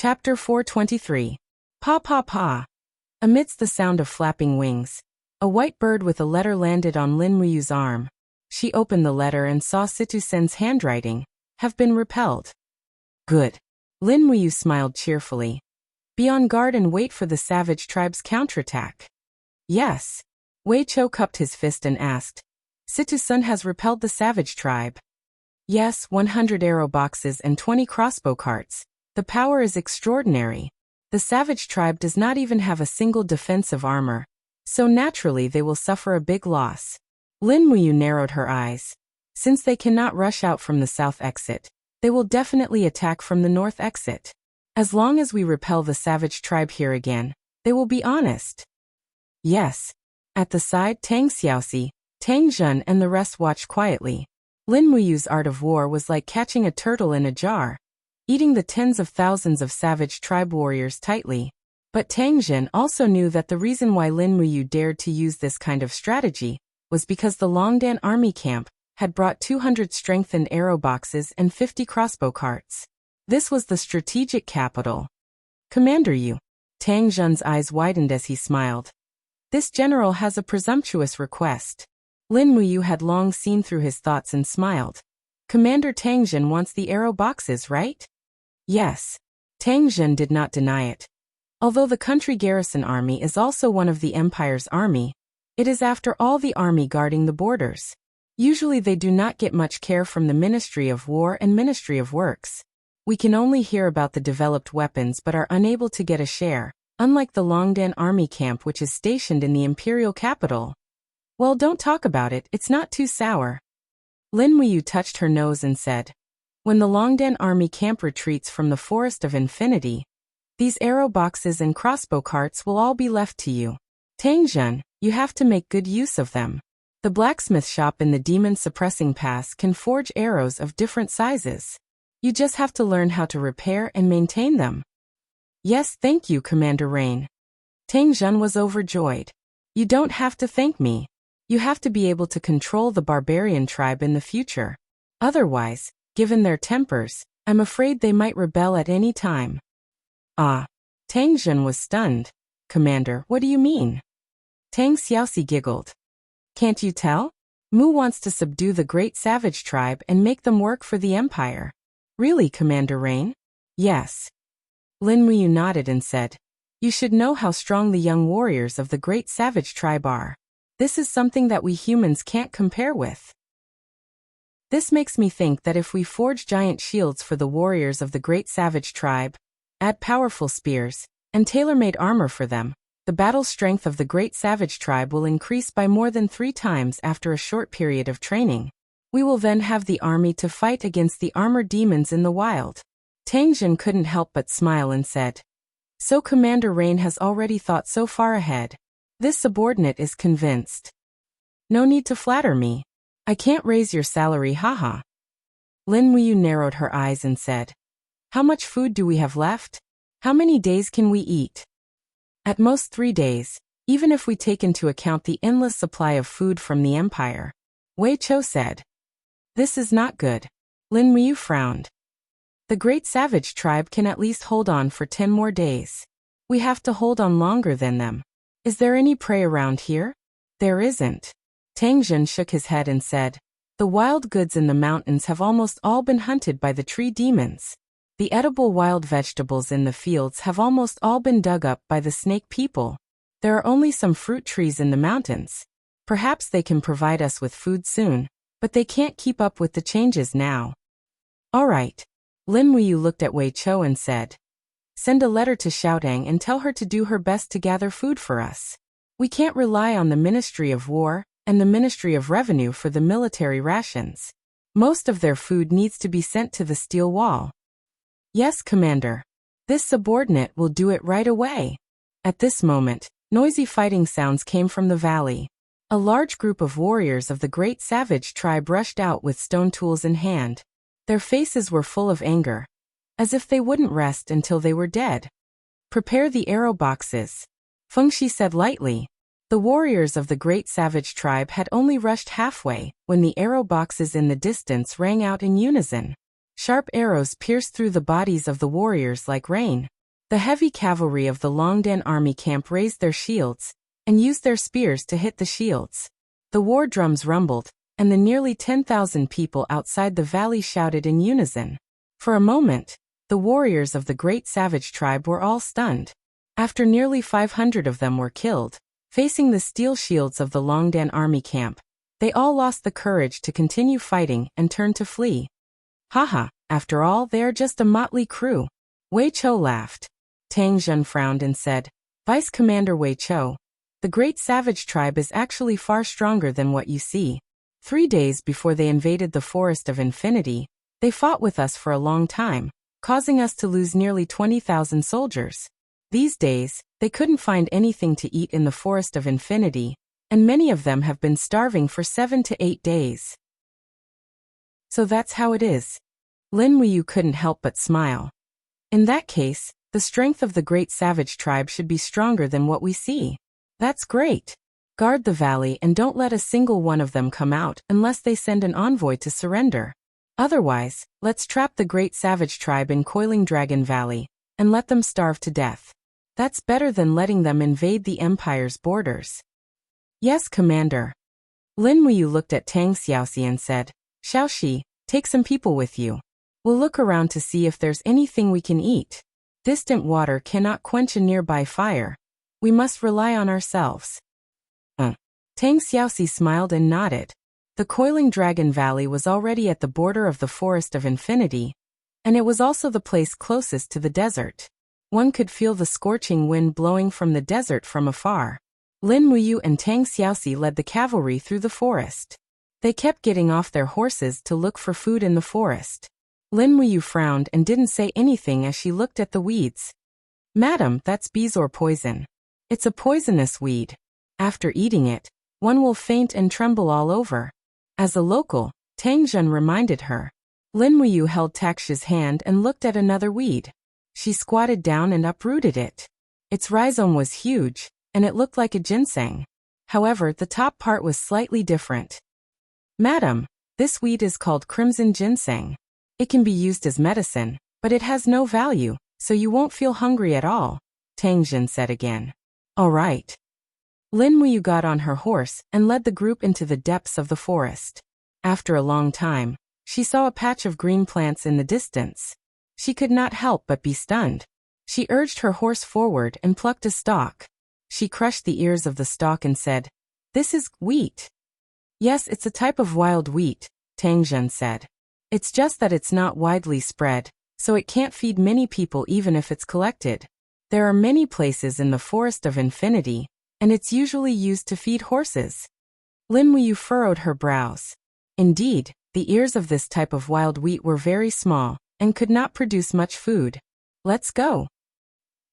Chapter 423. Pa pa pa. Amidst the sound of flapping wings, a white bird with a letter landed on Lin Muyu's arm. She opened the letter and saw Situ-sen's handwriting. Have been repelled. Good. Lin Muyu smiled cheerfully. Be on guard and wait for the savage tribe's counterattack. Yes. Wei Chou cupped his fist and asked. Situ-sen has repelled the savage tribe. Yes, 100 arrow boxes and 20 crossbow carts. The power is extraordinary. The savage tribe does not even have a single defensive armor, so naturally they will suffer a big loss. Lin Muyu narrowed her eyes. Since they cannot rush out from the south exit, they will definitely attack from the north exit. As long as we repel the savage tribe here again, they will be honest. Yes. At the side, Tang Xiaoxi, Tang Zhen and the rest watched quietly. Lin Muyu's art of war was like catching a turtle in a jar, eating the tens of thousands of savage tribe warriors tightly. But Tang Zhen also knew that the reason why Lin Muyu dared to use this kind of strategy was because the Longdan army camp had brought 200 strengthened arrow boxes and 50 crossbow carts. This was the strategic capital. Commander Yu. Tang Zhen's eyes widened as he smiled. This general has a presumptuous request. Lin Muyu had long seen through his thoughts and smiled. Commander Tang Zhen wants the arrow boxes, right? Yes. Tang Zhen did not deny it. Although the country garrison army is also one of the empire's army, it is after all the army guarding the borders. Usually they do not get much care from the Ministry of War and Ministry of Works. We can only hear about the developed weapons but are unable to get a share, unlike the Longdan army camp which is stationed in the imperial capital. Well, don't talk about it, it's not too sour. Lin Muyu touched her nose and said, when the Longdan army camp retreats from the Forest of Infinity, these arrow boxes and crossbow carts will all be left to you. Tang Zhen, you have to make good use of them. The blacksmith shop in the Demon Suppressing Pass can forge arrows of different sizes. You just have to learn how to repair and maintain them. Yes, thank you, Commander Rain. Tang Zhen was overjoyed. You don't have to thank me. You have to be able to control the barbarian tribe in the future. Otherwise, given their tempers, I'm afraid they might rebel at any time. Ah. Tang Zhen was stunned. Commander, what do you mean? Tang Xiaoxi giggled. Can't you tell? Mu wants to subdue the great savage tribe and make them work for the empire. Really, Commander Rain? Yes. Lin Muyu nodded and said, you should know how strong the young warriors of the great savage tribe are. This is something that we humans can't compare with. This makes me think that if we forge giant shields for the warriors of the great savage tribe, add powerful spears, and tailor-made armor for them, the battle strength of the great savage tribe will increase by more than 3 times after a short period of training. We will then have the army to fight against the armored demons in the wild. Tang Zhen couldn't help but smile and said, so Commander Rain has already thought so far ahead. This subordinate is convinced. No need to flatter me. I can't raise your salary, haha. Lin Muyu narrowed her eyes and said, how much food do we have left? How many days can we eat? At most 3 days, even if we take into account the endless supply of food from the empire. Wei Chou said. This is not good. Lin Muyu frowned. The great savage tribe can at least hold on for 10 more days. We have to hold on longer than them. Is there any prey around here? There isn't. Tang Zhen shook his head and said, the wild goods in the mountains have almost all been hunted by the tree demons. The edible wild vegetables in the fields have almost all been dug up by the snake people. There are only some fruit trees in the mountains. Perhaps they can provide us with food soon, but they can't keep up with the changes now. All right. Lin Muyu looked at Wei Chou and said, send a letter to Xiaodang and tell her to do her best to gather food for us. We can't rely on the Ministry of War and the Ministry of Revenue for the military rations. Most of their food needs to be sent to the steel wall. Yes, Commander. This subordinate will do it right away. At this moment, noisy fighting sounds came from the valley. A large group of warriors of the great savage tribe rushed out with stone tools in hand. Their faces were full of anger, as if they wouldn't rest until they were dead. Prepare the arrow boxes, Feng Shi said lightly. The warriors of the great savage tribe had only rushed halfway when the arrow boxes in the distance rang out in unison. Sharp arrows pierced through the bodies of the warriors like rain. The heavy cavalry of the Longdan army camp raised their shields and used their spears to hit the shields. The war drums rumbled, and the nearly 10,000 people outside the valley shouted in unison. For a moment, the warriors of the great savage tribe were all stunned. After nearly 500 of them were killed, facing the steel shields of the Longdan army camp, they all lost the courage to continue fighting and turned to flee. Haha, after all, they are just a motley crew. Wei Chou laughed. Tang Jun frowned and said, Vice Commander Wei Chou, the great savage tribe is actually far stronger than what you see. 3 days before they invaded the Forest of Infinity, they fought with us for a long time, causing us to lose nearly 20,000 soldiers. These days, they couldn't find anything to eat in the Forest of Infinity, and many of them have been starving for 7 to 8 days. So that's how it is. Lin Wuyu couldn't help but smile. In that case, the strength of the great savage tribe should be stronger than what we see. That's great. Guard the valley and don't let a single one of them come out unless they send an envoy to surrender. Otherwise, let's trap the great savage tribe in Coiling Dragon Valley and let them starve to death. That's better than letting them invade the Empire's borders. Yes, Commander. Lin Wuyu looked at Tang Xiaoxi and said, Xiaoxi, take some people with you. We'll look around to see if there's anything we can eat. Distant water cannot quench a nearby fire. We must rely on ourselves. Tang Xiaoxi smiled and nodded. The Coiling Dragon Valley was already at the border of the Forest of Infinity, and it was also the place closest to the desert. One could feel the scorching wind blowing from the desert from afar. Lin Wuyu and Tang Xiaoxi led the cavalry through the forest. They kept getting off their horses to look for food in the forest. Lin Wuyu frowned and didn't say anything as she looked at the weeds. Madam, that's bezoar poison. It's a poisonous weed. After eating it, one will faint and tremble all over. As a local, Tang Jun reminded her. Lin Wuyu held Taksha's hand and looked at another weed. She squatted down and uprooted it. Its rhizome was huge, and it looked like a ginseng. However, the top part was slightly different. Madam, this weed is called crimson ginseng. It can be used as medicine, but it has no value, so you won't feel hungry at all, Tang Jun said again. All right. Lin Wuyu got on her horse and led the group into the depths of the forest. After a long time, she saw a patch of green plants in the distance. She could not help but be stunned. She urged her horse forward and plucked a stalk. She crushed the ears of the stalk and said, This is wheat. Yes, it's a type of wild wheat, Tang Jun said. It's just that it's not widely spread, so it can't feed many people even if it's collected. There are many places in the Forest of Infinity, and it's usually used to feed horses. Lin Wuyu furrowed her brows. Indeed, the ears of this type of wild wheat were very small, and could not produce much food. Let's go.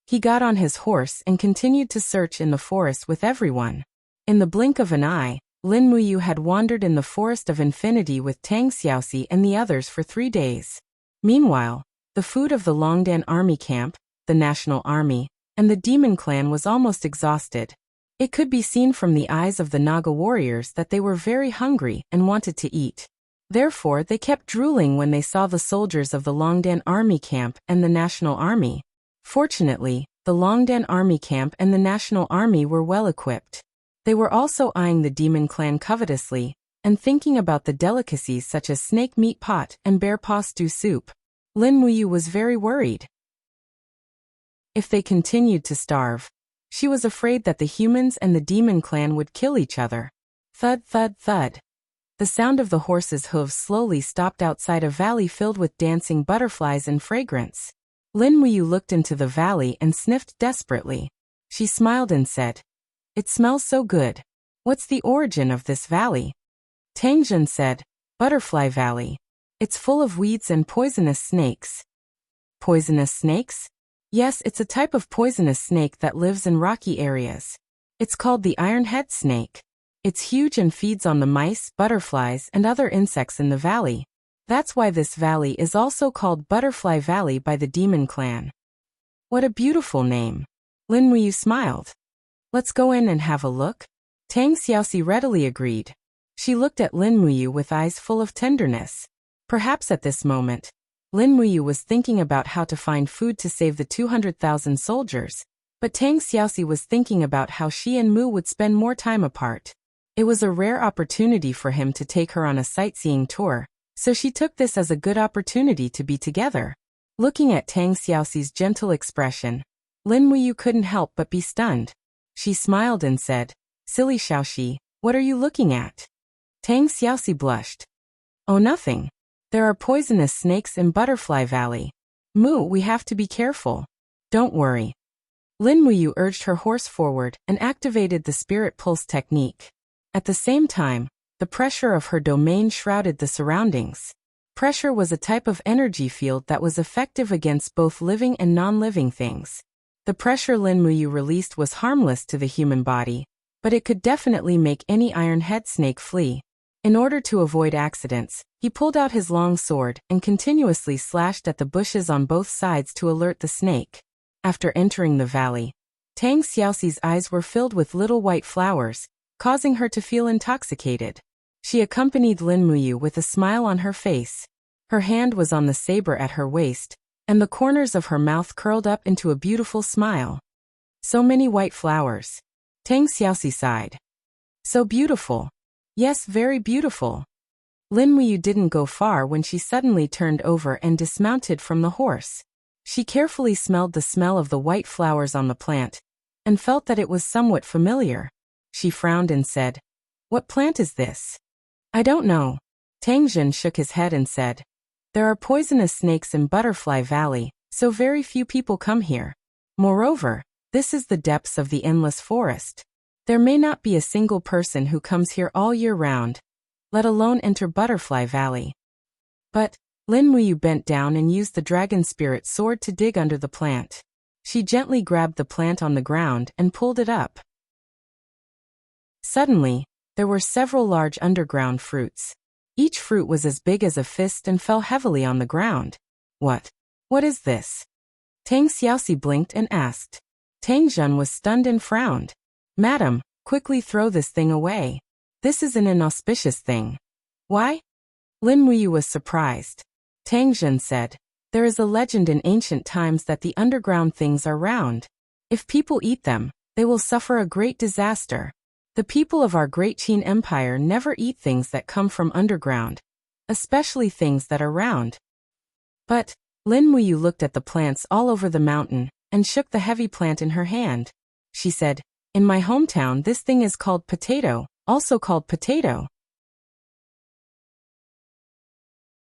He got on his horse and continued to search in the forest with everyone. In the blink of an eye, Lin Wuyu had wandered in the Forest of Infinity with Tang Xiaoxi and the others for 3 days. Meanwhile, the food of the Longdan army camp, the National Army, and the Demon Clan was almost exhausted. It could be seen from the eyes of the Naga warriors that they were very hungry and wanted to eat. Therefore, they kept drooling when they saw the soldiers of the Longdan army camp and the National Army. Fortunately, the Longdan army camp and the National Army were well equipped. They were also eyeing the Demon Clan covetously, and thinking about the delicacies such as snake meat pot and bear paw stew soup. Lin Wuyu was very worried. If they continued to starve, she was afraid that the humans and the Demon Clan would kill each other. Thud, thud, thud. The sound of the horse's hooves slowly stopped outside a valley filled with dancing butterflies and fragrance. Lin Wuyu looked into the valley and sniffed desperately. She smiled and said, It smells so good. What's the origin of this valley? Tang Jun said, Butterfly Valley. It's full of weeds and poisonous snakes. Poisonous snakes? Yes, it's a type of poisonous snake that lives in rocky areas. It's called the iron-head snake. It's huge and feeds on the mice, butterflies, and other insects in the valley. That's why this valley is also called Butterfly Valley by the Demon Clan. What a beautiful name. Lin Wuyu smiled. Let's go in and have a look. Tang Xiaoxi readily agreed. She looked at Lin Wuyu with eyes full of tenderness. Perhaps at this moment, Lin Muyu was thinking about how to find food to save the 200,000 soldiers, but Tang Xiaoxi was thinking about how she and Mu would spend more time apart. It was a rare opportunity for him to take her on a sightseeing tour, so she took this as a good opportunity to be together. Looking at Tang Xiaoxi's gentle expression, Lin Muyu couldn't help but be stunned. She smiled and said, "Silly Xiaoxi, what are you looking at?" Tang Xiaoxi blushed. "Oh, nothing. There are poisonous snakes in Butterfly Valley. Mu, we have to be careful." "Don't worry." Lin Muyu urged her horse forward and activated the spirit pulse technique. At the same time, the pressure of her domain shrouded the surroundings. Pressure was a type of energy field that was effective against both living and non-living things. The pressure Lin Muyu released was harmless to the human body, but it could definitely make any iron head snake flee. In order to avoid accidents, he pulled out his long sword and continuously slashed at the bushes on both sides to alert the snake. After entering the valley, Tang Xiaoxi's eyes were filled with little white flowers, causing her to feel intoxicated. She accompanied Lin Muyu with a smile on her face. Her hand was on the saber at her waist, and the corners of her mouth curled up into a beautiful smile. So many white flowers. Tang Xiaoxi sighed. So beautiful. Yes, very beautiful. Lin Muyu didn't go far when she suddenly turned over and dismounted from the horse. She carefully smelled the smell of the white flowers on the plant, and felt that it was somewhat familiar. She frowned and said, "What plant is this?" "I don't know." Tang Zhen shook his head and said, "There are poisonous snakes in Butterfly Valley, so very few people come here. Moreover, this is the depths of the endless forest. There may not be a single person who comes here all year round, let alone enter Butterfly Valley." But Lin Muyu bent down and used the dragon spirit sword to dig under the plant. She gently grabbed the plant on the ground and pulled it up. Suddenly, there were several large underground fruits. Each fruit was as big as a fist and fell heavily on the ground. What is this?" Tang Xiaoxi blinked and asked. Tang Zhen was stunned and frowned. "Madam, quickly throw this thing away. This is an inauspicious thing." "Why?" Lin Muyu was surprised. Tang Zhen said, "There is a legend in ancient times that the underground things are round. If people eat them, they will suffer a great disaster. The people of our great Qin Empire never eat things that come from underground, especially things that are round." But Lin Muyu looked at the plants all over the mountain and shook the heavy plant in her hand. She said, "In my hometown this thing is called potato, also called potato."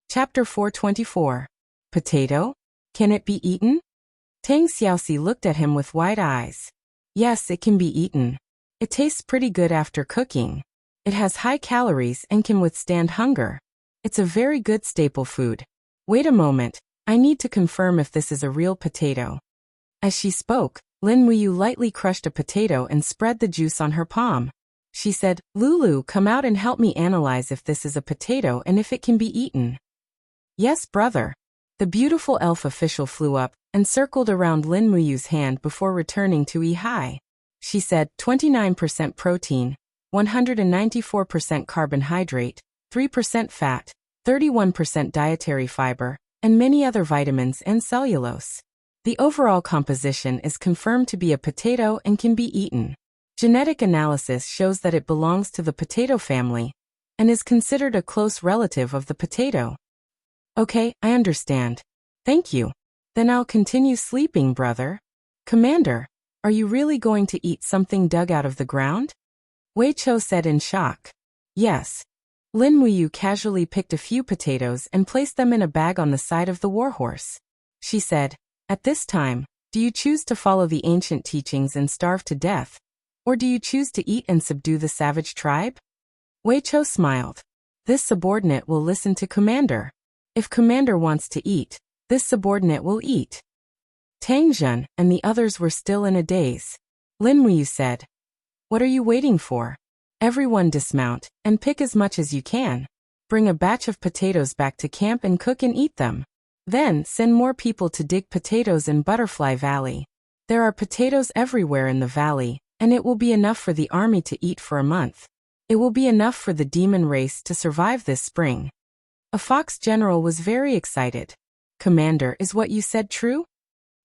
Chapter 424. Potato? Can it be eaten? Tang Xiaoxi looked at him with wide eyes. "Yes, it can be eaten. It tastes pretty good after cooking. It has high calories and can withstand hunger. It's a very good staple food. Wait a moment, I need to confirm if this is a real potato." As she spoke, Lin Muyu lightly crushed a potato and spread the juice on her palm. She said, "Lulu, come out and help me analyze if this is a potato and if it can be eaten." "Yes, brother." The beautiful elf official flew up and circled around Lin Muyu's hand before returning to Yi. She said, 29% protein, 194% carbohydrate, 3% fat, 31% dietary fiber, and many other vitamins and cellulose. The overall composition is confirmed to be a potato and can be eaten. Genetic analysis shows that it belongs to the potato family and is considered a close relative of the potato. "Okay, I understand. Thank you. Then I'll continue sleeping, brother." "Commander, are you really going to eat something dug out of the ground?" Wei Chou said in shock. "Yes." Lin Muyu casually picked a few potatoes and placed them in a bag on the side of the warhorse. She said, "At this time, do you choose to follow the ancient teachings and starve to death? Or do you choose to eat and subdue the savage tribe?" Wei Chou smiled. "This subordinate will listen to Commander. If Commander wants to eat, this subordinate will eat." Tang Zhen and the others were still in a daze. Lin Muyu said, "What are you waiting for? Everyone dismount, and pick as much as you can. Bring a batch of potatoes back to camp and cook and eat them. Then send more people to dig potatoes in Butterfly Valley. There are potatoes everywhere in the valley, and it will be enough for the army to eat for a month. It will be enough for the demon race to survive this spring." A fox general was very excited. Commander, is what you said true?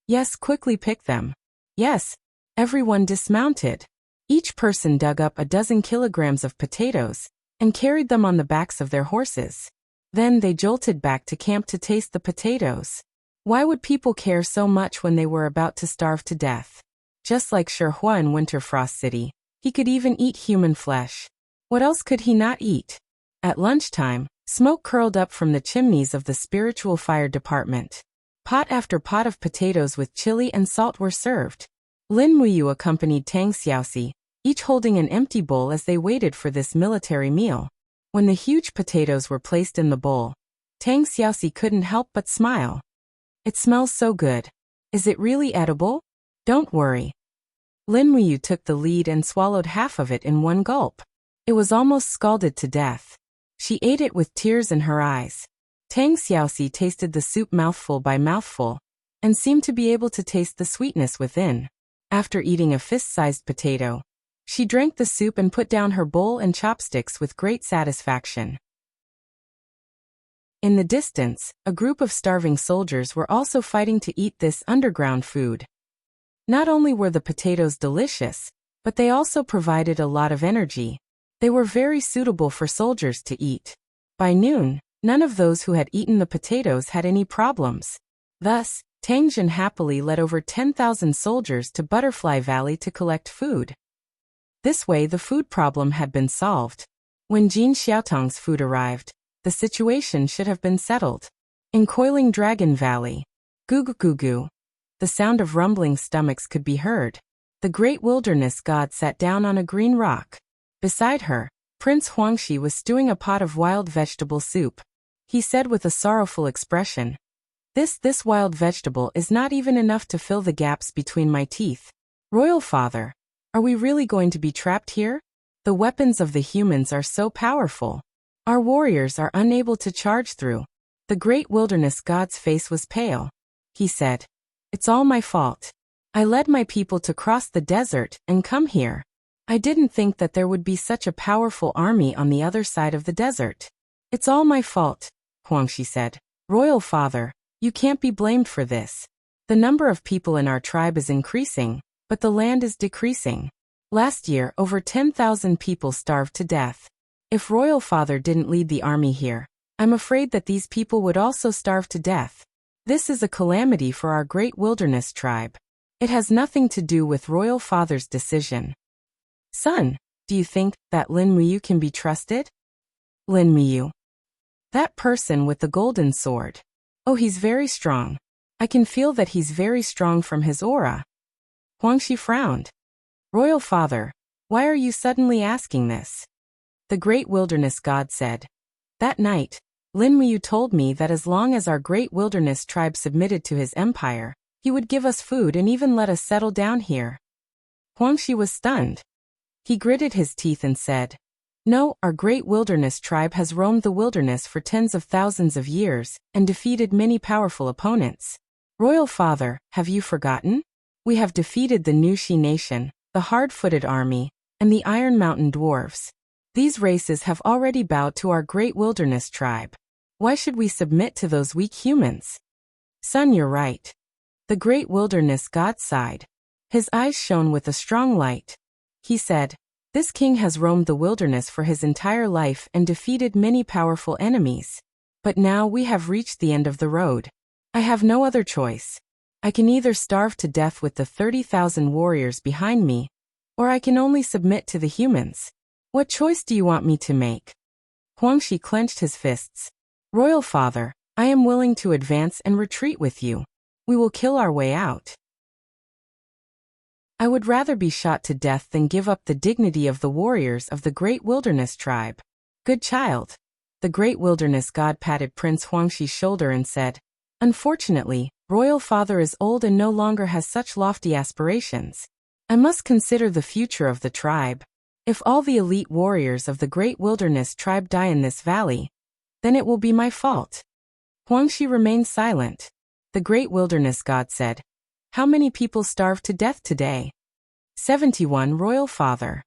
Yes, quickly pick them. Yes. Everyone dismounted. Each person dug up a dozen kilograms of potatoes and carried them on the backs of their horses. Then they jolted back to camp to taste the potatoes. Why would people care so much when they were about to starve to death? Just like Shihua in Winterfrost City, he could even eat human flesh. What else could he not eat? At lunchtime, smoke curled up from the chimneys of the spiritual fire department. Pot after pot of potatoes with chili and salt were served. Lin Muyu accompanied Tang Xiaoxi, each holding an empty bowl as they waited for this military meal. When the huge potatoes were placed in the bowl, Tang Xiaoxi couldn't help but smile. It smells so good. Is it really edible? Don't worry. Lin Muyu took the lead and swallowed half of it in one gulp. It was almost scalded to death. She ate it with tears in her eyes. Tang Xiaoxi tasted the soup mouthful by mouthful, and seemed to be able to taste the sweetness within. After eating a fist-sized potato, she drank the soup and put down her bowl and chopsticks with great satisfaction. In the distance, a group of starving soldiers were also fighting to eat this underground food. Not only were the potatoes delicious, but they also provided a lot of energy. They were very suitable for soldiers to eat. By noon, none of those who had eaten the potatoes had any problems. Thus, Tang Jin happily led over 10,000 soldiers to Butterfly Valley to collect food. This way the food problem had been solved. When Jin Xiaotong's food arrived, the situation should have been settled. In Coiling Dragon Valley, goo-goo-goo-goo, the sound of rumbling stomachs could be heard. The great wilderness god sat down on a green rock. Beside her, Prince Huangxi was stewing a pot of wild vegetable soup. He said with a sorrowful expression, This wild vegetable is not even enough to fill the gaps between my teeth. Royal Father, are we really going to be trapped here? The weapons of the humans are so powerful. Our warriors are unable to charge through. The great wilderness god's face was pale. He said, It's all my fault. I led my people to cross the desert and come here. I didn't think that there would be such a powerful army on the other side of the desert. It's all my fault, Huangxi said. Royal Father, you can't be blamed for this. The number of people in our tribe is increasing, but the land is decreasing. Last year, over 10,000 people starved to death. If Royal Father didn't lead the army here, I'm afraid that these people would also starve to death. This is a calamity for our great wilderness tribe. It has nothing to do with Royal Father's decision. Son, do you think that Lin Muyu can be trusted? Lin Muyu. That person with the golden sword. Oh, he's very strong. I can feel that he's very strong from his aura. Huangxi frowned. Royal Father, why are you suddenly asking this? The great wilderness god said. That night, Lin Muyu told me that as long as our great wilderness tribe submitted to his empire, he would give us food and even let us settle down here. Huangxi was stunned. He gritted his teeth and said, No, our great wilderness tribe has roamed the wilderness for tens of thousands of years and defeated many powerful opponents. Royal Father, have you forgotten? We have defeated the Nuxi nation, the hard-footed army, and the Iron Mountain dwarves. These races have already bowed to our great wilderness tribe. Why should we submit to those weak humans? Son, you're right. The great wilderness god sighed. His eyes shone with a strong light. He said, This king has roamed the wilderness for his entire life and defeated many powerful enemies. But now we have reached the end of the road. I have no other choice. I can either starve to death with the 30,000 warriors behind me, or I can only submit to the humans. What choice do you want me to make? Huangxi clenched his fists. Royal Father, I am willing to advance and retreat with you. We will kill our way out. I would rather be shot to death than give up the dignity of the warriors of the great wilderness tribe. Good child. The great wilderness god patted Prince Huangxi's shoulder and said, Unfortunately, Royal Father is old and no longer has such lofty aspirations. I must consider the future of the tribe. If all the elite warriors of the great wilderness tribe die in this valley, then it will be my fault. Huangxi remained silent. The great wilderness god said, How many people starved to death today? 71, Royal Father.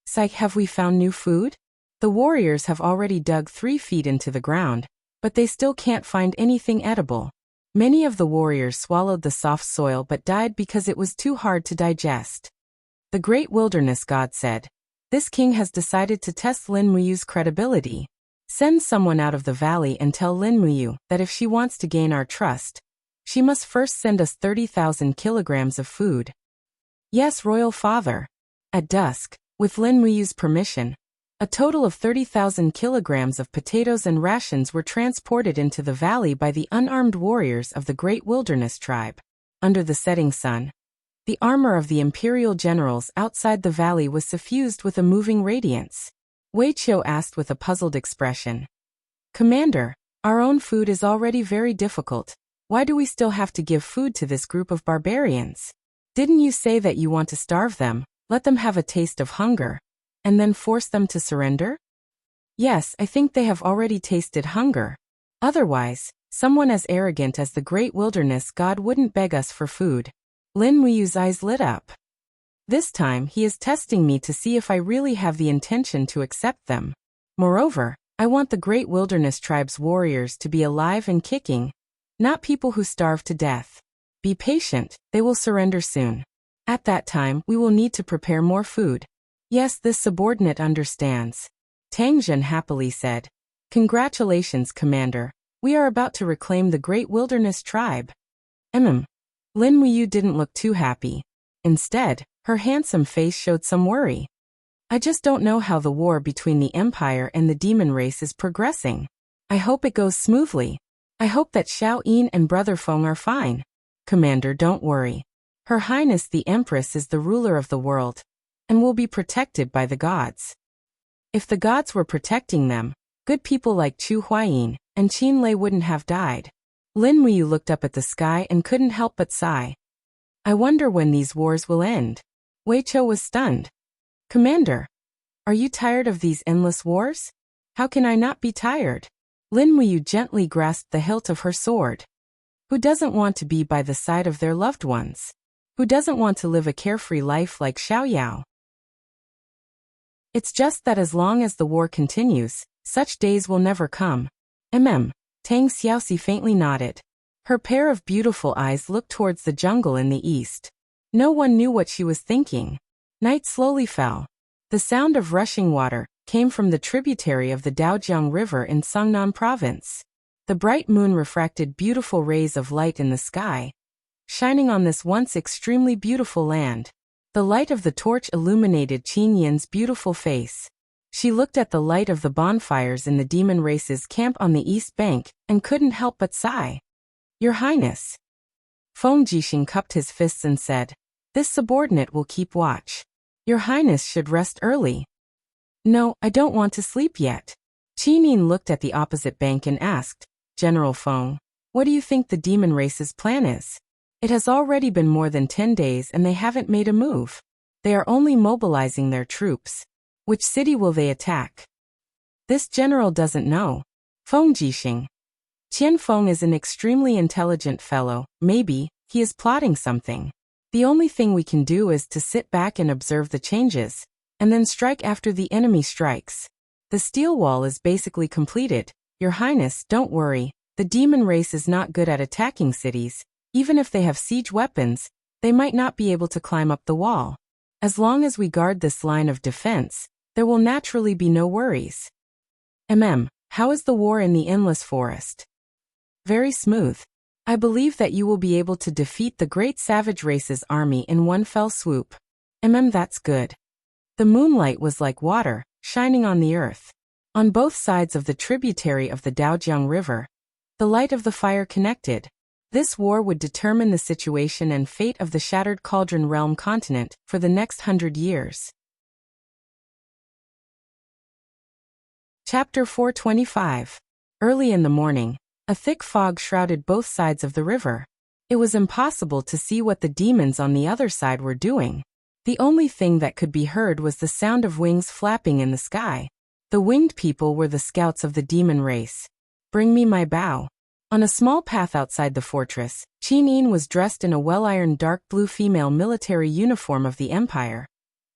Psych, have we found new food? The warriors have already dug 3 feet into the ground, but they still can't find anything edible. Many of the warriors swallowed the soft soil but died because it was too hard to digest. The great wilderness god said, "This king has decided to test Lin Muyu's credibility. Send someone out of the valley and tell Lin Muyu that if she wants to gain our trust, she must first send us 30,000 kilograms of food." "Yes, royal father." At dusk, with Lin Muyu's permission, a total of 30,000 kilograms of potatoes and rations were transported into the valley by the unarmed warriors of the Great Wilderness tribe. Under the setting sun, the armor of the imperial generals outside the valley was suffused with a moving radiance. Wei Qiu asked with a puzzled expression, "Commander, our own food is already very difficult. Why do we still have to give food to this group of barbarians? Didn't you say that you want to starve them, let them have a taste of hunger, and then force them to surrender?" "Yes, I think they have already tasted hunger. Otherwise, someone as arrogant as the Great Wilderness God wouldn't beg us for food." Lin Muyu's eyes lit up. "This time he is testing me to see if I really have the intention to accept them. Moreover, I want the Great Wilderness tribe's warriors to be alive and kicking, not people who starve to death. Be patient, they will surrender soon. At that time we will need to prepare more food." "Yes, this subordinate understands," Tang Zhen happily said. "Congratulations, Commander. We are about to reclaim the Great Wilderness tribe." Lin Muyu didn't look too happy. Instead, her handsome face showed some worry. "I just don't know how the war between the Empire and the demon race is progressing. I hope it goes smoothly. I hope that Xiao Yin and Brother Feng are fine." "Commander, don't worry. Her Highness the Empress is the ruler of the world, and will be protected by the gods. If the gods were protecting them, good people like Chu Huayin and Qin Lei wouldn't have died." Lin Muyu looked up at the sky and couldn't help but sigh. "I wonder when these wars will end." Wei Qiu was stunned. "Commander, are you tired of these endless wars?" "How can I not be tired?" Lin Muyu gently grasped the hilt of her sword. "Who doesn't want to be by the side of their loved ones? Who doesn't want to live a carefree life like Xiao Yao? It's just that as long as the war continues, such days will never come." Tang Xiaoxi faintly nodded. Her pair of beautiful eyes looked towards the jungle in the east. No one knew what she was thinking. Night slowly fell. The sound of rushing water came from the tributary of the Daojiang River in Songnan Province. The bright moon refracted beautiful rays of light in the sky, shining on this once extremely beautiful land. The light of the torch illuminated Qin Yin's beautiful face. She looked at the light of the bonfires in the demon race's camp on the east bank and couldn't help but sigh. "Your Highness." Feng Jixing cupped his fists and said, "This subordinate will keep watch. Your Highness should rest early." "No, I don't want to sleep yet." Qin Yin looked at the opposite bank and asked, "General Feng, what do you think the demon race's plan is? It has already been more than 10 days and they haven't made a move. They are only mobilizing their troops. Which city will they attack?" "This general doesn't know." Feng Jixing. "Qian Feng is an extremely intelligent fellow. Maybe he is plotting something. The only thing we can do is to sit back and observe the changes, and then strike after the enemy strikes. The steel wall is basically completed. Your Highness, don't worry. The demon race is not good at attacking cities. Even if they have siege weapons, they might not be able to climb up the wall. As long as we guard this line of defense, there will naturally be no worries." How is the war in the Endless Forest?" "Very smooth. I believe that you will be able to defeat the great savage race's army in one fell swoop." That's good." The moonlight was like water, shining on the earth. On both sides of the tributary of the Daojiang River, the light of the fire connected. This war would determine the situation and fate of the Shattered Cauldron Realm continent for the next 100 years. Chapter 425. Early in the morning, a thick fog shrouded both sides of the river. It was impossible to see what the demons on the other side were doing. The only thing that could be heard was the sound of wings flapping in the sky. The winged people were the scouts of the demon race. "Bring me my bow." On a small path outside the fortress, Qin Yin was dressed in a well-ironed dark blue female military uniform of the Empire,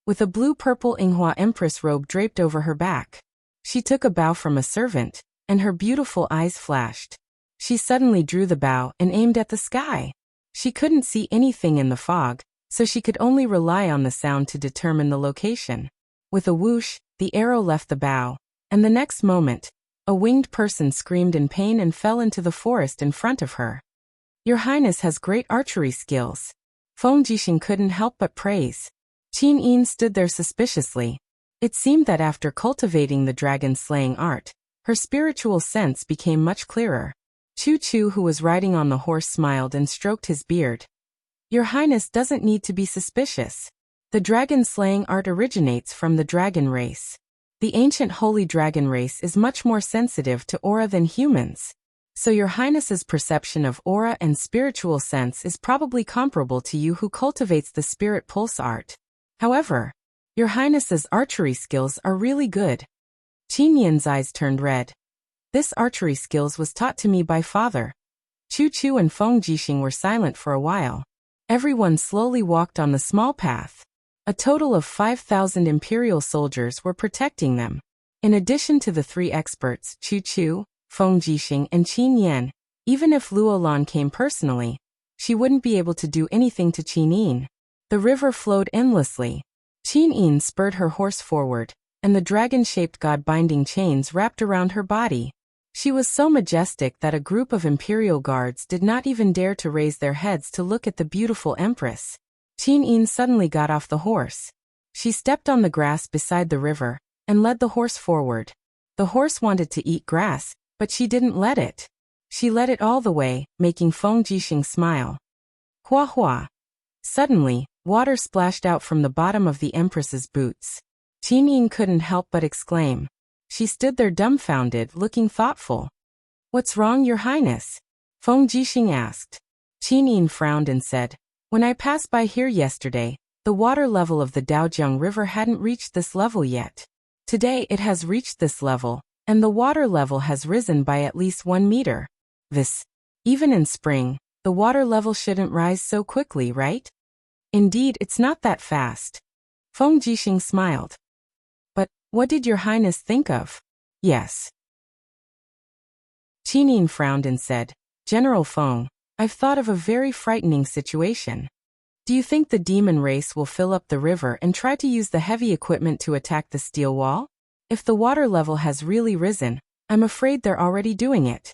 with a blue-purple Yinghua Empress robe draped over her back. She took a bow from a servant, and her beautiful eyes flashed. She suddenly drew the bow and aimed at the sky. She couldn't see anything in the fog, so she could only rely on the sound to determine the location. With a whoosh, the arrow left the bow, and the next moment, a winged person screamed in pain and fell into the forest in front of her. Your Highness has great archery skills. Feng Jixing couldn't help but praise. Qin Yin stood there suspiciously. It seemed that after cultivating the dragon-slaying art, her spiritual sense became much clearer. Chu Chu, who was riding on the horse, smiled and stroked his beard. Your Highness doesn't need to be suspicious. The dragon-slaying art originates from the dragon race. The ancient holy dragon race is much more sensitive to aura than humans. So Your Highness's perception of aura and spiritual sense is probably comparable to you who cultivates the spirit pulse art. However, Your Highness's archery skills are really good. Qin Yin's eyes turned red. This archery skills was taught to me by father. Chu Chu and Feng Jixing were silent for a while. Everyone slowly walked on the small path. A total of 5,000 imperial soldiers were protecting them. In addition to the three experts, Chu Chu, Feng Jixing and Qin Yin, even if Luolan came personally, she wouldn't be able to do anything to Qin Yin. The river flowed endlessly. Qin Yin spurred her horse forward, and the dragon-shaped god-binding chains wrapped around her body. She was so majestic that a group of imperial guards did not even dare to raise their heads to look at the beautiful empress. Qin Yin suddenly got off the horse. She stepped on the grass beside the river, and led the horse forward. The horse wanted to eat grass, but she didn't let it. She led it all the way, making Feng Jixing smile. Hua hua. Suddenly, water splashed out from the bottom of the empress's boots. Qin Yin couldn't help but exclaim. She stood there dumbfounded, looking thoughtful. What's wrong, Your Highness? Feng Jixing asked. Qin Yin frowned and said, when I passed by here yesterday, the water level of the Daojiang River hadn't reached this level yet. Today it has reached this level, and the water level has risen by at least 1 meter. Even in spring, the water level shouldn't rise so quickly, right? Indeed, it's not that fast. Feng Jixing smiled. But, what did Your Highness think of? Yes. Qin Yin frowned and said, General Feng, I've thought of a very frightening situation. Do you think the demon race will fill up the river and try to use the heavy equipment to attack the steel wall? If the water level has really risen, I'm afraid they're already doing it.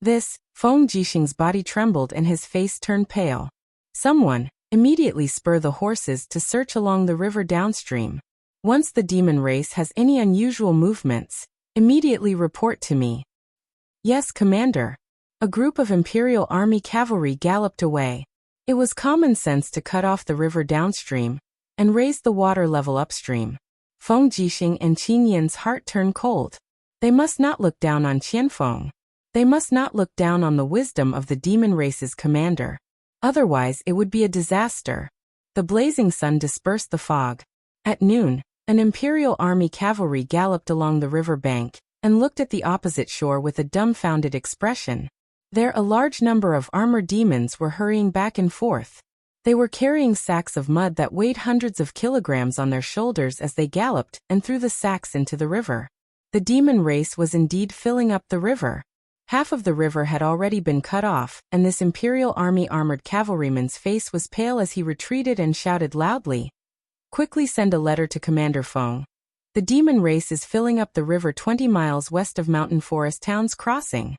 Feng Jixing's body trembled and his face turned pale. Someone, immediately spur the horses to search along the river downstream. Once the demon race has any unusual movements, immediately report to me. Yes, Commander. A group of Imperial Army cavalry galloped away. It was common sense to cut off the river downstream and raise the water level upstream. Feng Jixing and Qin Yin's heart turned cold. They must not look down on Qianfeng. They must not look down on the wisdom of the demon race's commander. Otherwise, it would be a disaster. The blazing sun dispersed the fog. At noon, an Imperial Army cavalry galloped along the river bank and looked at the opposite shore with a dumbfounded expression. There, a large number of armored demons were hurrying back and forth. They were carrying sacks of mud that weighed hundreds of kilograms on their shoulders as they galloped and threw the sacks into the river. The demon race was indeed filling up the river. Half of the river had already been cut off, and this Imperial Army armored cavalryman's face was pale as he retreated and shouted loudly. Quickly send a letter to Commander Feng. The demon race is filling up the river 20 miles west of Mountain Forest Town's crossing.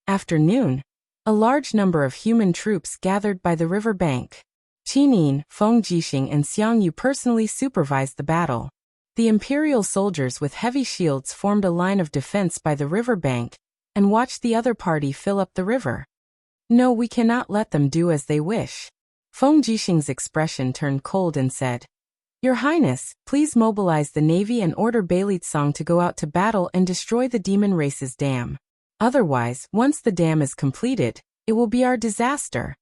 After noon, a large number of human troops gathered by the river bank. Qin Yin, Feng Jixing and Xiang Yu personally supervised the battle. The Imperial soldiers with heavy shields formed a line of defense by the river bank and watched the other party fill up the river. No, we cannot let them do as they wish. Feng Jixing's expression turned cold and said, Your Highness, please mobilize the navy and order Beilitsong to go out to battle and destroy the demon race's dam. Otherwise, once the dam is completed, it will be our disaster.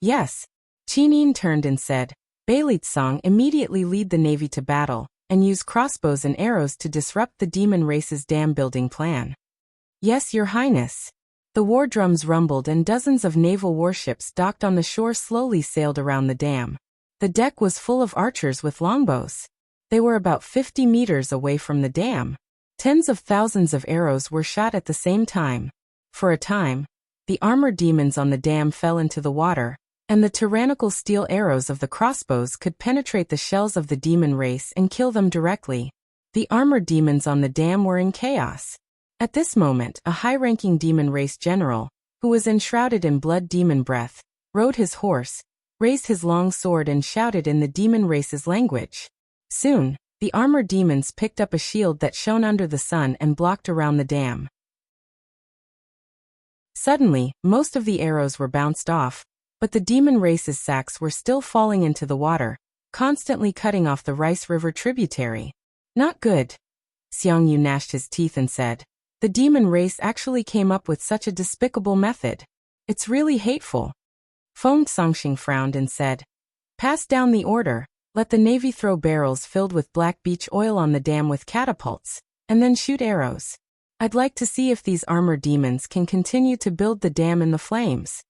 Yes. Qin Yin turned and said, Beilitsong immediately lead the navy to battle and use crossbows and arrows to disrupt the demon race's dam-building plan. Yes, Your Highness. The war drums rumbled and dozens of naval warships docked on the shore slowly sailed around the dam. The deck was full of archers with longbows. They were about 50 meters away from the dam. Tens of thousands of arrows were shot at the same time. For a time, the armored demons on the dam fell into the water, and the tyrannical steel arrows of the crossbows could penetrate the shells of the demon race and kill them directly. The armored demons on the dam were in chaos. At this moment, a high-ranking demon race general, who was enshrouded in blood demon breath, rode his horse, raised his long sword and shouted in the demon race's language. Soon, the armored demons picked up a shield that shone under the sun and blocked around the dam. Suddenly, most of the arrows were bounced off, but the demon race's sacks were still falling into the water, constantly cutting off the Rice River tributary. Not good. Xiang Yu gnashed his teeth and said, "The demon race actually came up with such a despicable method. It's really hateful." Feng Songxing frowned and said, "Pass down the order. Let the Navy throw barrels filled with black beach oil on the dam with catapults, and then shoot arrows. I'd like to see if these armored demons can continue to build the dam in the flames."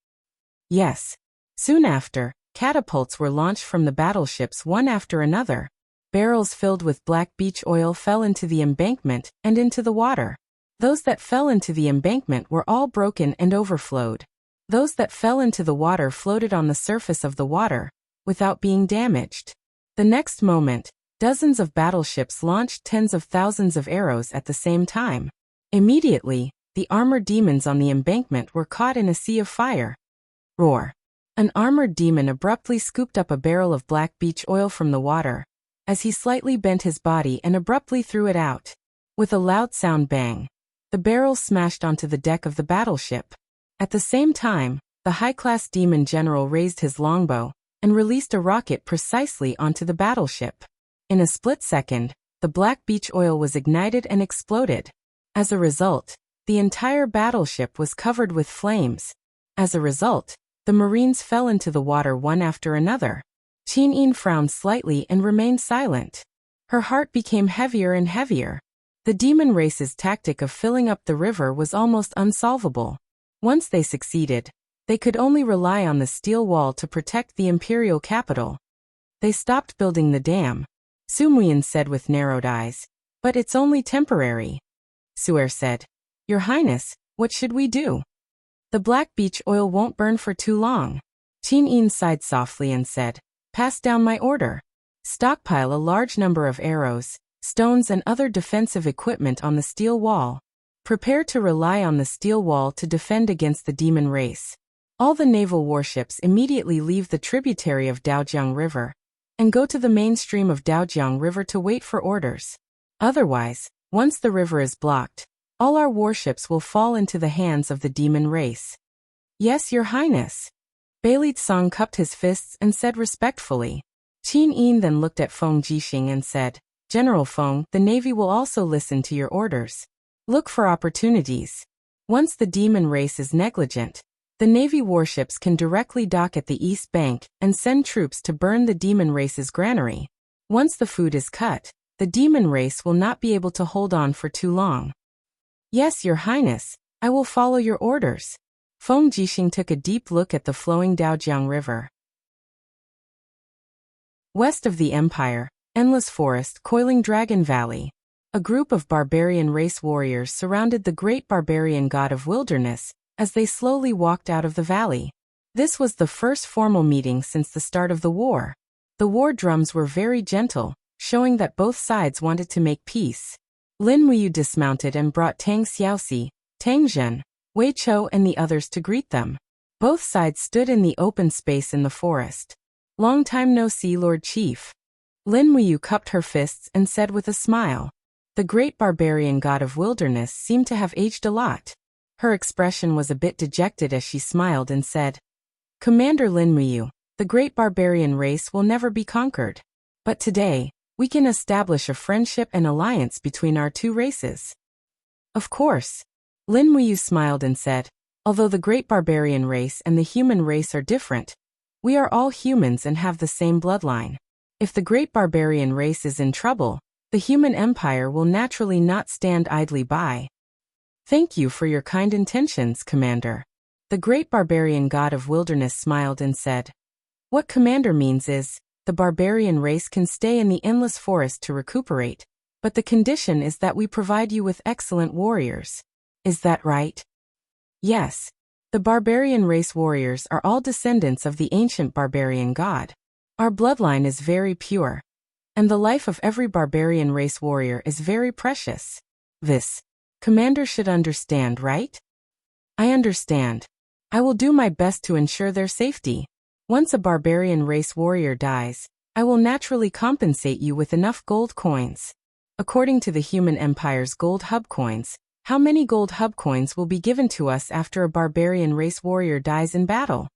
Yes. Soon after, catapults were launched from the battleships one after another. Barrels filled with black beach oil fell into the embankment and into the water. Those that fell into the embankment were all broken and overflowed. Those that fell into the water floated on the surface of the water, without being damaged. The next moment, dozens of battleships launched tens of thousands of arrows at the same time. Immediately, the armored demons on the embankment were caught in a sea of fire. Roar! An armored demon abruptly scooped up a barrel of black beach oil from the water, as he slightly bent his body and abruptly threw it out. With a loud sound bang, the barrel smashed onto the deck of the battleship. At the same time, the high-class demon general raised his longbow and released a rocket precisely onto the battleship. In a split second, the black beach oil was ignited and exploded. As a result, the entire battleship was covered with flames. As a result, the Marines fell into the water one after another. Qin Yin frowned slightly and remained silent. Her heart became heavier and heavier. The demon race's tactic of filling up the river was almost unsolvable. Once they succeeded, they could only rely on the steel wall to protect the imperial capital. They stopped building the dam. Su Muyin said with narrowed eyes, "But it's only temporary." Su'er said, "Your Highness, what should we do? The black beach oil won't burn for too long." Qin Yin sighed softly and said, "Pass down my order. Stockpile a large number of arrows, stones and other defensive equipment on the steel wall. Prepare to rely on the steel wall to defend against the demon race. All the naval warships immediately leave the tributary of Daojiang River and go to the mainstream of Daojiang River to wait for orders. Otherwise, once the river is blocked, all our warships will fall into the hands of the demon race." "Yes, Your Highness." Beili Tsang cupped his fists and said respectfully. Qin Yin then looked at Feng Jixing and said, "General Feng, the Navy will also listen to your orders. Look for opportunities. Once the demon race is negligent, the Navy warships can directly dock at the East Bank and send troops to burn the demon race's granary. Once the food is cut, the demon race will not be able to hold on for too long." "Yes, Your Highness, I will follow your orders." Feng Jixing took a deep look at the flowing Daojiang River. West of the Empire, endless forest, coiling Dragon Valley. A group of barbarian race warriors surrounded the great barbarian god of wilderness as they slowly walked out of the valley. This was the first formal meeting since the start of the war. The war drums were very gentle, showing that both sides wanted to make peace. Lin Muyu dismounted and brought Tang Xiaoxi, Tang Zhen, Wei Chou and the others to greet them. Both sides stood in the open space in the forest. "Long time no see, Lord Chief." Lin Muyu cupped her fists and said with a smile. The great barbarian god of wilderness seemed to have aged a lot. Her expression was a bit dejected as she smiled and said, "Commander Lin Muyu, the great barbarian race will never be conquered. But today, we can establish a friendship and alliance between our two races." "Of course." Lin Muyu smiled and said, "Although the great barbarian race and the human race are different, we are all humans and have the same bloodline. If the great barbarian race is in trouble, the human empire will naturally not stand idly by." "Thank you for your kind intentions, Commander." The great barbarian god of wilderness smiled and said, "What Commander means is, the barbarian race can stay in the endless forest to recuperate, but the condition is that we provide you with excellent warriors. Is that right?" "Yes." The barbarian race warriors are all descendants of the ancient barbarian god. Our bloodline is very pure, and the life of every barbarian race warrior is very precious. This commander should understand, right? I understand. I will do my best to ensure their safety. Once a barbarian race warrior dies, I will naturally compensate you with enough gold coins. According to the human empire's gold hub coins, how many gold hub coins will be given to us after a barbarian race warrior dies in battle?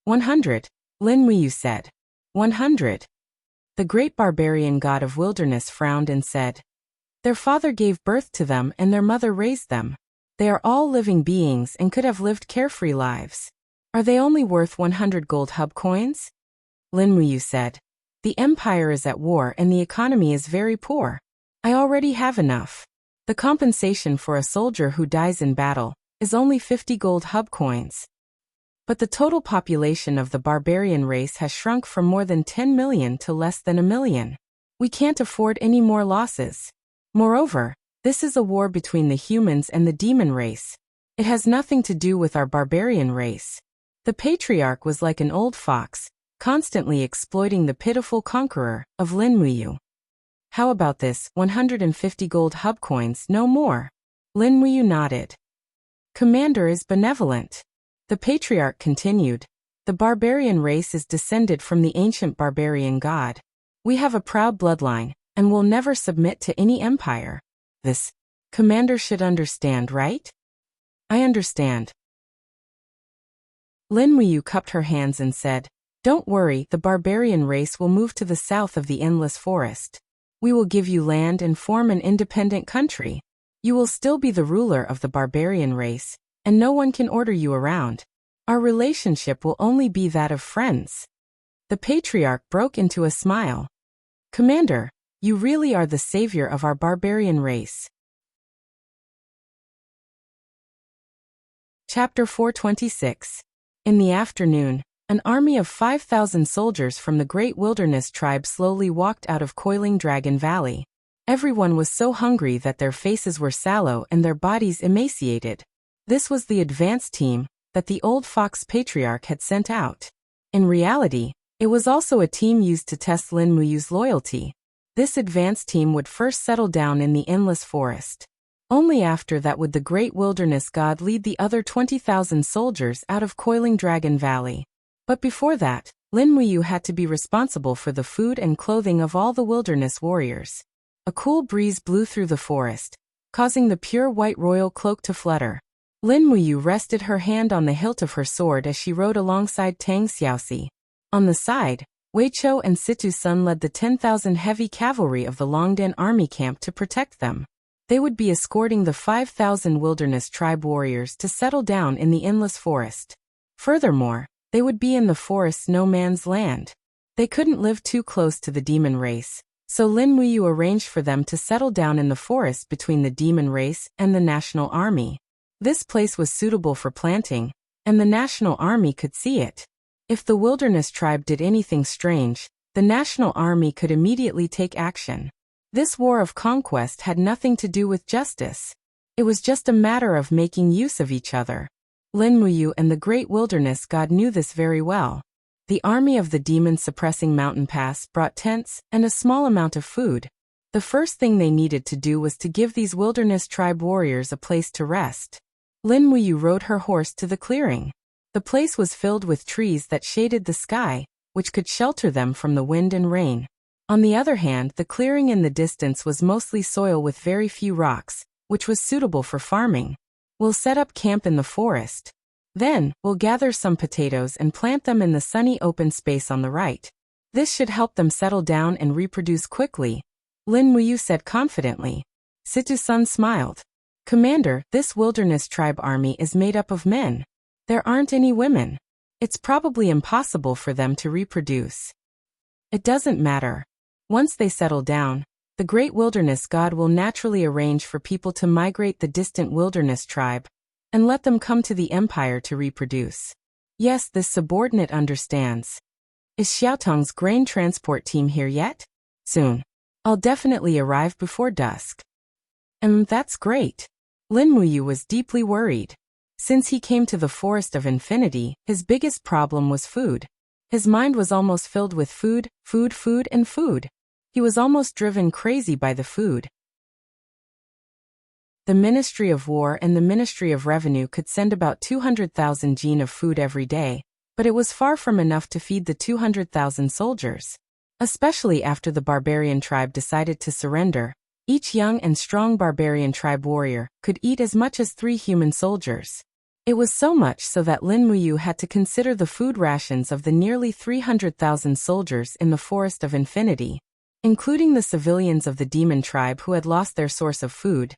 100, Lin Muyu said. 100. The great barbarian god of wilderness frowned and said, their father gave birth to them and their mother raised them. They are all living beings and could have lived carefree lives. Are they only worth 100 gold hub coins? Lin Muyu said, the empire is at war and the economy is very poor. I already have enough. The compensation for a soldier who dies in battle is only 50 gold hub coins. But the total population of the barbarian race has shrunk from more than 10 million to less than 1 million. We can't afford any more losses. Moreover, this is a war between the humans and the demon race. It has nothing to do with our barbarian race. The patriarch was like an old fox, constantly exploiting the pitiful conqueror of Lin Muyu. How about this, 150 gold hub coins, no more? Lin Muyu nodded. Commander is benevolent. The patriarch continued, the barbarian race is descended from the ancient barbarian god. We have a proud bloodline, and will never submit to any empire. This commander should understand, right? I understand. Lin Muyu cupped her hands and said, don't worry, the barbarian race will move to the south of the endless forest. We will give you land and form an independent country. You will still be the ruler of the barbarian race, and no one can order you around. Our relationship will only be that of friends. The patriarch broke into a smile. Commander, you really are the savior of our barbarian race. Chapter 426. In the afternoon, an army of 5,000 soldiers from the great wilderness tribe slowly walked out of Coiling Dragon Valley. Everyone was so hungry that their faces were sallow and their bodies emaciated. This was the advance team that the old fox patriarch had sent out. In reality, it was also a team used to test Lin Muyu's loyalty. This advance team would first settle down in the endless forest. Only after that would the great wilderness god lead the other 20,000 soldiers out of Coiling Dragon Valley. But before that, Lin Muyu had to be responsible for the food and clothing of all the wilderness warriors. A cool breeze blew through the forest, causing the pure white royal cloak to flutter. Lin Muyu rested her hand on the hilt of her sword as she rode alongside Tang Xiaoxi. On the side, Wei Chou and Situ Sun led the 10,000 heavy cavalry of the Longdan army camp to protect them. They would be escorting the 5,000 wilderness tribe warriors to settle down in the endless forest. Furthermore, they would be in the forest's no man's land. They couldn't live too close to the demon race, so Lin Muyu arranged for them to settle down in the forest between the demon race and the national army. This place was suitable for planting, and the national army could see it. If the wilderness tribe did anything strange, the national army could immediately take action. This war of conquest had nothing to do with justice. It was just a matter of making use of each other. Lin Muyu and the great wilderness god knew this very well. The army of the demon-suppressing mountain pass brought tents and a small amount of food. The first thing they needed to do was to give these wilderness tribe warriors a place to rest. Lin Muyu rode her horse to the clearing. The place was filled with trees that shaded the sky, which could shelter them from the wind and rain. On the other hand, the clearing in the distance was mostly soil with very few rocks, which was suitable for farming. We'll set up camp in the forest. Then, we'll gather some potatoes and plant them in the sunny open space on the right. This should help them settle down and reproduce quickly, Lin Muyu said confidently. Situ Sun smiled. Commander, this wilderness tribe army is made up of men. There aren't any women. It's probably impossible for them to reproduce. It doesn't matter. Once they settle down, the great wilderness god will naturally arrange for people to migrate the distant wilderness tribe and let them come to the empire to reproduce. Yes, this subordinate understands. Is Xiaotong's grain transport team here yet? Soon. I'll definitely arrive before dusk. That's great. Lin Muyu was deeply worried. Since he came to the Forest of Infinity, his biggest problem was food. His mind was almost filled with food, and food. He was almost driven crazy by the food. The Ministry of War and the Ministry of Revenue could send about 200,000 jin of food every day, but it was far from enough to feed the 200,000 soldiers. Especially after the barbarian tribe decided to surrender, each young and strong barbarian tribe warrior could eat as much as 3 human soldiers. It was so much so that Lin Muyu had to consider the food rations of the nearly 300,000 soldiers in the Forest of Infinity, including the civilians of the demon tribe who had lost their source of food.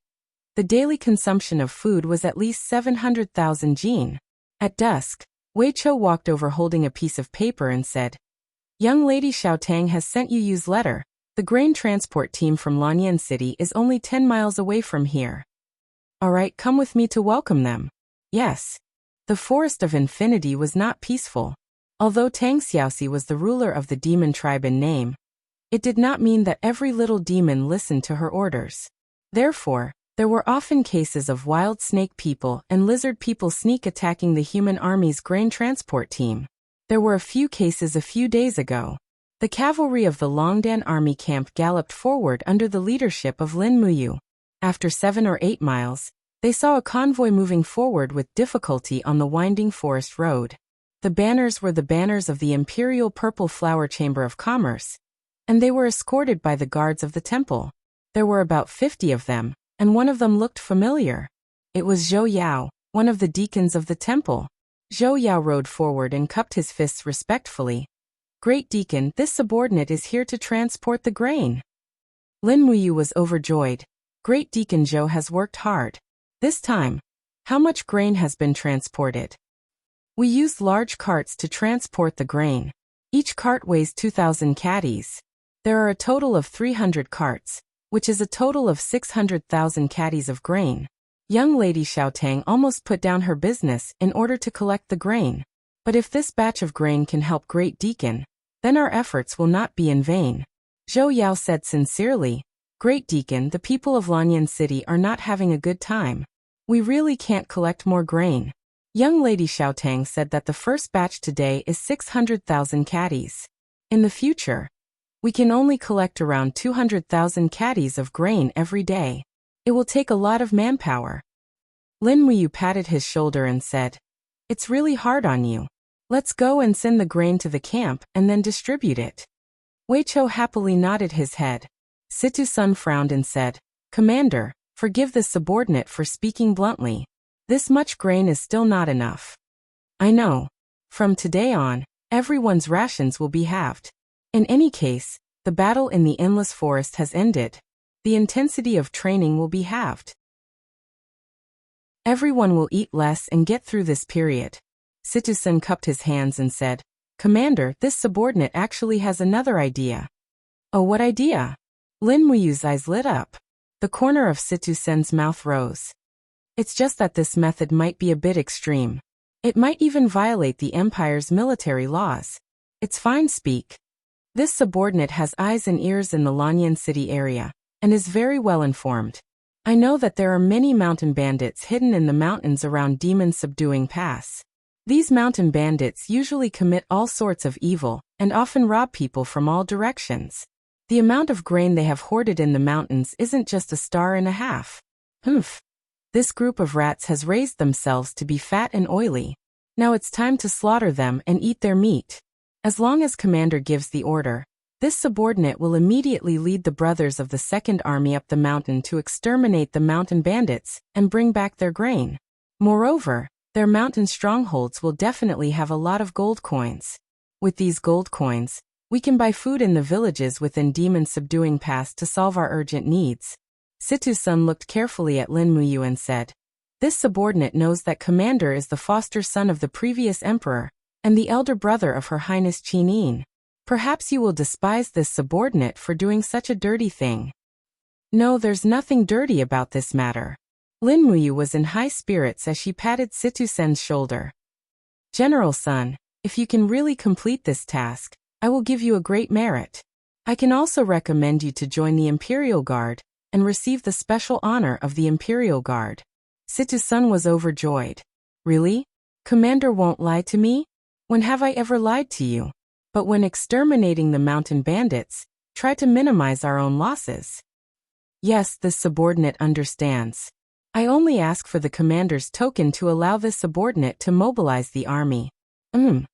The daily consumption of food was at least 700,000 jin. At dusk, Wei Chou walked over holding a piece of paper and said, "Young lady Xiaotang has sent you's letter. The grain transport team from Lanyan City is only 10 miles away from here. Alright, come with me to welcome them." Yes. The Forest of Infinity was not peaceful. Although Tang Xiaoxi was the ruler of the demon tribe in name, it did not mean that every little demon listened to her orders. Therefore, there were often cases of wild snake people and lizard people sneak attacking the human army's grain transport team. There were a few cases a few days ago. The cavalry of the Longdan army camp galloped forward under the leadership of Lin Muyu. After 7 or 8 miles, they saw a convoy moving forward with difficulty on the winding forest road. The banners were the banners of the Imperial Purple Flower Chamber of Commerce, and they were escorted by the guards of the temple. There were about 50 of them, and one of them looked familiar. It was Zhou Yao, one of the deacons of the temple. Zhou Yao rode forward and cupped his fists respectfully. "Great Deacon, this subordinate is here to transport the grain." Lin Muyu was overjoyed. Great Deacon Zhou has worked hard. This time, how much grain has been transported? We used large carts to transport the grain. Each cart weighs 2,000 caddies. There are a total of 300 carts, which is a total of 600,000 caddies of grain. Young lady Xiaotang almost put down her business in order to collect the grain. But if this batch of grain can help Great Deacon, then our efforts will not be in vain. Zhou Yao said sincerely, "Great Deacon, the people of Lanyan City are not having a good time. We really can't collect more grain." Young lady Xiaotang said that the first batch today is 600,000 caddies. In the future, we can only collect around 200,000 caddies of grain every day. It will take a lot of manpower. Lin Muyu patted his shoulder and said, "It's really hard on you. Let's go and send the grain to the camp and then distribute it." Wei Chou happily nodded his head. Situ Sun frowned and said, "Commander, forgive this subordinate for speaking bluntly. This much grain is still not enough. I know. From today on, everyone's rations will be halved. In any case, the battle in the endless forest has ended. The intensity of training will be halved. Everyone will eat less and get through this period." Situ Sun cupped his hands and said, "Commander, this subordinate actually has another idea." "Oh, what idea?" Lin Muyu's eyes lit up. The corner of Situ Sun's mouth rose. "It's just that this method might be a bit extreme. It might even violate the Empire's military laws. It's fine speak. This subordinate has eyes and ears in the Lanyan City area, and is very well informed. I know that there are many mountain bandits hidden in the mountains around Demon Subduing Pass. These mountain bandits usually commit all sorts of evil, and often rob people from all directions. The amount of grain they have hoarded in the mountains isn't just a star and a half. Humph. This group of rats has raised themselves to be fat and oily. Now it's time to slaughter them and eat their meat. As long as Commander gives the order, this subordinate will immediately lead the brothers of the Second Army up the mountain to exterminate the mountain bandits and bring back their grain. Moreover, their mountain strongholds will definitely have a lot of gold coins. With these gold coins, we can buy food in the villages within Demon Subduing Pass to solve our urgent needs." Situ Sun looked carefully at Lin Muyu and said, "This subordinate knows that Commander is the foster son of the previous emperor, and the elder brother of Her Highness Qin. Perhaps you will despise this subordinate for doing such a dirty thing." "No, there's nothing dirty about this matter." Lin Muyu was in high spirits as she patted Situ Sun's shoulder. "General Sun, if you can really complete this task, I will give you a great merit. I can also recommend you to join the Imperial Guard and receive the special honor of the Imperial Guard." Situ Sun was overjoyed. Really? Commander won't lie to me? When have I ever lied to you? But when exterminating the mountain bandits, try to minimize our own losses. Yes, this subordinate understands. I only ask for the commander's token to allow this subordinate to mobilize the army. Lin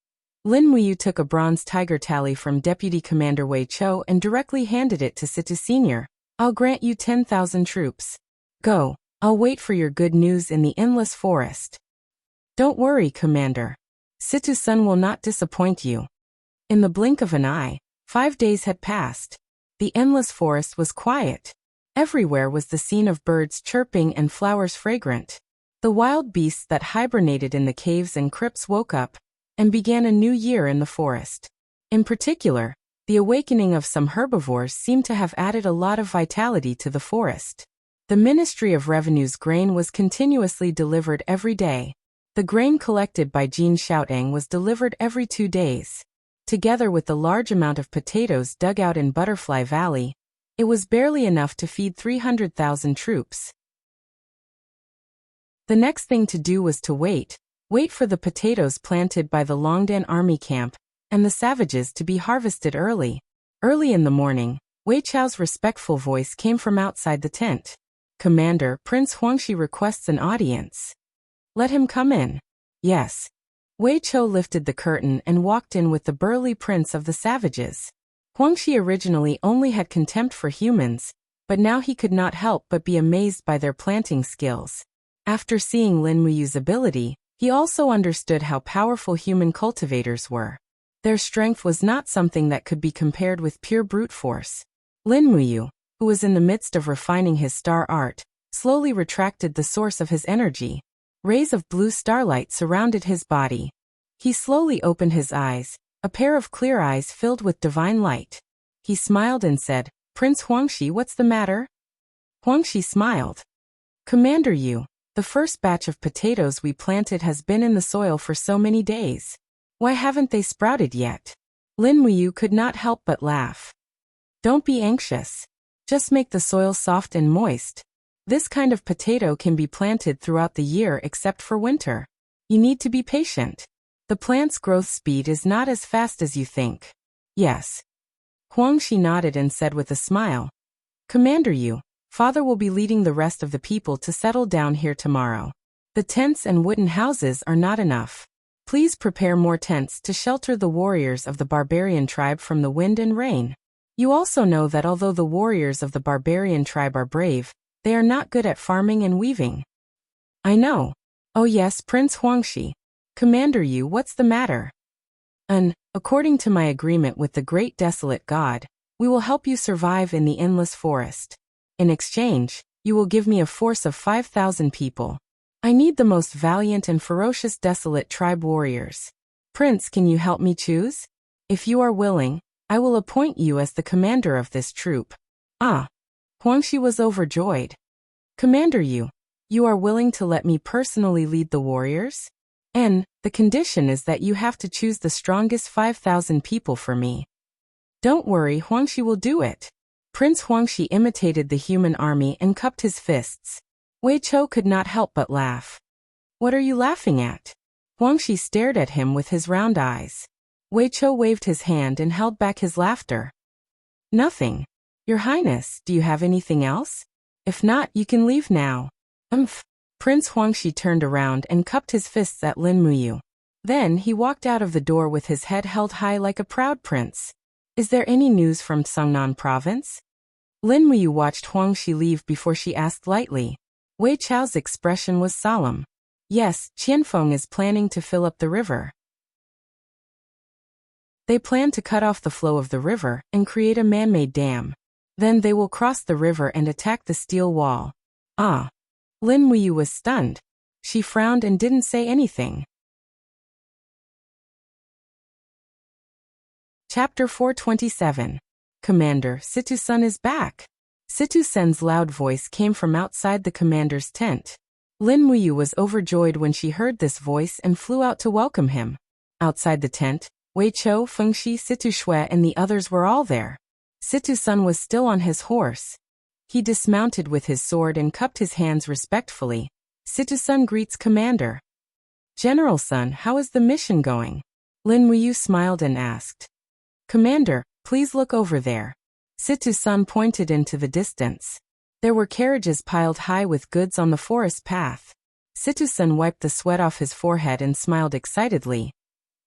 Muyu took a bronze tiger tally from Deputy Commander Wei Chou and directly handed it to Situ Senior. I'll grant you 10,000 troops. Go. I'll wait for your good news in the endless forest. Don't worry, Commander. Situ Sun will not disappoint you. In the blink of an eye, 5 days had passed. The endless forest was quiet. Everywhere was the scene of birds chirping and flowers fragrant. The wild beasts that hibernated in the caves and crypts woke up and began a new year in the forest. In particular, the awakening of some herbivores seemed to have added a lot of vitality to the forest. The Ministry of Revenue's grain was continuously delivered every day. The grain collected by Jin Xiaotang was delivered every 2 days. Together with the large amount of potatoes dug out in Butterfly Valley, it was barely enough to feed 300,000 troops. The next thing to do was to wait for the potatoes planted by the Longdan army camp and the savages to be harvested early. Early in the morning, Wei Chao's respectful voice came from outside the tent. Commander, Prince Huangxi requests an audience. Let him come in. Yes. Wei Chou lifted the curtain and walked in with the burly prince of the savages. Huangxi originally only had contempt for humans, but now he could not help but be amazed by their planting skills. After seeing Lin Muyu's ability, he also understood how powerful human cultivators were. Their strength was not something that could be compared with pure brute force. Lin Muyu, who was in the midst of refining his star art, slowly retracted the source of his energy. Rays of blue starlight surrounded his body. He slowly opened his eyes, a pair of clear eyes filled with divine light. He smiled and said, Prince Huangxi, what's the matter? Huangxi smiled. Commander Yu, the first batch of potatoes we planted has been in the soil for so many days. Why haven't they sprouted yet? Lin Muyu could not help but laugh. Don't be anxious. Just make the soil soft and moist. This kind of potato can be planted throughout the year except for winter. You need to be patient. The plant's growth speed is not as fast as you think. Yes. Huangxi nodded and said with a smile. Commander Yu, Father will be leading the rest of the people to settle down here tomorrow. The tents and wooden houses are not enough. Please prepare more tents to shelter the warriors of the barbarian tribe from the wind and rain. You also know that although the warriors of the barbarian tribe are brave, they are not good at farming and weaving. I know. Oh yes, Prince Huangxi. Commander Yu, what's the matter? According to my agreement with the great desolate god, we will help you survive in the endless forest. In exchange, you will give me a force of 5,000 people. I need the most valiant and ferocious desolate tribe warriors. Prince, can you help me choose? If you are willing, I will appoint you as the commander of this troop. Ah! Huangxi was overjoyed. Commander Yu, you are willing to let me personally lead the warriors? And the condition is that you have to choose the strongest 5,000 people for me. Don't worry, Huangxi will do it. Prince Huangxi imitated the human army and cupped his fists. Wei Chou could not help but laugh. What are you laughing at? Huangxi stared at him with his round eyes. Wei Chou waved his hand and held back his laughter. Nothing. Your Highness, do you have anything else? If not, you can leave now. Prince Huangxi turned around and cupped his fists at Lin Muyu. Then he walked out of the door with his head held high like a proud prince. Is there any news from Songnan province? Lin Muyu watched Huangxi leave before she asked lightly. Wei Chao's expression was solemn. Yes, Qianfeng is planning to fill up the river. They plan to cut off the flow of the river and create a man-made dam. Then they will cross the river and attack the steel wall. Ah! Lin Muyu was stunned. She frowned and didn't say anything. Chapter 427. Commander, Situ Sun is back. Situ Sen's loud voice came from outside the commander's tent. Lin Muyu was overjoyed when she heard this voice and flew out to welcome him. Outside the tent, Wei Chou, Fengxi, Situ Shui and the others were all there. Situ Sun was still on his horse. He dismounted with his sword and cupped his hands respectfully. Situ Sun greets Commander. General Sun, how is the mission going? Lin Wuyu smiled and asked. Commander, please look over there. Situ Sun pointed into the distance. There were carriages piled high with goods on the forest path. Situ Sun wiped the sweat off his forehead and smiled excitedly.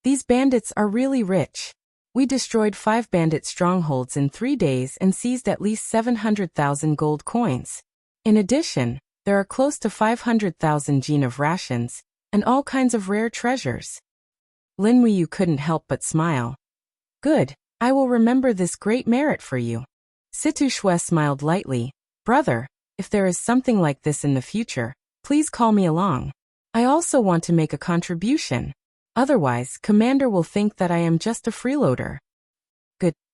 These bandits are really rich. We destroyed 5 bandit strongholds in 3 days and seized at least 700,000 gold coins. In addition, there are close to 500,000 jin of rations, and all kinds of rare treasures. Lin Wuyu couldn't help but smile. Good, I will remember this great merit for you. Situ Shui smiled lightly. Brother, if there is something like this in the future, please call me along. I also want to make a contribution. Otherwise, Commander will think that I am just a freeloader.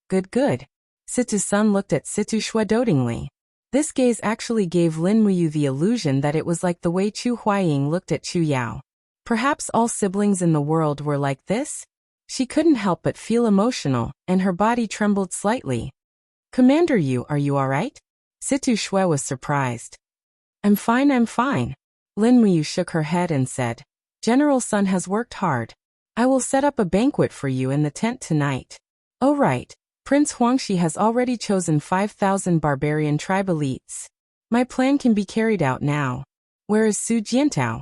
Good. Situ Sun looked at Situ Shui dotingly. This gaze actually gave Lin Wuyu the illusion that it was like the way Chu Huaying looked at Chu Yao. Perhaps all siblings in the world were like this? She couldn't help but feel emotional, and her body trembled slightly. Commander Yu, are you alright? Situ Shui was surprised. I'm fine. Lin Wuyu shook her head and said, General Sun has worked hard. I will set up a banquet for you in the tent tonight. Oh right, Prince Huangxi has already chosen 5,000 barbarian tribe elites. My plan can be carried out now. Where is Su Jiantao?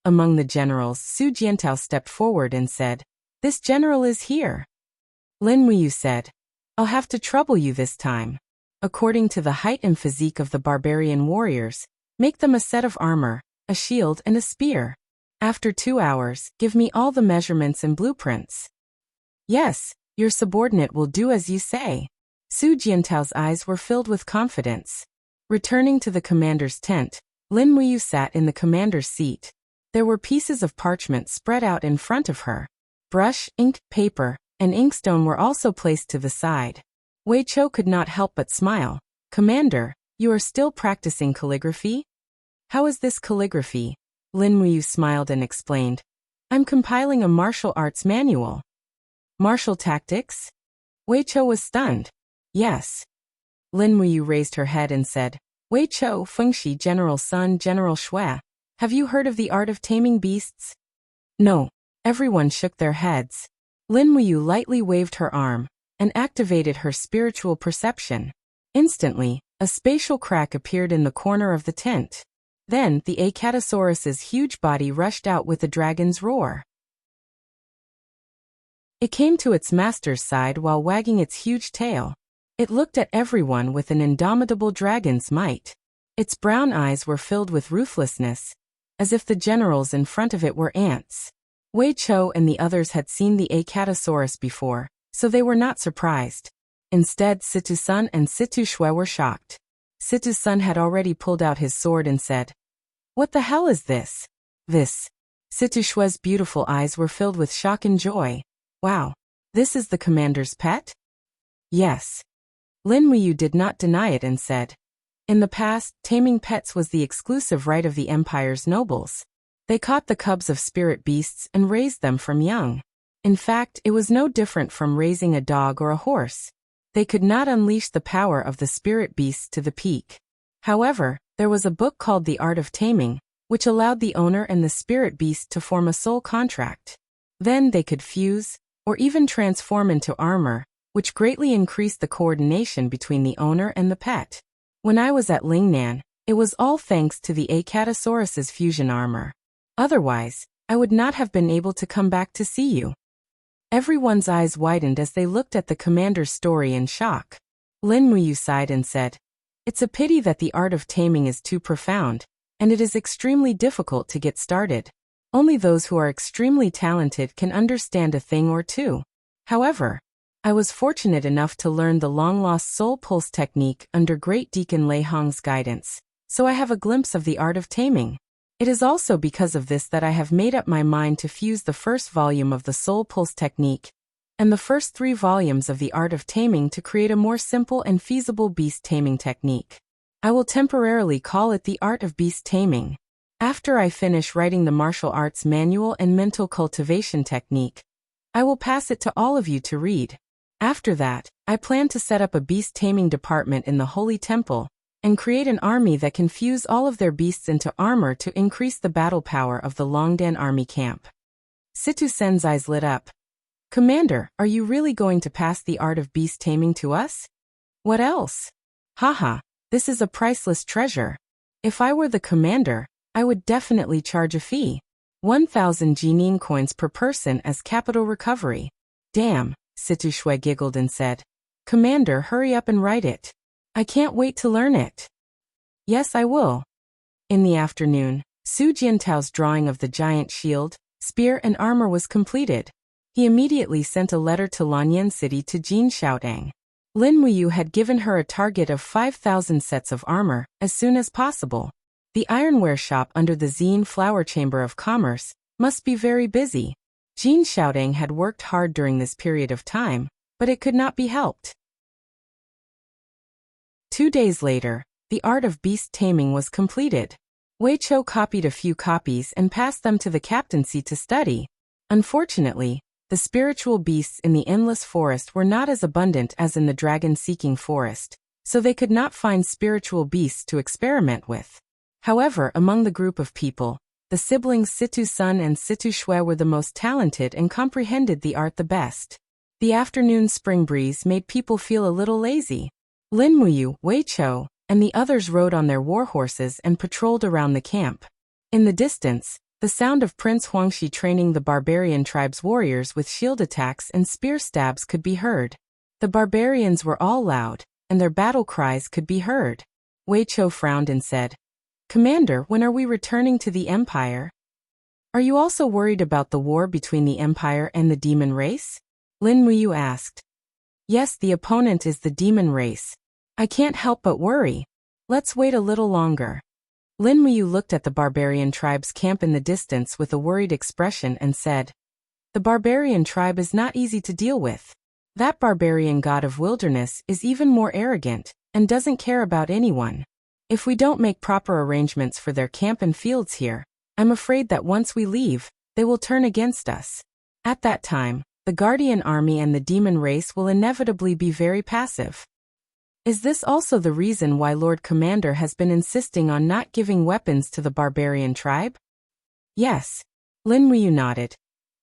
Among the generals, Su Jiantao stepped forward and said, This general is here. Lin Wuyu said, I'll have to trouble you this time. According to the height and physique of the barbarian warriors, make them a set of armor, a shield and a spear. After 2 hours, give me all the measurements and blueprints. Yes, your subordinate will do as you say. Su Jiantao's eyes were filled with confidence. Returning to the commander's tent, Lin Wuyu sat in the commander's seat. There were pieces of parchment spread out in front of her. Brush, ink, paper, and inkstone were also placed to the side. Wei Chou could not help but smile. Commander, you are still practicing calligraphy? How is this calligraphy? Lin Wuyu smiled and explained. I'm compiling a martial arts manual. Martial tactics? Wei Chou was stunned. Yes. Lin Wuyu raised her head and said, Wei Chou, Fengxi, General Sun, General Shui. Have you heard of the art of taming beasts? No. Everyone shook their heads. Lin Wuyu lightly waved her arm and activated her spiritual perception. Instantly, a spatial crack appeared in the corner of the tent. Then, the Acatosaurus's huge body rushed out with a dragon's roar. It came to its master's side while wagging its huge tail. It looked at everyone with an indomitable dragon's might. Its brown eyes were filled with ruthlessness, as if the generals in front of it were ants. Wei Chou and the others had seen the Acatosaurus before, so they were not surprised. Instead, Situ Sun and Situ Shui were shocked. Situ Sun had already pulled out his sword and said, What the hell is this? This. Situ Shui's beautiful eyes were filled with shock and joy. Wow. This is the commander's pet? Yes. Lin Wuyu did not deny it and said, In the past, taming pets was the exclusive right of the empire's nobles. They caught the cubs of spirit beasts and raised them from young. In fact, it was no different from raising a dog or a horse. They could not unleash the power of the spirit beasts to the peak. However, there was a book called The Art of Taming, which allowed the owner and the spirit beast to form a soul contract. Then they could fuse, or even transform into armor, which greatly increased the coordination between the owner and the pet. When I was at Lingnan, it was all thanks to the Acatosaurus's fusion armor. Otherwise, I would not have been able to come back to see you. Everyone's eyes widened as they looked at the commander's story in shock. Lin Wuyu sighed and said, It's a pity that the art of taming is too profound, and it is extremely difficult to get started. Only those who are extremely talented can understand a thing or two. However, I was fortunate enough to learn the long-lost soul pulse technique under Great Deacon Lei Hong's guidance, so I have a glimpse of the art of taming. It is also because of this that I have made up my mind to fuse the first volume of the Soul Pulse technique and the first 3 volumes of the Art of Taming to create a more simple and feasible beast taming technique. I will temporarily call it the Art of Beast Taming. After I finish writing the martial arts manual and mental cultivation technique, I will pass it to all of you to read. After that, I plan to set up a beast taming department in the Holy Temple, and create an army that can fuse all of their beasts into armor to increase the battle power of the Longdan army camp. Situ Sen's eyes lit up. Commander, are you really going to pass the art of beast taming to us? What else? Haha, this is a priceless treasure. If I were the commander, I would definitely charge a fee. 1,000 Jinyin coins per person as capital recovery. Damn, Situ Shui giggled and said. Commander, hurry up and write it. I can't wait to learn it. Yes, I will. In the afternoon, Su Jiantao's drawing of the giant shield, spear and armor was completed. He immediately sent a letter to Lanyan City to Jin Xiaotang. Lin Muyu had given her a target of 5,000 sets of armor as soon as possible. The ironware shop under the Xin Flower Chamber of Commerce must be very busy. Jin Xiaotang had worked hard during this period of time, but it could not be helped. 2 days later, the art of beast taming was completed. Wei Chou copied a few copies and passed them to the captaincy to study. Unfortunately, the spiritual beasts in the endless forest were not as abundant as in the dragon-seeking forest, so they could not find spiritual beasts to experiment with. However, among the group of people, the siblings Situ Sun and Situ Shui were the most talented and comprehended the art the best. The afternoon spring breeze made people feel a little lazy. Lin Muyu, Wei Chou, and the others rode on their war horses and patrolled around the camp. In the distance, the sound of Prince Huangxi training the barbarian tribe's warriors with shield attacks and spear stabs could be heard. The barbarians were all loud, and their battle cries could be heard. Wei Chou frowned and said, Commander, when are we returning to the Empire? Are you also worried about the war between the Empire and the demon race? Lin Muyu asked. Yes, the opponent is the demon race. I can't help but worry. Let's wait a little longer. Lin Muyu looked at the barbarian tribe's camp in the distance with a worried expression and said, The barbarian tribe is not easy to deal with. That barbarian god of wilderness is even more arrogant and doesn't care about anyone. If we don't make proper arrangements for their camp and fields here, I'm afraid that once we leave, they will turn against us. At that time, the Guardian army and the demon race will inevitably be very passive. Is this also the reason why Lord Commander has been insisting on not giving weapons to the barbarian tribe? Yes. Lin Muyu nodded.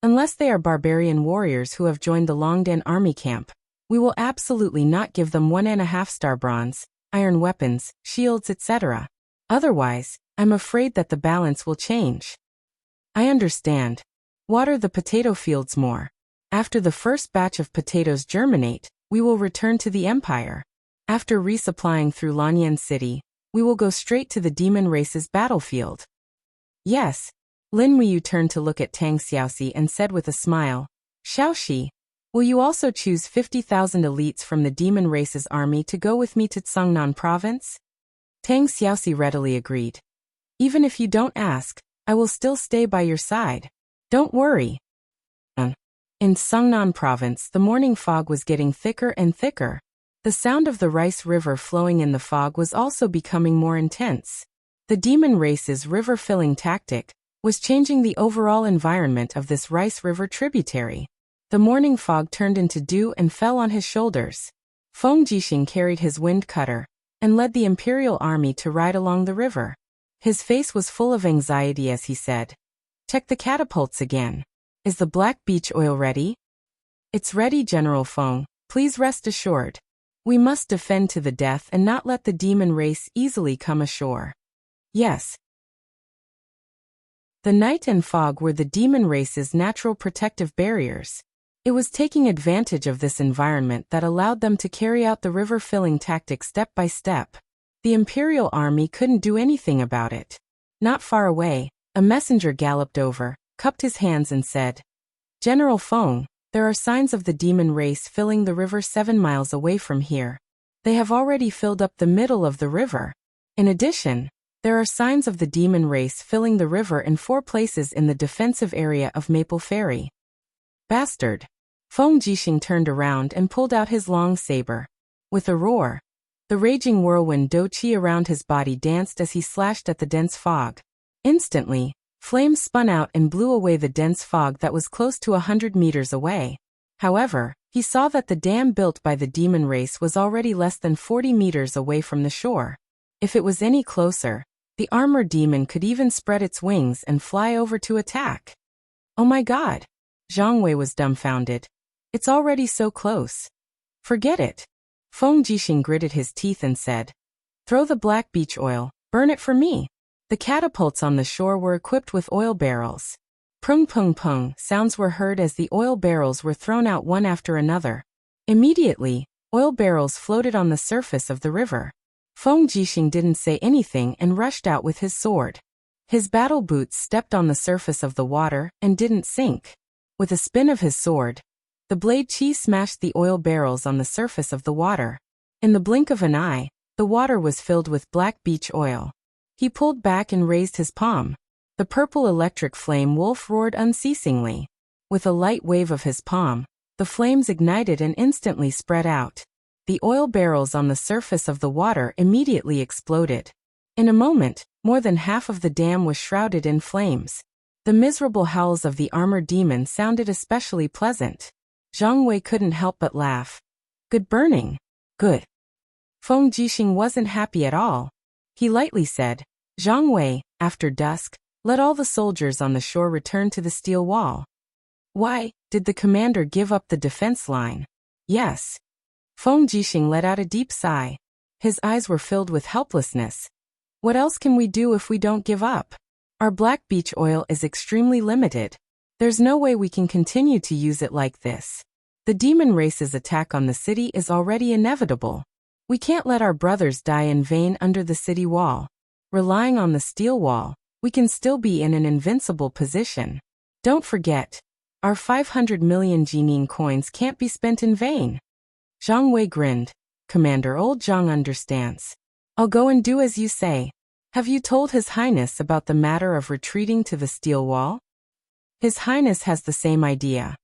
Unless they are barbarian warriors who have joined the Longdan army camp, we will absolutely not give them 1.5-star bronze, iron weapons, shields, etc. Otherwise, I'm afraid that the balance will change. I understand. Water the potato fields more. After the first batch of potatoes germinate, we will return to the Empire. After resupplying through Lanyan City, we will go straight to the demon race's battlefield. Yes. Lin Muyu turned to look at Tang Xiaoxi and said with a smile, Xiaoxi, will you also choose 50,000 elites from the demon race's army to go with me to Tsangnan province? Tang Xiaoxi readily agreed. Even if you don't ask, I will still stay by your side. Don't worry. In Tsangnan province, the morning fog was getting thicker and thicker. The sound of the Rice River flowing in the fog was also becoming more intense. The demon race's river-filling tactic was changing the overall environment of this Rice River tributary. The morning fog turned into dew and fell on his shoulders. Feng Jixing carried his wind cutter and led the imperial army to ride along the river. His face was full of anxiety as he said, Check the catapults again. Is the black beach oil ready? It's ready, General Feng. Please rest assured. We must defend to the death and not let the demon race easily come ashore. Yes. The night and fog were the demon race's natural protective barriers. It was taking advantage of this environment that allowed them to carry out the river-filling tactic step by step. The Imperial army couldn't do anything about it. Not far away, a messenger galloped over, cupped his hands and said, General Feng, there are signs of the demon race filling the river 7 miles away from here. They have already filled up the middle of the river. In addition, there are signs of the demon race filling the river in 4 places in the defensive area of Maple Ferry. Bastard! Feng Jixing turned around and pulled out his long saber. With a roar, the raging whirlwind Do Qi around his body danced as he slashed at the dense fog. Instantly, flames spun out and blew away the dense fog that was close to 100 meters away. However, he saw that the dam built by the demon race was already less than 40 meters away from the shore. If it was any closer, the armored demon could even spread its wings and fly over to attack. Oh my god! Zhang Wei was dumbfounded. It's already so close. Forget it. Feng Jixing gritted his teeth and said, "Throw the black beach oil, burn it for me." The catapults on the shore were equipped with oil barrels. Prung pung pung sounds were heard as the oil barrels were thrown out one after another. Immediately, oil barrels floated on the surface of the river. Feng Jixing didn't say anything and rushed out with his sword. His battle boots stepped on the surface of the water and didn't sink. With a spin of his sword, the blade chi smashed the oil barrels on the surface of the water. In the blink of an eye, the water was filled with black beach oil. He pulled back and raised his palm. The purple electric flame wolf roared unceasingly. With a light wave of his palm, the flames ignited and instantly spread out. The oil barrels on the surface of the water immediately exploded. In a moment, more than half of the dam was shrouded in flames. The miserable howls of the armored demon sounded especially pleasant. Zhang Wei couldn't help but laugh. Good burning. Good. Feng Jixing wasn't happy at all. He lightly said, "Zhang Wei, after dusk, let all the soldiers on the shore return to the steel wall." Why, did the commander give up the defense line? Yes. Feng Jixing let out a deep sigh. His eyes were filled with helplessness. What else can we do if we don't give up? Our black beach oil is extremely limited. There's no way we can continue to use it like this. The demon race's attack on the city is already inevitable. We can't let our brothers die in vain under the city wall. Relying on the steel wall, we can still be in an invincible position. Don't forget, our 500 million Jining coins can't be spent in vain. Zhang Wei grinned. Commander, old Zhang understands. I'll go and do as you say. Have you told His Highness about the matter of retreating to the steel wall? His Highness has the same idea.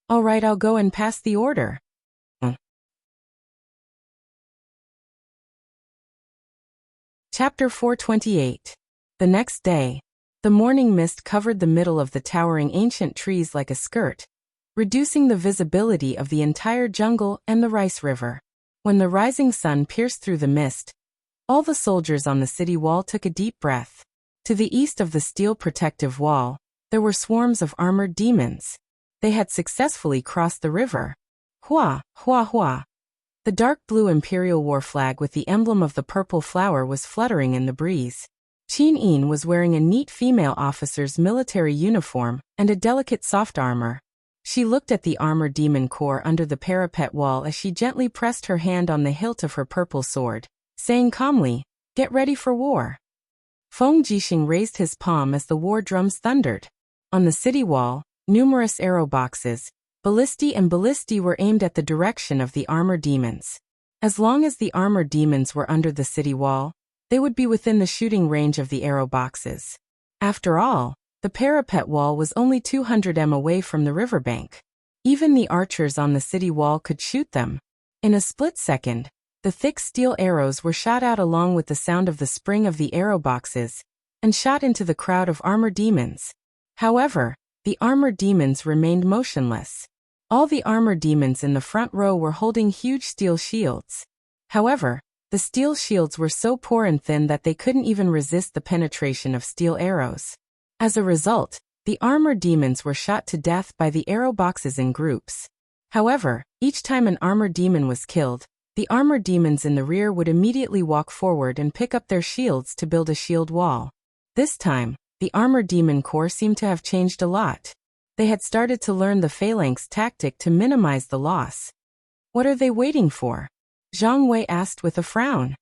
All right, I'll go and pass the order. Chapter 428. The next day, the morning mist covered the middle of the towering ancient trees like a skirt, reducing the visibility of the entire jungle and the rice river. When the rising sun pierced through the mist, all the soldiers on the city wall took a deep breath. To the east of the steel protective wall, there were swarms of armored demons. They had successfully crossed the river. Hua, hua, hua. The dark blue imperial war flag with the emblem of the purple flower was fluttering in the breeze. Qin Yin was wearing a neat female officer's military uniform and a delicate soft armor. She looked at the armored demon core under the parapet wall as she gently pressed her hand on the hilt of her purple sword, saying calmly, "Get ready for war." Feng Jixing raised his palm as the war drums thundered. On the city wall, numerous arrow boxes, ballistae and ballistae were aimed at the direction of the armored demons. As long as the armored demons were under the city wall, they would be within the shooting range of the arrow boxes. After all, the parapet wall was only 200 m away from the riverbank. Even the archers on the city wall could shoot them. In a split second, the thick steel arrows were shot out along with the sound of the spring of the arrow boxes, and shot into the crowd of armored demons. However, the armored demons remained motionless. All the armored demons in the front row were holding huge steel shields. However, the steel shields were so poor and thin that they couldn't even resist the penetration of steel arrows. As a result, the armored demons were shot to death by the arrow boxes in groups. However, each time an armored demon was killed, the armored demons in the rear would immediately walk forward and pick up their shields to build a shield wall. This time, the armored demon corps seemed to have changed a lot. They had started to learn the phalanx tactic to minimize the loss. What are they waiting for? Zhang Wei asked with a frown.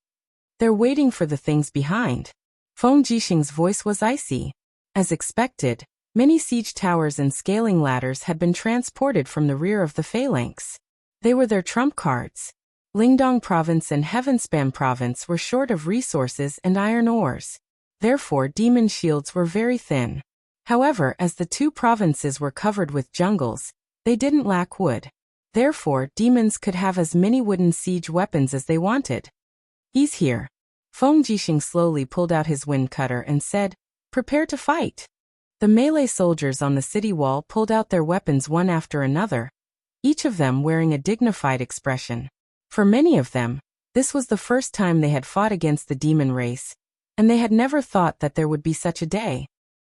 They're waiting for the things behind. Feng Jixing's voice was icy. As expected, many siege towers and scaling ladders had been transported from the rear of the phalanx. They were their trump cards. Lingdong Province and Heavenspan Province were short of resources and iron ores. Therefore, demon shields were very thin. However, as the two provinces were covered with jungles, they didn't lack wood. Therefore, demons could have as many wooden siege weapons as they wanted. He's here. Feng Jixing slowly pulled out his wind cutter and said, "Prepare to fight." The melee soldiers on the city wall pulled out their weapons one after another, each of them wearing a dignified expression. For many of them, This was the first time they had fought against the demon race, and they had never thought that there would be such a day.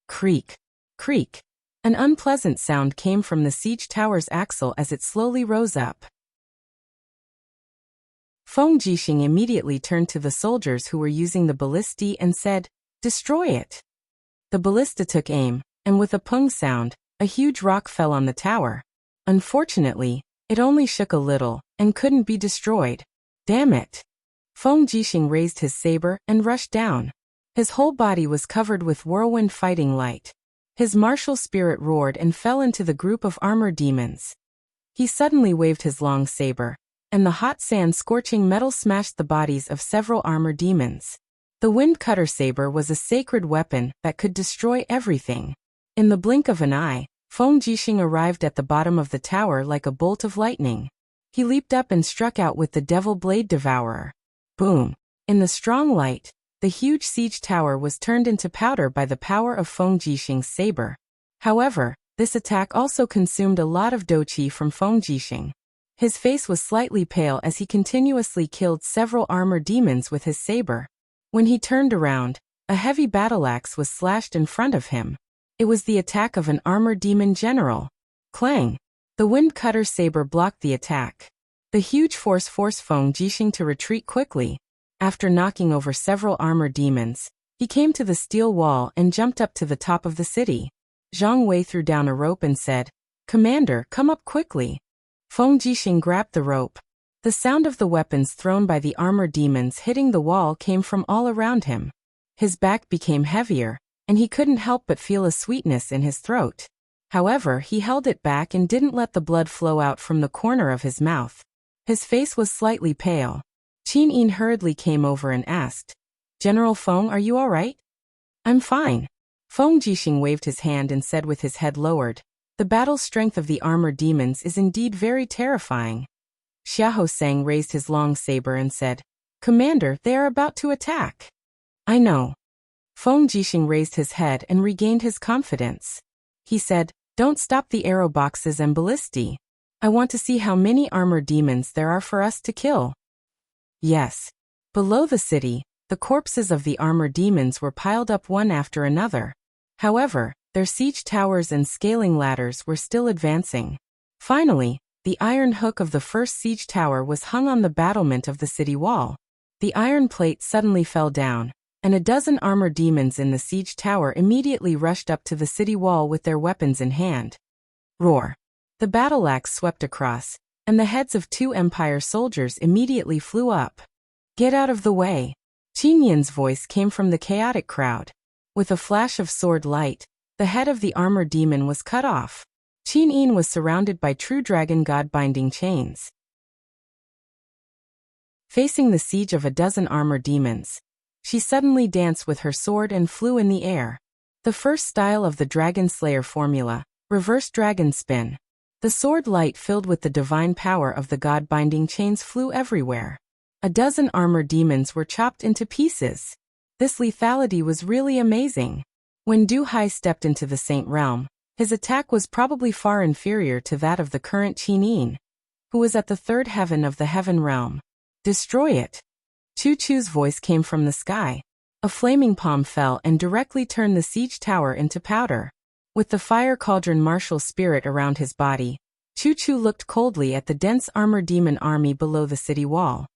Creak, creak. An unpleasant sound came from the siege tower's axle as it slowly rose up. Feng Jixing immediately turned to the soldiers who were using the ballista and said, "Destroy it." The ballista took aim, and with a pung sound, a huge rock fell on the tower. Unfortunately, it only shook a little, and couldn't be destroyed. Damn it! Feng Jixing raised his saber and rushed down. His whole body was covered with whirlwind fighting light. His martial spirit roared and fell into the group of armored demons. He suddenly waved his long saber, and the hot sand scorching metal smashed the bodies of several armored demons. The wind cutter saber was a sacred weapon that could destroy everything. In the blink of an eye, Feng Jixing arrived at the bottom of the tower like a bolt of lightning. He leaped up and struck out with the Devil Blade Devourer. Boom! In the strong light, the huge siege tower was turned into powder by the power of Feng Jixing's saber. However, this attack also consumed a lot of doqi from Feng Jixing. His face was slightly pale as he continuously killed several armored demons with his saber. When he turned around, a heavy battle axe was slashed in front of him. It was the attack of an armored demon general. Clang! The wind cutter saber blocked the attack. The huge force forced Feng Jixing to retreat quickly. After knocking over several armored demons, he came to the steel wall and jumped up to the top of the city. Zhang Wei threw down a rope and said, "Commander, come up quickly." Feng Jixing grabbed the rope. The sound of the weapons thrown by the armored demons hitting the wall came from all around him. His back became heavier, and he couldn't help but feel a sweetness in his throat. However, he held it back and didn't let the blood flow out from the corner of his mouth. His face was slightly pale. Qin Yin hurriedly came over and asked, "General Feng, are you all right?" "I'm fine." Feng Jixing waved his hand and said with his head lowered, "The battle strength of the armored demons is indeed very terrifying." Xiahou Sang raised his long saber and said, "Commander, they are about to attack." "I know." Feng Jixing raised his head and regained his confidence. He said, "Don't stop the arrow boxes and ballistae. I want to see how many armored demons there are for us to kill." Yes. Below the city, the corpses of the armored demons were piled up one after another. However, their siege towers and scaling ladders were still advancing. Finally, the iron hook of the first siege tower was hung on the battlement of the city wall. The iron plate suddenly fell down, and a dozen armored demons in the siege tower immediately rushed up to the city wall with their weapons in hand. Roar! The battle axe swept across, and the heads of 2 Empire soldiers immediately flew up. "Get out of the way!" Qin Yin's voice came from the chaotic crowd. With a flash of sword light, the head of the armored demon was cut off. Qin Yin was surrounded by true dragon god-binding chains. Facing the siege of a dozen armored demons, she suddenly danced with her sword and flew in the air. The first style of the Dragon Slayer formula, reverse dragon spin. The sword light filled with the divine power of the god-binding chains flew everywhere. A dozen armored demons were chopped into pieces. This lethality was really amazing. When Du Hai stepped into the Saint Realm, his attack was probably far inferior to that of the current Qin Yin, who was at the 3rd heaven of the Heaven Realm. "Destroy it!" Chu Chu's voice came from the sky. A flaming palm fell and directly turned the siege tower into powder. With the fire cauldron martial spirit around his body, Chu Chu looked coldly at the dense armored demon army below the city wall.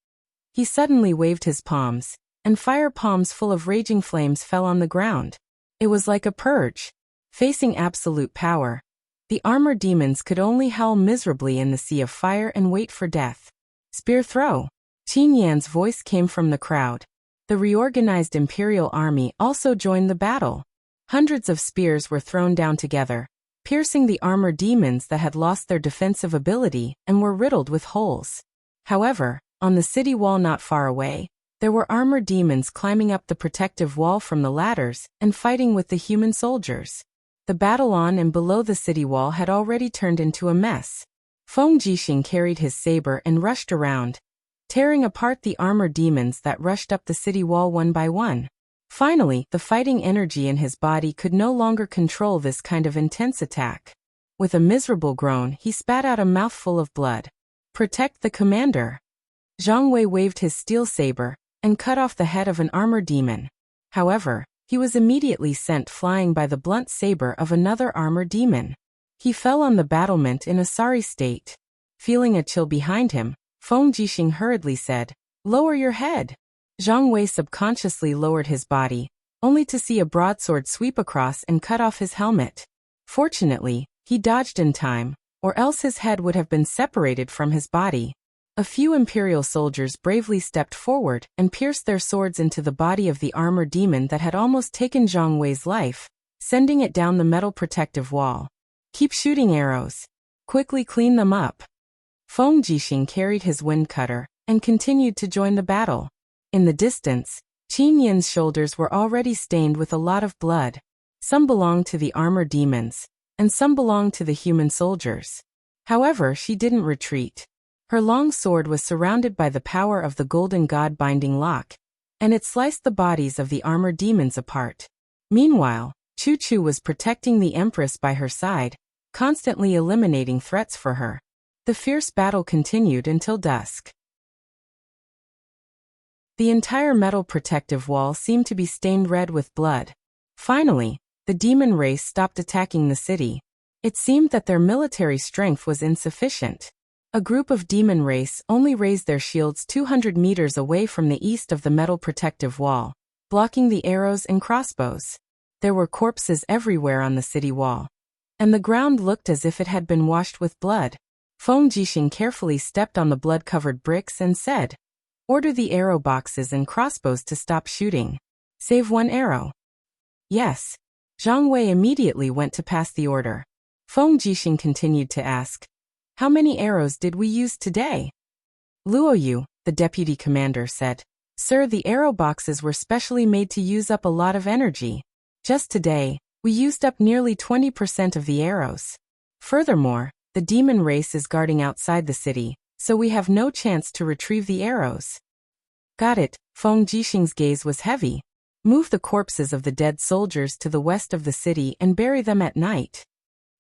He suddenly waved his palms, and fire palms full of raging flames fell on the ground. It was like a purge. Facing absolute power, the armored demons could only howl miserably in the sea of fire and wait for death. "Spear throw!" Qin Yan's voice came from the crowd. The reorganized imperial army also joined the battle. Hundreds of spears were thrown down together, piercing the armored demons that had lost their defensive ability and were riddled with holes. However, on the city wall not far away, there were armored demons climbing up the protective wall from the ladders and fighting with the human soldiers. The battle on and below the city wall had already turned into a mess. Feng Jixing carried his saber and rushed around, tearing apart the armored demons that rushed up the city wall one by one. Finally, the fighting energy in his body could no longer control this kind of intense attack. With a miserable groan, he spat out a mouthful of blood. "Protect the commander." Zhang Wei waved his steel saber and cut off the head of an armor demon. However, he was immediately sent flying by the blunt saber of another armor demon. He fell on the battlement in a sorry state. Feeling a chill behind him, Feng Jixing hurriedly said, "Lower your head." Zhang Wei subconsciously lowered his body, only to see a broadsword sweep across and cut off his helmet. Fortunately, he dodged in time, or else his head would have been separated from his body. A few Imperial soldiers bravely stepped forward and pierced their swords into the body of the armor demon that had almost taken Zhang Wei's life, sending it down the metal protective wall. "Keep shooting arrows. Quickly clean them up." Feng Jixing carried his wind cutter and continued to join the battle. In the distance, Qin Yin's shoulders were already stained with a lot of blood. Some belonged to the armor demons, and some belonged to the human soldiers. However, she didn't retreat. Her long sword was surrounded by the power of the golden god binding lock, and it sliced the bodies of the armor demons apart. Meanwhile, Chu Chu was protecting the Empress by her side, constantly eliminating threats for her. The fierce battle continued until dusk. The entire metal protective wall seemed to be stained red with blood. Finally, the demon race stopped attacking the city. It seemed that their military strength was insufficient. A group of demon race only raised their shields 200 meters away from the east of the metal protective wall, blocking the arrows and crossbows. There were corpses everywhere on the city wall, and the ground looked as if it had been washed with blood. Feng Jixing carefully stepped on the blood-covered bricks and said, "Order the arrow boxes and crossbows to stop shooting. Save one arrow." "Yes." Zhang Wei immediately went to pass the order. Feng Jixing continued to ask, "How many arrows did we use today?" "Luo Yu," the deputy commander, said, "Sir, the arrow boxes were specially made to use up a lot of energy. Just today, we used up nearly 20% of the arrows. Furthermore, the demon race is guarding outside the city, so we have no chance to retrieve the arrows." "Got it." Feng Jixing's gaze was heavy. "Move the corpses of the dead soldiers to the west of the city and bury them at night."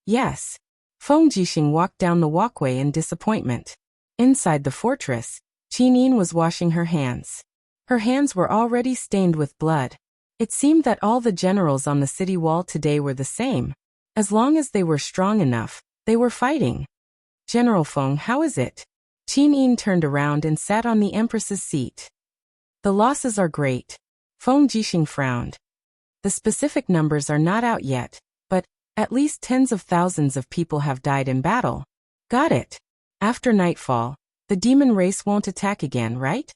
"Yes." Feng Jixing walked down the walkway in disappointment. Inside the fortress, Qin Yin was washing her hands. Her hands were already stained with blood. It seemed that all the generals on the city wall today were the same. As long as they were strong enough, they were fighting. "General Feng, how is it?" Qin Yin turned around and sat on the Empress's seat. "The losses are great." Feng Jixing frowned. "The specific numbers are not out yet, but at least tens of thousands of people have died in battle." "Got it. After nightfall, the demon race won't attack again, right?"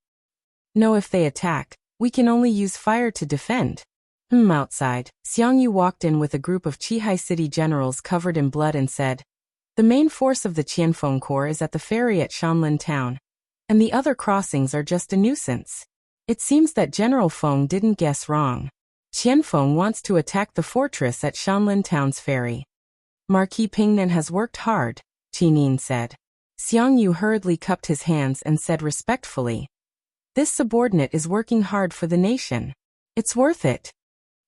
"No, if they attack, we can only use fire to defend." Outside, Xiang Yu walked in with a group of Qihai city generals covered in blood and said, "The main force of the Qianfeng Corps is at the ferry at Shanlin town, and the other crossings are just a nuisance." It seems that General Feng didn't guess wrong. Qianfeng wants to attack the fortress at Shanlin town's ferry. "Marquis Pingnan has worked hard," Qin Yin said. Xiang Yu hurriedly cupped his hands and said respectfully, "This subordinate is working hard for the nation. It's worth it."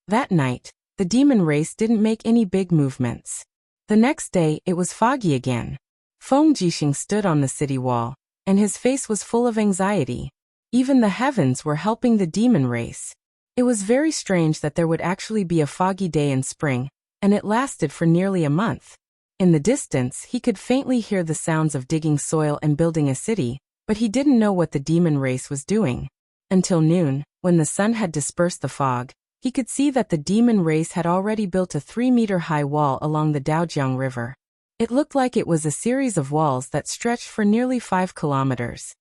That night, the demon race didn't make any big movements. The next day, it was foggy again. Feng Jixing stood on the city wall, and his face was full of anxiety. Even the heavens were helping the demon race. It was very strange that there would actually be a foggy day in spring, and it lasted for nearly a month. In the distance, he could faintly hear the sounds of digging soil and building a city, but he didn't know what the demon race was doing. Until noon, when the sun had dispersed the fog, he could see that the demon race had already built a 3-meter-high wall along the Daojiang River. It looked like it was a series of walls that stretched for nearly 5 kilometers.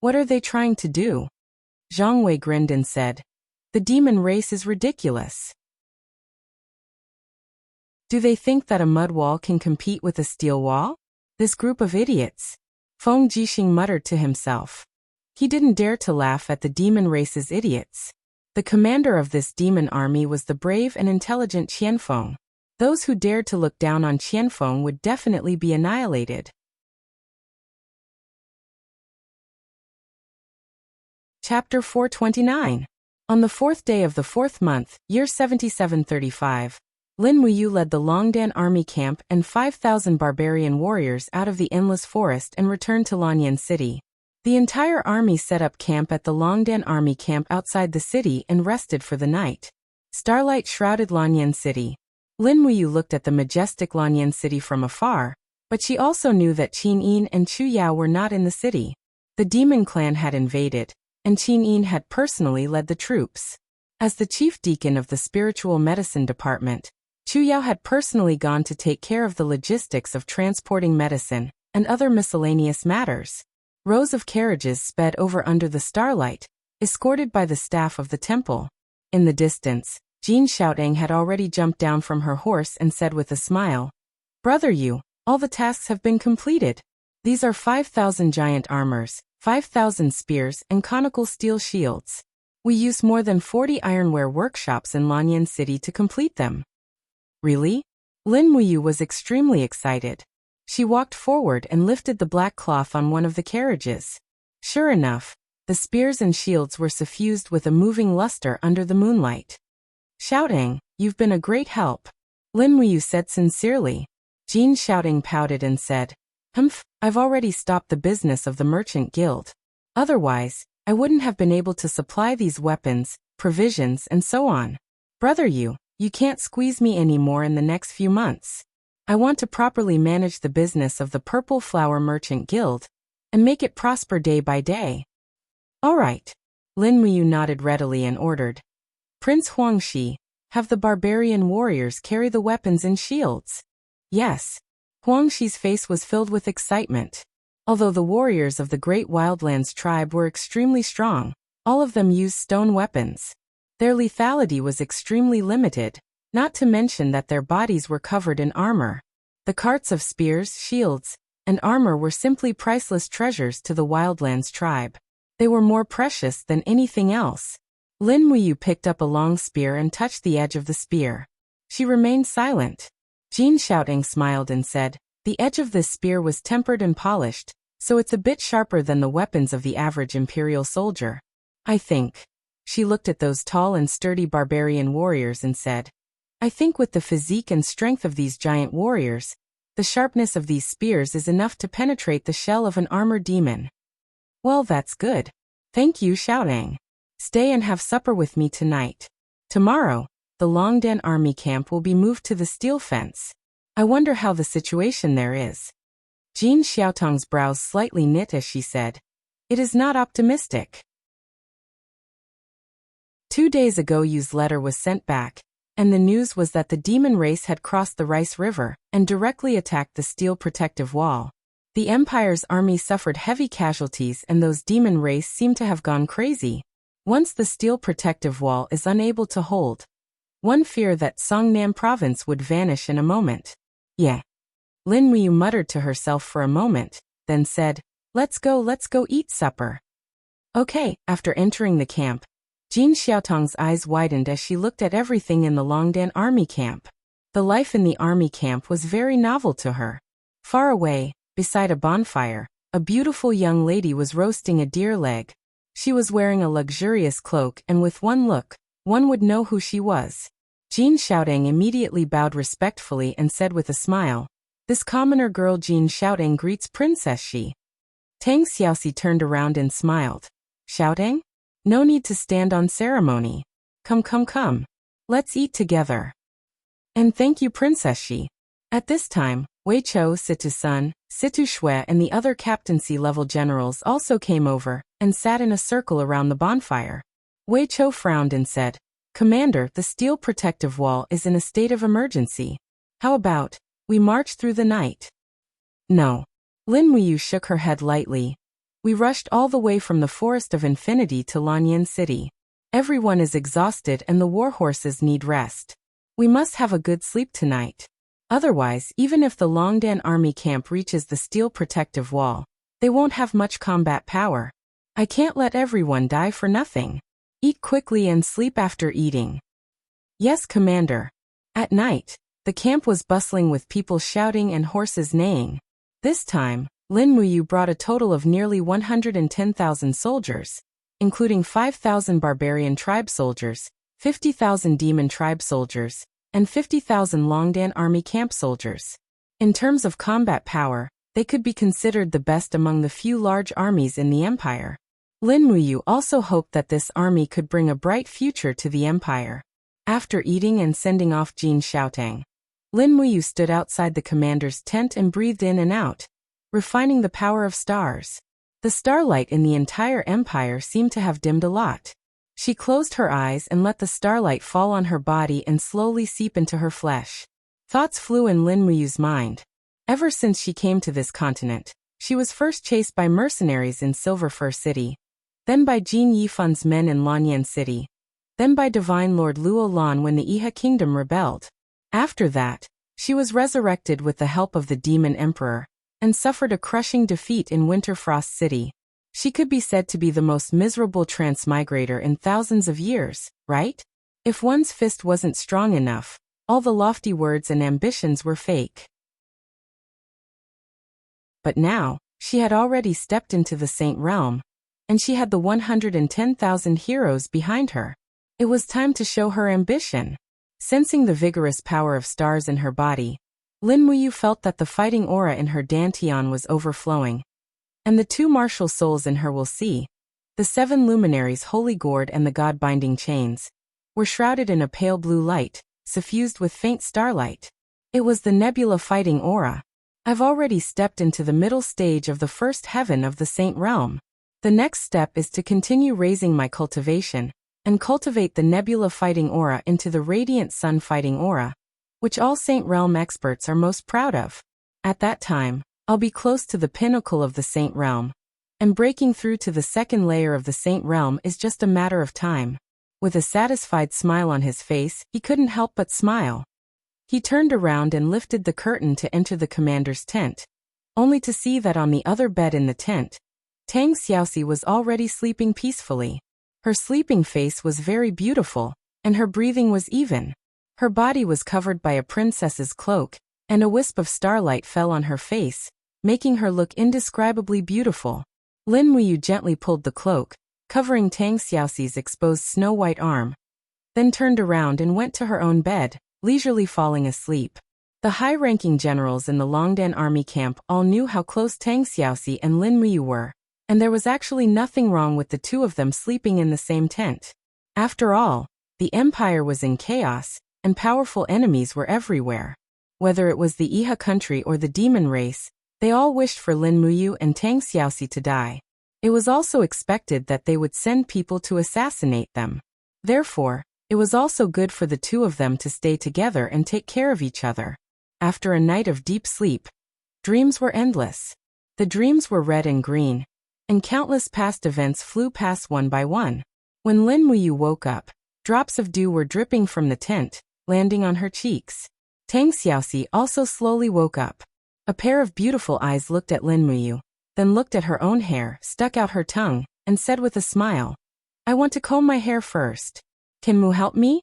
"What are they trying to do?" Zhang Wei grinned and said, "The demon race is ridiculous. Do they think that a mud wall can compete with a steel wall? This group of idiots." Feng Jixing muttered to himself. He didn't dare to laugh at the demon race's idiots. The commander of this demon army was the brave and intelligent Qianfeng. Those who dared to look down on Qianfeng would definitely be annihilated. Chapter 429. On the 4th day of the 4th month, year 7735, Lin Muyu led the Longdan army camp and 5,000 barbarian warriors out of the endless forest and returned to Lanyan City. The entire army set up camp at the Longdan army camp outside the city and rested for the night. Starlight shrouded Lanyan City. Lin Muyu looked at the majestic Lanyan City from afar, but she also knew that Qin Yin and Chu Yao were not in the city. The demon clan had invaded, and Qin Yin had personally led the troops. As the chief deacon of the spiritual medicine department, Chu Yao had personally gone to take care of the logistics of transporting medicine and other miscellaneous matters. Rows of carriages sped over under the starlight, escorted by the staff of the temple. In the distance, Jin Xiaotang had already jumped down from her horse and said with a smile, "Brother Yu, all the tasks have been completed. These are 5,000 giant armors, 5,000 spears and conical steel shields. We used more than 40 ironware workshops in Lanyan City to complete them." Really? Lin Muyu was extremely excited. She walked forward and lifted the black cloth on one of the carriages. Sure enough, the spears and shields were suffused with a moving luster under the moonlight. "Xiaotang, you've been a great help," Lin Muyu said sincerely. Jin Xiaotang pouted and said, I've already stopped the business of the merchant guild. Otherwise, I wouldn't have been able to supply these weapons, provisions and so on. Brother Yu, you can't squeeze me anymore in the next few months. I want to properly manage the business of the Purple Flower Merchant Guild and make it prosper day by day." "All right." Lin Muyu nodded readily and ordered, "Prince Huangxi, have the barbarian warriors carry the weapons and shields." "Yes." Huangxi's face was filled with excitement. Although the warriors of the Great Wildlands tribe were extremely strong, all of them used stone weapons. Their lethality was extremely limited, not to mention that their bodies were covered in armor. The carts of spears, shields, and armor were simply priceless treasures to the Wildlands tribe. They were more precious than anything else. Lin Muyu picked up a long spear and touched the edge of the spear. She remained silent. Jin Xiaotang smiled and said, "The edge of this spear was tempered and polished, so it's a bit sharper than the weapons of the average imperial soldier. I think." She looked at those tall and sturdy barbarian warriors and said, "I think with the physique and strength of these giant warriors, the sharpness of these spears is enough to penetrate the shell of an armored demon." "Well, that's good. Thank you, Xiaotang. Stay and have supper with me tonight. Tomorrow, the Longdan army camp will be moved to the steel fence. I wonder how the situation there is." Jin Xiaotang's brows slightly knit as she said, "It is not optimistic." 2 days ago Yu's letter was sent back, and the news was that the demon race had crossed the Rice River and directly attacked the steel protective wall. The Empire's army suffered heavy casualties and those demon race seem to have gone crazy. Once the steel protective wall is unable to hold, one feared that Songnam province would vanish in a moment. "Yeah." Lin Muyu muttered to herself for a moment, then said, let's go eat supper." "Okay." After entering the camp, Jin Xiaotang's eyes widened as she looked at everything in the Longdan army camp. The life in the army camp was very novel to her. Far away, beside a bonfire, a beautiful young lady was roasting a deer leg. She was wearing a luxurious cloak and with one look, one would know who she was. Jin Xiaotang immediately bowed respectfully and said with a smile, "This commoner girl Jin Xiaotang greets Princess Shi." Tang Xiaoxi turned around and smiled. "Xiaotang? No need to stand on ceremony. Come. Let's eat together." "And thank you, Princess Shi." At this time, Wei Chou, Situ Sun, Situ Shui and the other captaincy-level generals also came over and sat in a circle around the bonfire. Wei Chou frowned and said, "Commander, the steel protective wall is in a state of emergency. How about we march through the night?" "No." Lin Muyu shook her head lightly. "We rushed all the way from the Forest of Infinity to Lanyan City. Everyone is exhausted and the war horses need rest. We must have a good sleep tonight. Otherwise, even if the Longdan army camp reaches the steel protective wall, they won't have much combat power. I can't let everyone die for nothing. Eat quickly and sleep after eating." "Yes, Commander." At night, the camp was bustling with people shouting and horses neighing. This time, Lin Muyu brought a total of nearly 110,000 soldiers, including 5,000 barbarian tribe soldiers, 50,000 demon tribe soldiers, and 50,000 Longdan army camp soldiers. In terms of combat power, They could be considered the best among the few large armies in the empire. Lin Muyu also hoped that this army could bring a bright future to the empire. After eating and sending off Jin Xiaotang, Lin Muyu stood outside the commander's tent and breathed in and out, refining the power of stars. The starlight in the entire empire seemed to have dimmed a lot. She closed her eyes and let the starlight fall on her body and slowly seep into her flesh. Thoughts flew in Lin Muyu's mind. Ever since she came to this continent, she was first chased by mercenaries in Silver Fir City, then by Jin Yifun's men in Lanyan City, then by Divine Lord Luo Lan when the Iha Kingdom rebelled. After that, she was resurrected with the help of the Demon Emperor, and suffered a crushing defeat in Winterfrost City. She could be said to be the most miserable transmigrator in thousands of years, right? If one's fist wasn't strong enough, all the lofty words and ambitions were fake. But now, she had already stepped into the Saint Realm, and she had the 110,000 heroes behind her. It was time to show her ambition. Sensing the vigorous power of stars in her body, Lin Muyu felt that the fighting aura in her dantian was overflowing. And the two martial souls in her will see, the seven luminaries Holy Gourd and the God-binding chains, were shrouded in a pale blue light, suffused with faint starlight. It was the nebula fighting aura. I've already stepped into the middle stage of the first heaven of the Saint Realm. The next step is to continue raising my cultivation, and cultivate the nebula fighting aura into the radiant sun fighting aura, which all Saint Realm experts are most proud of. At that time, I'll be close to the pinnacle of the Saint Realm, and breaking through to the second layer of the Saint Realm is just a matter of time. With a satisfied smile on his face, he couldn't help but smile. He turned around and lifted the curtain to enter the commander's tent, only to see that on the other bed in the tent, Tang Xiaoxi was already sleeping peacefully. Her sleeping face was very beautiful, and her breathing was even. Her body was covered by a princess's cloak, and a wisp of starlight fell on her face, making her look indescribably beautiful. Lin Muyu gently pulled the cloak, covering Tang Xiaoxi's exposed snow-white arm, then turned around and went to her own bed, leisurely falling asleep. The high-ranking generals in the Longdan army camp all knew how close Tang Xiaoxi and Lin Muyu were, and there was actually nothing wrong with the two of them sleeping in the same tent. After all, the empire was in chaos, and powerful enemies were everywhere. Whether it was the Iha country or the demon race, they all wished for Lin Muyu and Tang Xiaoxi to die. It was also expected that they would send people to assassinate them. Therefore, it was also good for the two of them to stay together and take care of each other. After a night of deep sleep, dreams were endless. The dreams were red and green, and countless past events flew past one by one. When Lin Muyu woke up, drops of dew were dripping from the tent, landing on her cheeks. Tang Xiaoxi also slowly woke up. A pair of beautiful eyes looked at Lin Muyu, then looked at her own hair, stuck out her tongue, and said with a smile, "I want to comb my hair first. Can Mu help me?"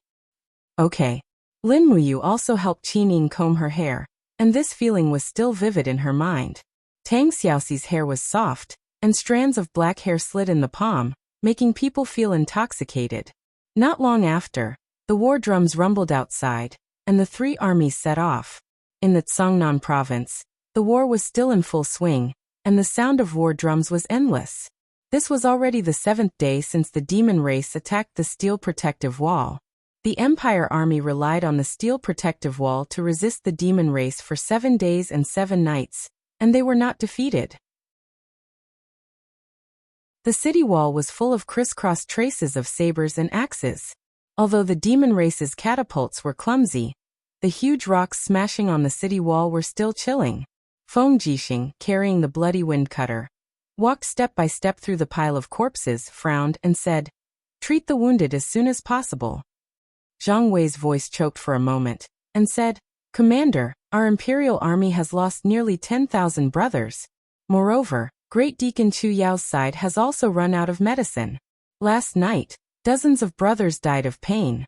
Okay. Lin Muyu also helped Qining comb her hair, and this feeling was still vivid in her mind. Tang Xiaoxi's hair was soft, and strands of black hair slid in the palm, making people feel intoxicated. Not long after, the war drums rumbled outside, and the three armies set off. In the Tsangnan province, the war was still in full swing, and the sound of war drums was endless. This was already the 7th day since the demon race attacked the steel protective wall. The Empire army relied on the steel protective wall to resist the demon race for 7 days and 7 nights, and they were not defeated. The city wall was full of crisscross traces of sabers and axes. Although the demon race's catapults were clumsy, the huge rocks smashing on the city wall were still chilling. Feng Jixing, carrying the bloody wind cutter, walked step by step through the pile of corpses, frowned, and said, "Treat the wounded as soon as possible." Zhang Wei's voice choked for a moment, and said, "Commander, our imperial army has lost nearly 10,000 brothers. Moreover, Great Deacon Chu Yao's side has also run out of medicine. Last night, dozens of brothers died of pain."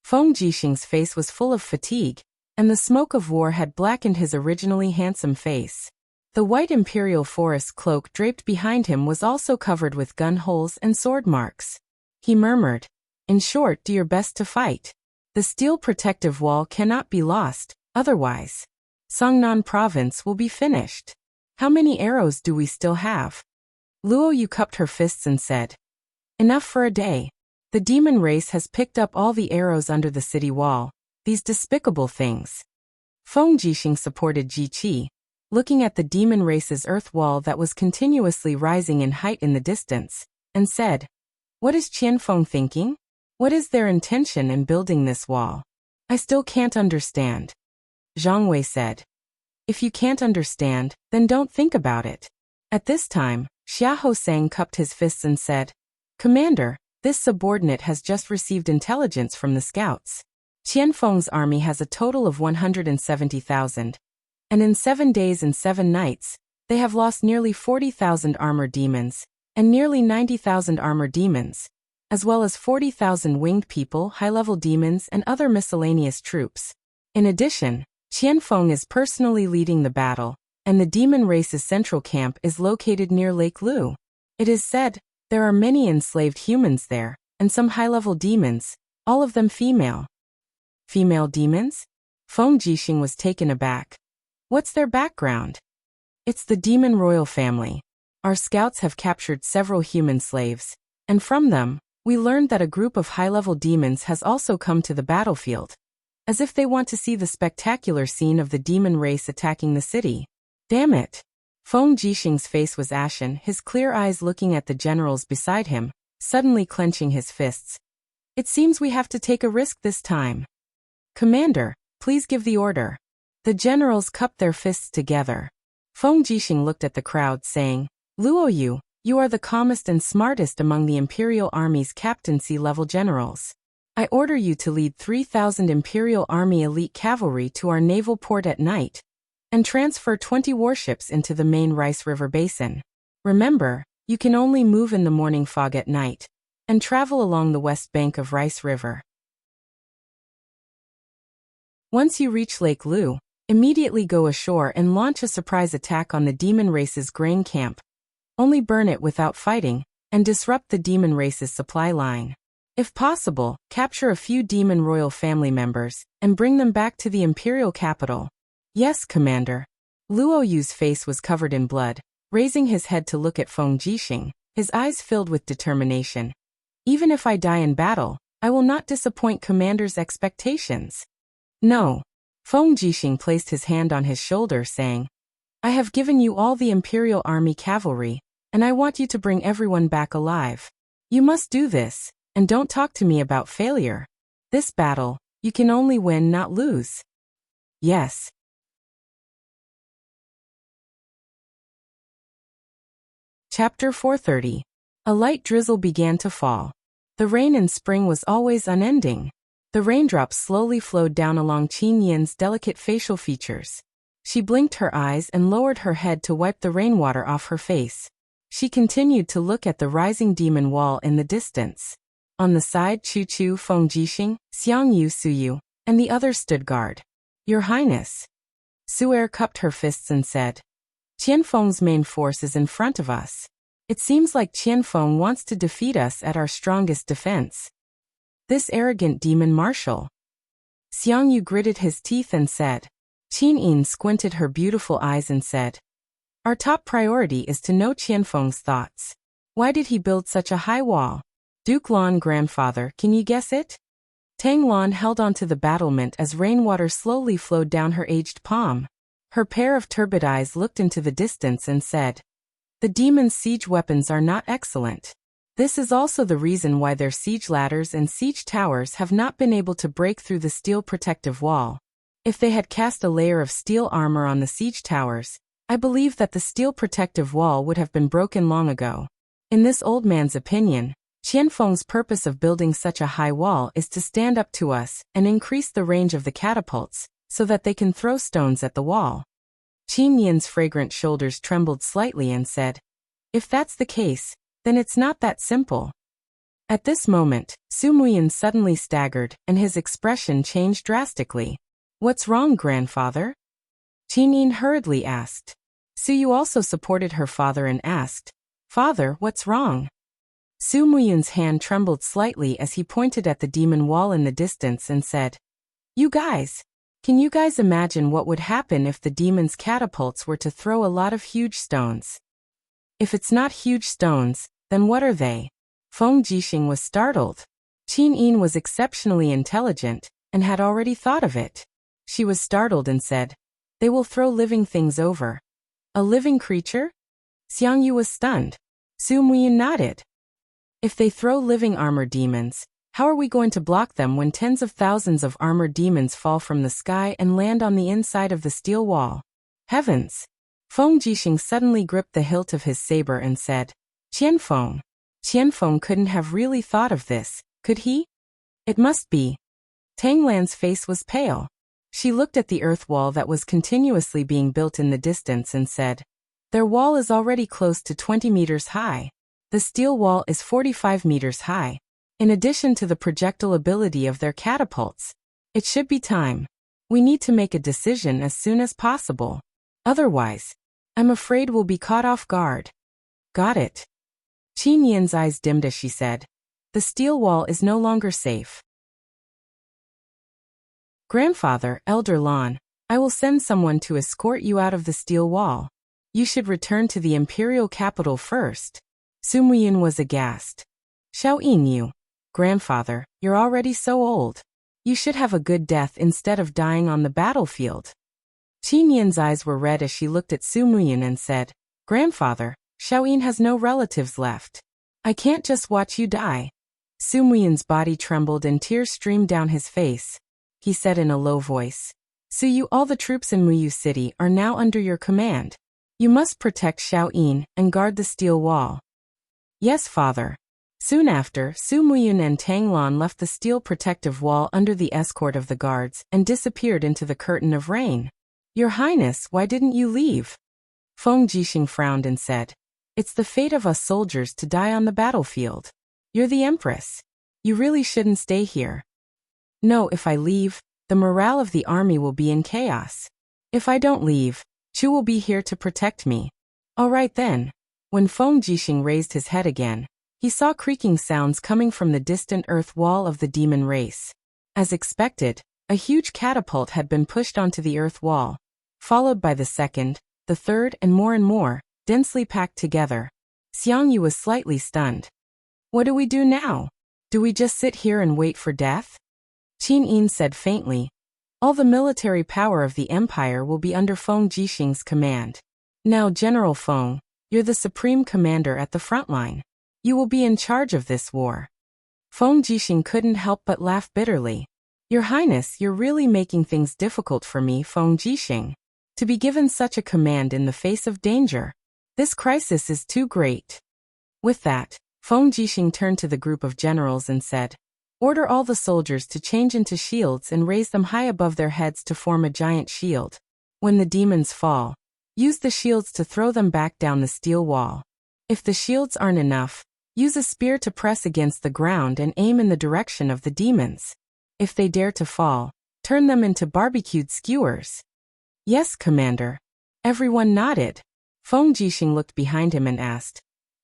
Feng Jixing's face was full of fatigue, and the smoke of war had blackened his originally handsome face. The white imperial forest cloak draped behind him was also covered with gun holes and sword marks. He murmured, "In short, do your best to fight. The steel protective wall cannot be lost, otherwise Songnan province will be finished." How many arrows do we still have? Luo Yu cupped her fists and said, enough for a day. The demon race has picked up all the arrows under the city wall, these despicable things. Feng Jixing supported Ji Qi, looking at the demon race's earth wall that was continuously rising in height in the distance, and said, what is Qianfeng thinking? What is their intention in building this wall? I still can't understand. Zhang Wei said, if you can't understand, then don't think about it. At this time, Xia Hosang cupped his fists and said, Commander, this subordinate has just received intelligence from the scouts. Qianfeng's army has a total of 170,000. And in 7 days and 7 nights, they have lost nearly 40,000 armored demons, and nearly 90,000 armored demons, as well as 40,000 winged people, high-level demons, and other miscellaneous troops. In addition, Qianfeng is personally leading the battle, and the demon race's central camp is located near Lake Lu. It is said, there are many enslaved humans there, and some high-level demons, all of them female. Female demons? Feng Jixing was taken aback. What's their background? It's the demon royal family. Our scouts have captured several human slaves, and from them, we learned that a group of high-level demons has also come to the battlefield, as if they want to see the spectacular scene of the demon race attacking the city. Damn it! Feng Jixing's face was ashen, his clear eyes looking at the generals beside him, suddenly clenching his fists. It seems we have to take a risk this time. Commander, please give the order. The generals cupped their fists together. Feng Jixing looked at the crowd, saying, Luo Yu, you are the calmest and smartest among the Imperial Army's captaincy-level generals. I order you to lead 3,000 Imperial Army elite cavalry to our naval port at night, and transfer 20 warships into the main Rice River Basin. Remember, you can only move in the morning fog at night, and travel along the west bank of Rice River. Once you reach Lake Lu, immediately go ashore and launch a surprise attack on the demon race's grain camp. Only burn it without fighting, and disrupt the demon race's supply line. If possible, capture a few demon royal family members, and bring them back to the imperial capital. Yes, Commander. Luo Yu's face was covered in blood, raising his head to look at Feng Jixing, his eyes filled with determination. Even if I die in battle, I will not disappoint Commander's expectations. No. Feng Jixing placed his hand on his shoulder, saying, I have given you all the Imperial Army cavalry, and I want you to bring everyone back alive. You must do this, and don't talk to me about failure. This battle, you can only win, not lose. Yes. Chapter 430. A light drizzle began to fall. The rain in spring was always unending. The raindrops slowly flowed down along Qin Yin's delicate facial features. She blinked her eyes and lowered her head to wipe the rainwater off her face. She continued to look at the rising demon wall in the distance. On the side, Chu Chu, Feng Jixing, Xiang Yu, Su Yu, and the others stood guard. Your Highness. Su'er cupped her fists and said, Qianfeng's main force is in front of us. It seems like Qianfeng wants to defeat us at our strongest defense. This arrogant demon marshal. Xiang Yu gritted his teeth and said. Qin Yin squinted her beautiful eyes and said, our top priority is to know Qianfeng's thoughts. Why did he build such a high wall? Duke Lan, grandfather, can you guess it? Tang Lan held onto the battlement as rainwater slowly flowed down her aged palm. Her pair of turbid eyes looked into the distance and said, the demons' siege weapons are not excellent. This is also the reason why their siege ladders and siege towers have not been able to break through the steel protective wall. If they had cast a layer of steel armor on the siege towers, I believe that the steel protective wall would have been broken long ago. In this old man's opinion, Qianfeng's purpose of building such a high wall is to stand up to us and increase the range of the catapults, so that they can throw stones at the wall. Qin Yin's fragrant shoulders trembled slightly and said, if that's the case, then it's not that simple. At this moment, Su Muyin suddenly staggered, and his expression changed drastically. What's wrong, grandfather? Qin Yin hurriedly asked. Su Yu also supported her father and asked, Father, what's wrong? Su Muyin's hand trembled slightly as he pointed at the demon wall in the distance and said, you guys, Can you guys imagine what would happen if the demon's catapults were to throw a lot of huge stones? If it's not huge stones, then what are they? Feng Jixing was startled. Qin Yin was exceptionally intelligent, and had already thought of it. She was startled and said, "They will throw living things over." A living creature? Xiang Yu was stunned. Su Muyin nodded. If they throw living armor demons, how are we going to block them when tens of thousands of armored demons fall from the sky and land on the inside of the steel wall? Heavens! Feng Jixing suddenly gripped the hilt of his saber and said, Qianfeng. Qianfeng couldn't have really thought of this, could he? It must be. Tang Lan's face was pale. She looked at the earth wall that was continuously being built in the distance and said, "Their wall is already close to 20 meters high. The steel wall is 45 meters high. In addition to the projectile ability of their catapults, it should be time. We need to make a decision as soon as possible. Otherwise, I'm afraid we'll be caught off guard." Got it. Qin Yin's eyes dimmed as she said, "The steel wall is no longer safe." Grandfather, Elder Lan, I will send someone to escort you out of the steel wall. You should return to the imperial capital first. Su Muyin was aghast. Xiao Yinyu, Grandfather, you're already so old. You should have a good death instead of dying on the battlefield. Qin Yin's eyes were red as she looked at Su Muyin and said, Grandfather, Xiao Yin has no relatives left. I can't just watch you die. Su Muyin's body trembled and tears streamed down his face. He said in a low voice, Su Yu, all the troops in Muyu City are now under your command. You must protect Xiao Yin and guard the steel wall. Yes, father. Soon after, Su Muyin and Tang Lan left the steel protective wall under the escort of the guards and disappeared into the curtain of rain. Your Highness, why didn't you leave? Feng Jixing frowned and said, It's the fate of us soldiers to die on the battlefield. You're the Empress. You really shouldn't stay here. No, if I leave, the morale of the army will be in chaos. If I don't leave, Chu will be here to protect me. All right then. When Feng Jixing raised his head again, he saw creaking sounds coming from the distant earth wall of the demon race. As expected, a huge catapult had been pushed onto the earth wall, followed by the second, the third, and more, densely packed together. Xiang Yu was slightly stunned. What do we do now? Do we just sit here and wait for death? Qin Yin said faintly, All the military power of the empire will be under Feng Jixing's command. Now, General Feng, you're the supreme commander at the front line. You will be in charge of this war. Feng Jixing couldn't help but laugh bitterly. Your Highness, you're really making things difficult for me, Feng Jixing. To be given such a command in the face of danger. This crisis is too great. With that, Feng Jixing turned to the group of generals and said, Order all the soldiers to change into shields and raise them high above their heads to form a giant shield. When the demons fall, use the shields to throw them back down the steel wall. If the shields aren't enough, use a spear to press against the ground and aim in the direction of the demons. If they dare to fall, turn them into barbecued skewers. Yes, Commander. Everyone nodded. Feng Jixing looked behind him and asked,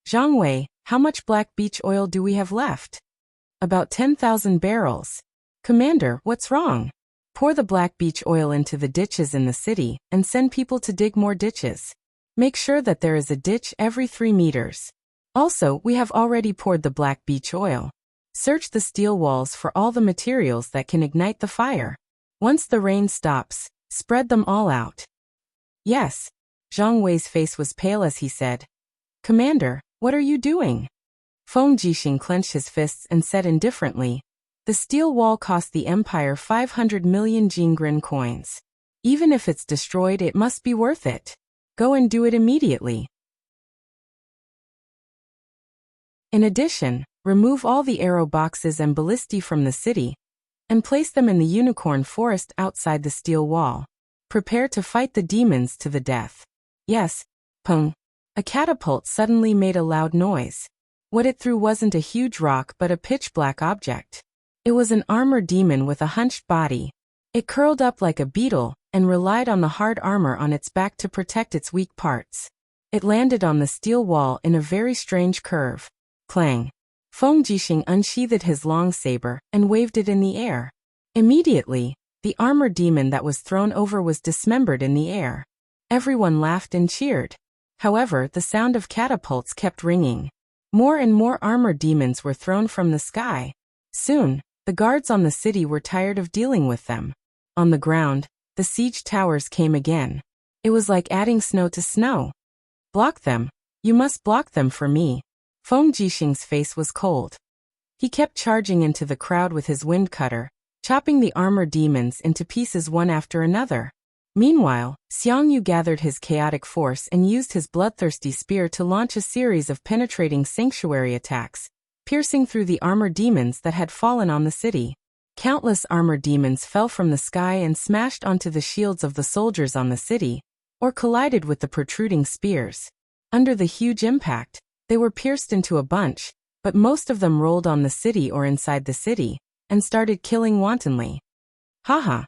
Zhang Wei, how much black beech oil do we have left? About 10,000 barrels. Commander, what's wrong? Pour the black beech oil into the ditches in the city and send people to dig more ditches. Make sure that there is a ditch every 3 meters. Also, we have already poured the black beech oil. Search the steel walls for all the materials that can ignite the fire. Once the rain stops, spread them all out. Yes. Zhang Wei's face was pale as he said, Commander, what are you doing? Feng Jixing clenched his fists and said indifferently, The steel wall cost the Empire 500 million Jingren coins. Even if it's destroyed, it must be worth it. Go and do it immediately. In addition, remove all the arrow boxes and ballistae from the city, and place them in the unicorn forest outside the steel wall. Prepare to fight the demons to the death. Yes, Peng. A catapult suddenly made a loud noise. What it threw wasn't a huge rock but a pitch-black object. It was an armored demon with a hunched body. It curled up like a beetle and relied on the hard armor on its back to protect its weak parts. It landed on the steel wall in a very strange curve. Clang. Feng Jixing unsheathed his long saber and waved it in the air. Immediately, The armor demon that was thrown over was dismembered in the air. Everyone laughed and cheered. However, the sound of catapults kept ringing. More and more armor demons were thrown from the sky. Soon, the guards on the city were tired of dealing with them. On the ground, the siege towers came again. It was like adding snow to snow. Block them. You must block them for me. Feng Jixing's face was cold. He kept charging into the crowd with his wind cutter, chopping the armor demons into pieces one after another. Meanwhile, Xiang Yu gathered his chaotic force and used his bloodthirsty spear to launch a series of penetrating sanctuary attacks, piercing through the armor demons that had fallen on the city. Countless armor demons fell from the sky and smashed onto the shields of the soldiers on the city, or collided with the protruding spears. Under the huge impact, they were pierced into a bunch, but most of them rolled on the city or inside the city, and started killing wantonly. Haha!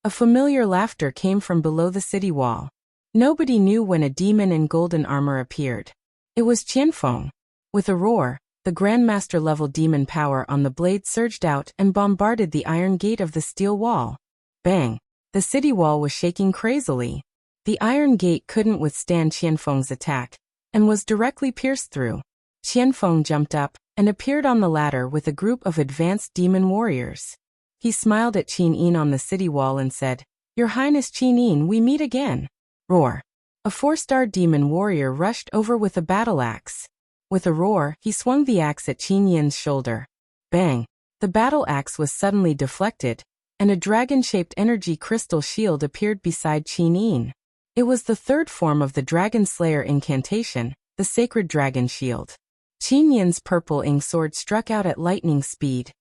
A familiar laughter came from below the city wall. Nobody knew when a demon in golden armor appeared. It was Qianfeng. With a roar, the Grandmaster-level demon power on the blade surged out and bombarded the iron gate of the steel wall. Bang! The city wall was shaking crazily. The iron gate couldn't withstand Qianfeng's attack, and was directly pierced through. Qianfeng jumped up and appeared on the ladder with a group of advanced demon warriors. He smiled at Qin Yin on the city wall and said, "Your Highness Qin Yin, we meet again." Roar! A 4-star demon warrior rushed over with a battle axe. With a roar, he swung the axe at Qin Yin's shoulder. Bang! The battle axe was suddenly deflected, and a dragon-shaped energy crystal shield appeared beside Qin Yin. It was the third form of the Dragon Slayer incantation, the Sacred Dragon Shield. Qin Yin's purple ink sword struck out at lightning speed,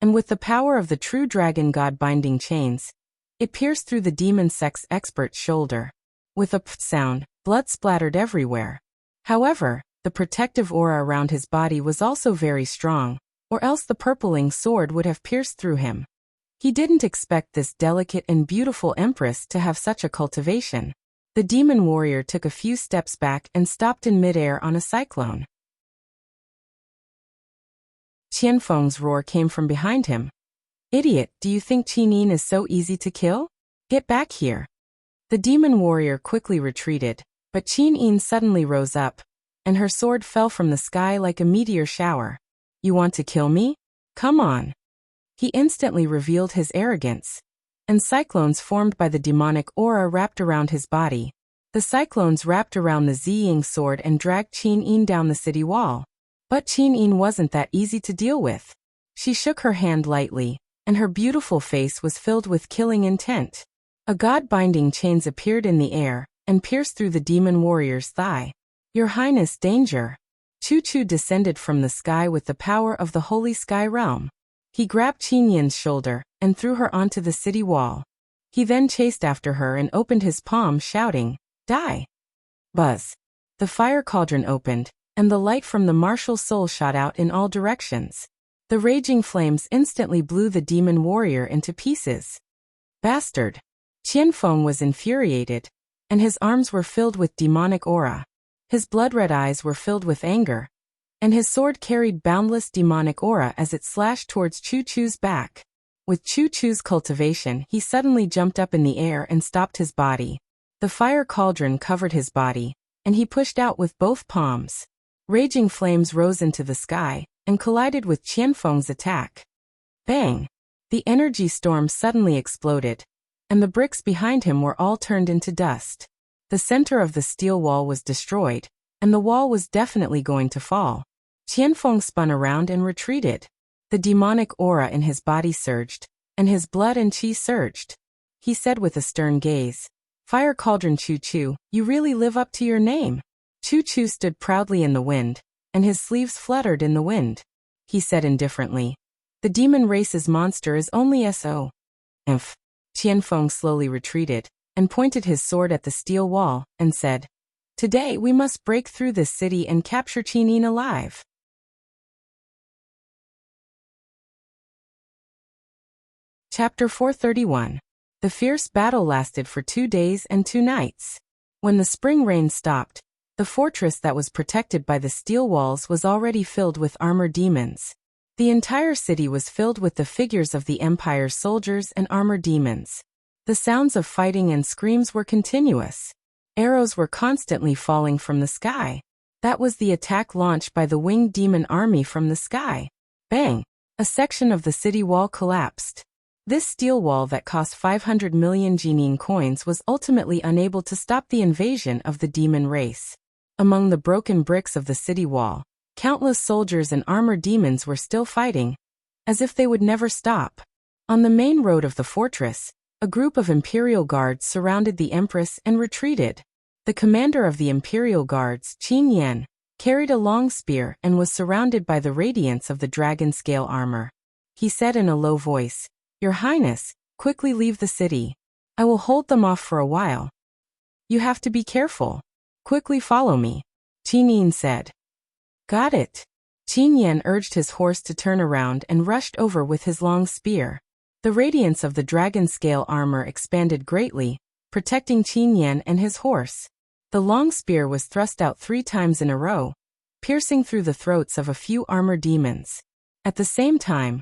and with the power of the true dragon god binding chains, it pierced through the demon sex expert's shoulder. With a pft sound, blood splattered everywhere. However, the protective aura around his body was also very strong, or else the purpling sword would have pierced through him. He didn't expect this delicate and beautiful empress to have such a cultivation. The demon warrior took a few steps back and stopped in midair on a cyclone. Qianfeng's roar came from behind him. "Idiot, do you think Qin Yin is so easy to kill? Get back here." The demon warrior quickly retreated, but Qin Yin suddenly rose up, and her sword fell from the sky like a meteor shower. "You want to kill me? Come on." He instantly revealed his arrogance, and cyclones formed by the demonic aura wrapped around his body. The cyclones wrapped around the Ziying sword and dragged Qin Yin down the city wall. But Qin Yin wasn't that easy to deal with. She shook her hand lightly, and her beautiful face was filled with killing intent. A god-binding chains appeared in the air, and pierced through the demon warrior's thigh. "Your Highness, danger!" Chu Chu descended from the sky with the power of the holy sky realm. He grabbed Qin Yin's shoulder, and threw her onto the city wall. He then chased after her and opened his palm, shouting, "Die!" Buzz! The fire cauldron opened, and the light from the martial soul shot out in all directions. The raging flames instantly blew the demon warrior into pieces. Bastard! Qianfeng was infuriated, and his arms were filled with demonic aura. His blood-red eyes were filled with anger, and his sword carried boundless demonic aura as it slashed towards Chu Chu's back. With Chu Chu's cultivation, he suddenly jumped up in the air and stopped his body. The fire cauldron covered his body, and he pushed out with both palms. Raging flames rose into the sky, and collided with Qianfeng's attack. Bang! The energy storm suddenly exploded, and the bricks behind him were all turned into dust. The center of the steel wall was destroyed, and the wall was definitely going to fall. Qianfeng spun around and retreated. The demonic aura in his body surged, and his blood and qi surged. He said with a stern gaze, "Fire Cauldron Chu Chu, you really live up to your name." Chu Chu stood proudly in the wind, and his sleeves fluttered in the wind. He said indifferently, "The demon race's monster is only so." Imph. Qianfeng slowly retreated, and pointed his sword at the steel wall, and said, "Today we must break through this city and capture Qin Yin alive." Chapter 431. The fierce battle lasted for 2 days and 2 nights. When the spring rain stopped, the fortress that was protected by the steel walls was already filled with armor demons. The entire city was filled with the figures of the Empire's soldiers and armored demons. The sounds of fighting and screams were continuous. Arrows were constantly falling from the sky. That was the attack launched by the winged demon army from the sky. Bang! A section of the city wall collapsed. This steel wall that cost 500 million Jinyin coins was ultimately unable to stop the invasion of the demon race. Among the broken bricks of the city wall, countless soldiers and armored demons were still fighting, as if they would never stop. On the main road of the fortress, a group of Imperial Guards surrounded the Empress and retreated. The commander of the Imperial Guards, Qin Yan, carried a long spear and was surrounded by the radiance of the dragon scale armor. He said in a low voice, "Your Highness, quickly leave the city. I will hold them off for a while. You have to be careful. Quickly follow me," Qin Yan said. "Got it." Qin Yan urged his horse to turn around and rushed over with his long spear. The radiance of the dragon scale armor expanded greatly, protecting Qin Yan and his horse. The long spear was thrust out 3 times in a row, piercing through the throats of a few armored demons. At the same time,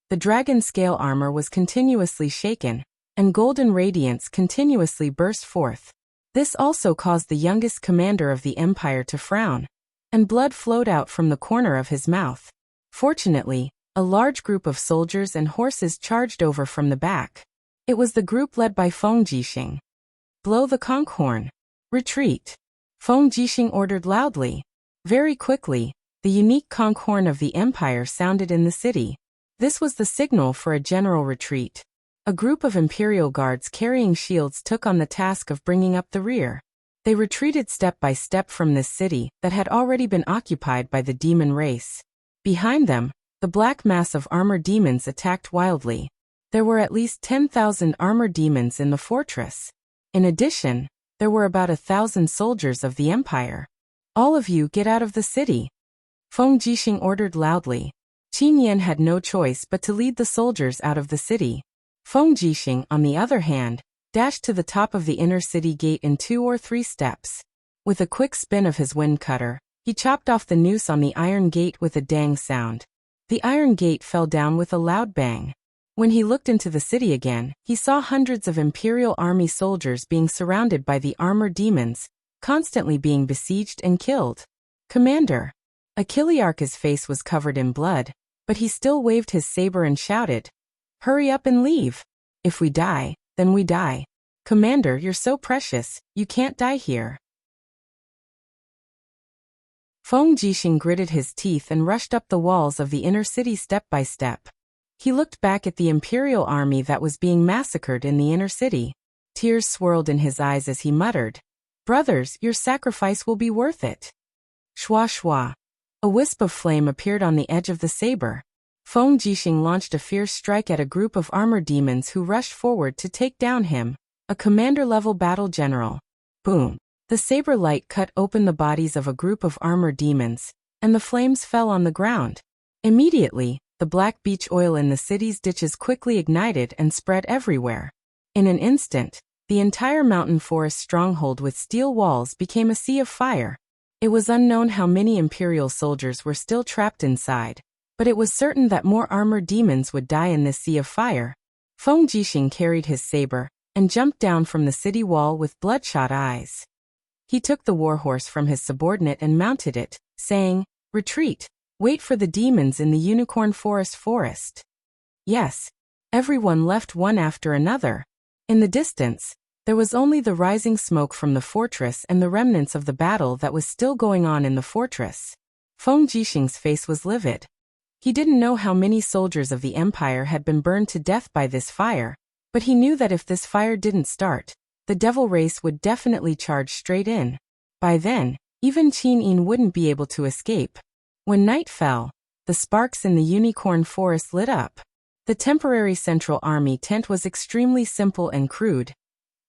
the dragon scale armor was continuously shaken, and golden radiance continuously burst forth. This also caused the youngest commander of the Empire to frown, and blood flowed out from the corner of his mouth. Fortunately, a large group of soldiers and horses charged over from the back. It was the group led by Feng Jixing. "Blow the conch horn. Retreat." Feng Jixing ordered loudly. Very quickly, the unique conch horn of the Empire sounded in the city. This was the signal for a general retreat. A group of Imperial Guards carrying shields took on the task of bringing up the rear. They retreated step by step from this city that had already been occupied by the demon race. Behind them, the black mass of armored demons attacked wildly. There were at least 10,000 armored demons in the fortress. In addition, there were about 1,000 soldiers of the Empire. "All of you get out of the city," Feng Jixing ordered loudly. Qin Yan had no choice but to lead the soldiers out of the city. Feng Jixing, on the other hand, dashed to the top of the inner city gate in 2 or 3 steps. With a quick spin of his wind cutter, he chopped off the noose on the iron gate with a dang sound. The iron gate fell down with a loud bang. When he looked into the city again, he saw hundreds of Imperial Army soldiers being surrounded by the armored demons, constantly being besieged and killed. "Commander!" Achillearch's face was covered in blood, but he still waved his saber and shouted, "Hurry up and leave. If we die, then we die. Commander, you're so precious, you can't die here." Feng Jixing gritted his teeth and rushed up the walls of the inner city step by step. He looked back at the Imperial army that was being massacred in the inner city. Tears swirled in his eyes as he muttered, "Brothers, your sacrifice will be worth it." Shwa shwa. A wisp of flame appeared on the edge of the saber. Feng Jixing launched a fierce strike at a group of armored demons who rushed forward to take down him, a commander-level battle general. Boom. The saber light cut open the bodies of a group of armored demons, and the flames fell on the ground. Immediately, the black beach oil in the city's ditches quickly ignited and spread everywhere. In an instant, the entire mountain forest stronghold with steel walls became a sea of fire. It was unknown how many Imperial soldiers were still trapped inside, but it was certain that more armored demons would die in this sea of fire. Feng Jixing carried his saber and jumped down from the city wall with bloodshot eyes. He took the warhorse from his subordinate and mounted it, saying, "Retreat, wait for the demons in the Unicorn Forest." Yes, everyone left one after another. In the distance, there was only the rising smoke from the fortress and the remnants of the battle that was still going on in the fortress. Feng Jixing's face was livid. He didn't know how many soldiers of the Empire had been burned to death by this fire, but he knew that if this fire didn't start, the devil race would definitely charge straight in. By then, even Qin Yan wouldn't be able to escape. When night fell, the sparks in the Unicorn Forest lit up. The temporary Central Army tent was extremely simple and crude,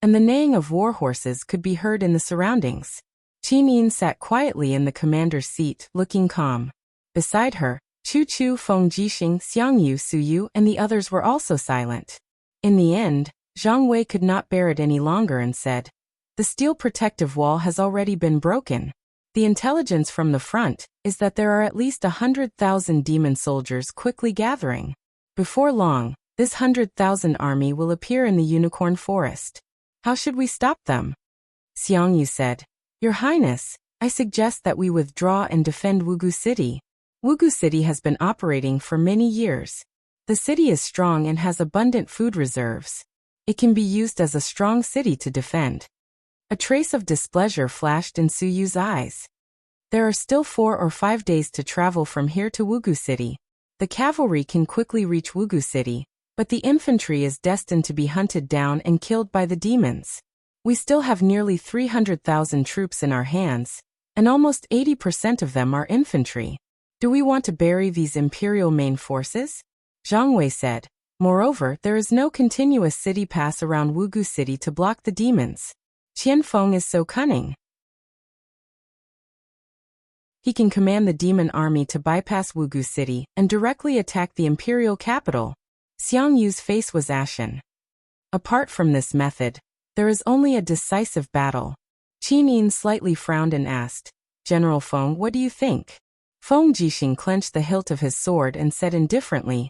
and the neighing of war horses could be heard in the surroundings. Qin Yan sat quietly in the commander's seat, looking calm. Beside her, Chu Chu, Feng Jixing, Xiangyu, Suyu, and the others were also silent. In the end, Zhang Wei could not bear it any longer and said, "The steel protective wall has already been broken. The intelligence from the front is that there are at least 100,000 demon soldiers quickly gathering. Before long, this 100,000 army will appear in the Unicorn Forest. How should we stop them? Xiangyu said. Your Highness, I suggest that we withdraw and defend Wugu City. Wugu City has been operating for many years. The city is strong and has abundant food reserves. It can be used as a strong city to defend. A trace of displeasure flashed in Su Yu's eyes. There are still 4 or 5 days to travel from here to Wugu City. The cavalry can quickly reach Wugu City, but the infantry is destined to be hunted down and killed by the demons. We still have nearly 300,000 troops in our hands, and almost 80% of them are infantry. Do we want to bury these imperial main forces? Zhang Wei said. Moreover, there is no continuous city pass around Wugu City to block the demons. Qianfeng is so cunning. He can command the demon army to bypass Wugu City and directly attack the imperial capital. Xiang Yu's face was ashen. Apart from this method, there is only a decisive battle. Qin Yin slightly frowned and asked, General Feng, what do you think? Feng Jixing clenched the hilt of his sword and said indifferently,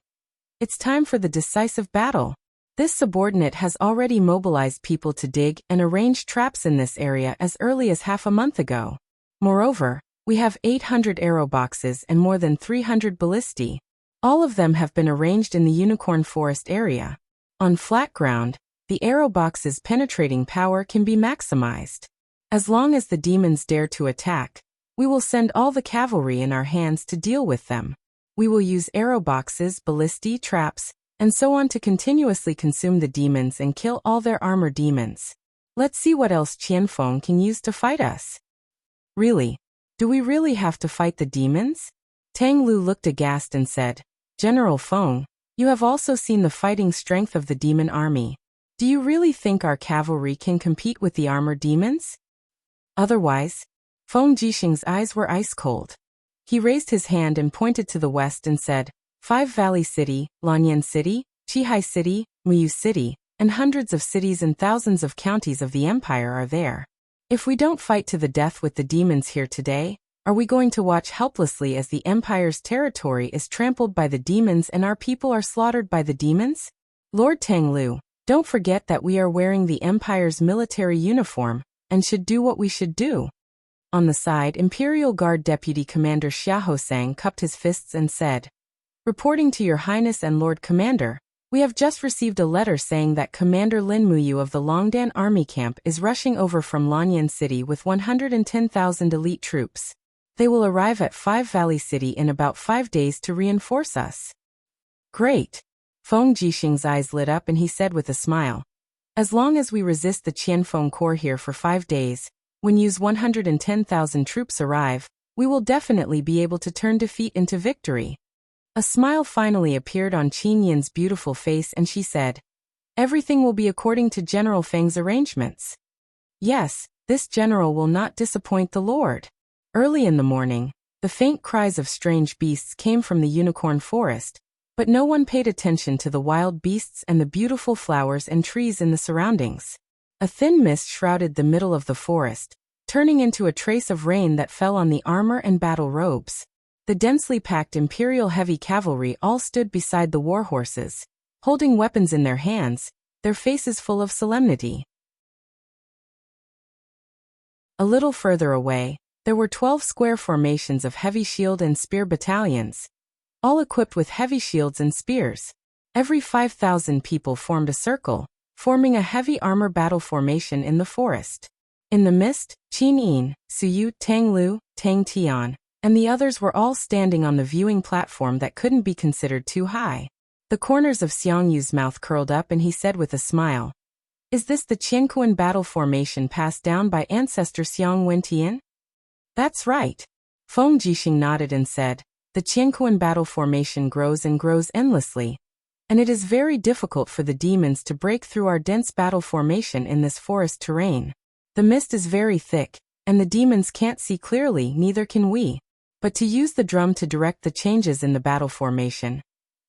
It's time for the decisive battle. This subordinate has already mobilized people to dig and arrange traps in this area as early as half a month ago. Moreover, we have 800 arrow boxes and more than 300 ballistae. All of them have been arranged in the Unicorn Forest area. On flat ground, the arrow box's penetrating power can be maximized. As long as the demons dare to attack, we will send all the cavalry in our hands to deal with them. We will use arrow boxes, ballistae, traps, and so on to continuously consume the demons and kill all their armor demons. Let's see what else Qianfeng can use to fight us. Really? Do we really have to fight the demons? Tang Lu looked aghast and said, General Feng, you have also seen the fighting strength of the demon army. Do you really think our cavalry can compete with the armor demons? Otherwise, Feng Jixing's eyes were ice cold. He raised his hand and pointed to the west and said, 5 Valley City, Lanyan City, Qihai City, Muyu City, and hundreds of cities and thousands of counties of the empire are there. If we don't fight to the death with the demons here today, are we going to watch helplessly as the empire's territory is trampled by the demons and our people are slaughtered by the demons? Lord Tang Lu, don't forget that we are wearing the empire's military uniform, and should do what we should do. On the side, Imperial Guard Deputy Commander Xia Hosang cupped his fists and said, Reporting to Your Highness and Lord Commander, we have just received a letter saying that Commander Lin Muyu of the Longdan Army Camp is rushing over from Lanyan City with 110,000 elite troops. They will arrive at 5 Valley City in about 5 days to reinforce us. Great. Feng Jixing's eyes lit up and he said with a smile, As long as we resist the Qianfeng Corps here for 5 days, when Yu's 110,000 troops arrive, we will definitely be able to turn defeat into victory. A smile finally appeared on Qin Yin's beautiful face and she said, Everything will be according to General Feng's arrangements. Yes, this general will not disappoint the Lord. Early in the morning, the faint cries of strange beasts came from the Unicorn Forest, but no one paid attention to the wild beasts and the beautiful flowers and trees in the surroundings. A thin mist shrouded the middle of the forest, turning into a trace of rain that fell on the armor and battle robes. The densely packed Imperial heavy cavalry all stood beside the war horses, holding weapons in their hands, their faces full of solemnity. A little further away, there were 12 square formations of heavy shield and spear battalions, all equipped with heavy shields and spears. Every 5,000 people formed a circle, forming a heavy armor battle formation in the forest. In the mist, Qin Yin, Su Yu, Tang Lu, Tang Tian, and the others were all standing on the viewing platform that couldn't be considered too high. The corners of Xiang Yu's mouth curled up and he said with a smile, Is this the Qiankuan battle formation passed down by ancestor Xiang Wentian? That's right. Feng Jixing nodded and said, The Qiankuan battle formation grows and grows endlessly, and it is very difficult for the demons to break through our dense battle formation in this forest terrain. The mist is very thick, and the demons can't see clearly, neither can we. But to use the drum to direct the changes in the battle formation,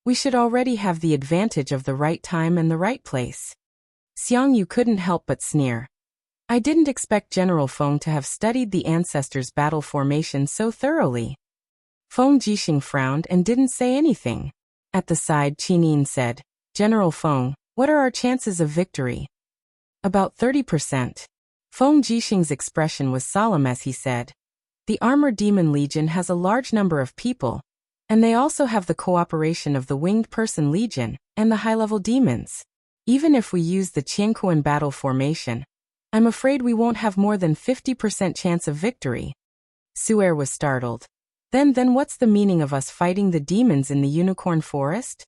we should already have the advantage of the right time and the right place. Xiang Yu couldn't help but sneer. I didn't expect General Feng to have studied the ancestors' battle formation so thoroughly. Feng Jixing frowned and didn't say anything. At the side, Qinin said, General Feng, what are our chances of victory? About 30%. Feng Jixing's expression was solemn as he said, the Armored Demon Legion has a large number of people, and they also have the cooperation of the Winged Person Legion and the high-level demons. Even if we use the Qiankuan battle formation, I'm afraid we won't have more than 50% chance of victory. Su'er was startled. Then what's the meaning of us fighting the demons in the Unicorn Forest?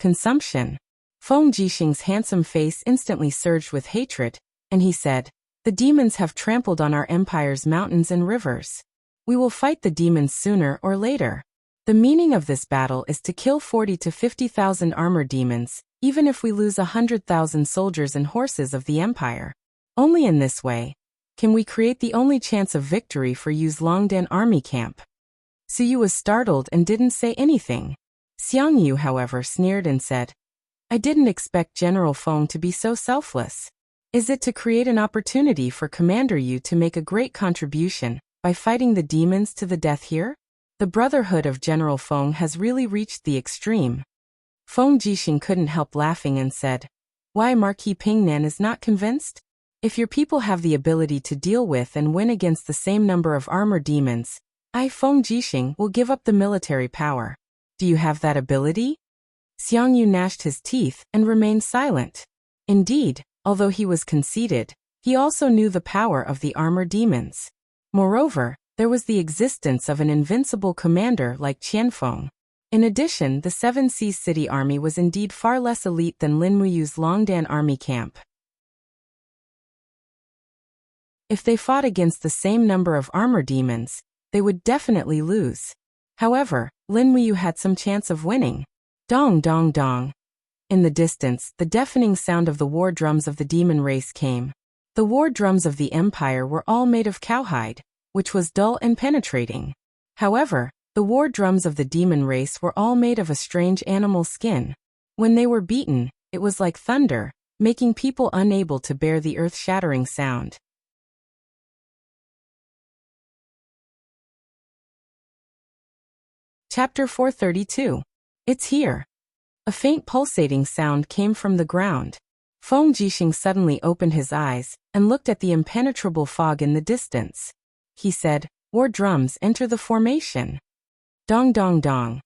Consumption. Feng Jixing's handsome face instantly surged with hatred, and he said, the demons have trampled on our empire's mountains and rivers. We will fight the demons sooner or later. The meaning of this battle is to kill 40 to 50,000 armored demons, even if we lose 100,000 soldiers and horses of the empire. Only in this way can we create the only chance of victory for Yu's Longdan army camp. Su Yu was startled and didn't say anything. Xiang Yu, however, sneered and said, I didn't expect General Feng to be so selfless. Is it to create an opportunity for Commander Yu to make a great contribution by fighting the demons to the death here? The brotherhood of General Feng has really reached the extreme. Feng Jixing couldn't help laughing and said, why Marquis Pingnan is not convinced? If your people have the ability to deal with and win against the same number of armored demons, I, Feng Jixing, will give up the military power. Do you have that ability? Xiang Yu gnashed his teeth and remained silent. Indeed, although he was conceited, he also knew the power of the armored demons. Moreover, there was the existence of an invincible commander like Qianfeng. In addition, the Seven Seas City army was indeed far less elite than Lin Muyu's Longdan army camp. If they fought against the same number of armor demons, they would definitely lose. However, Lin Muyu had some chance of winning. Dong dong dong. In the distance, the deafening sound of the war drums of the demon race came. The war drums of the empire were all made of cowhide, which was dull and penetrating. However, the war drums of the demon race were all made of a strange animal skin. When they were beaten, it was like thunder, making people unable to bear the earth-shattering sound. Chapter 432. It's here. A faint pulsating sound came from the ground. Feng Jixing suddenly opened his eyes and looked at the impenetrable fog in the distance. He said, war drums enter the formation. Dong dong dong.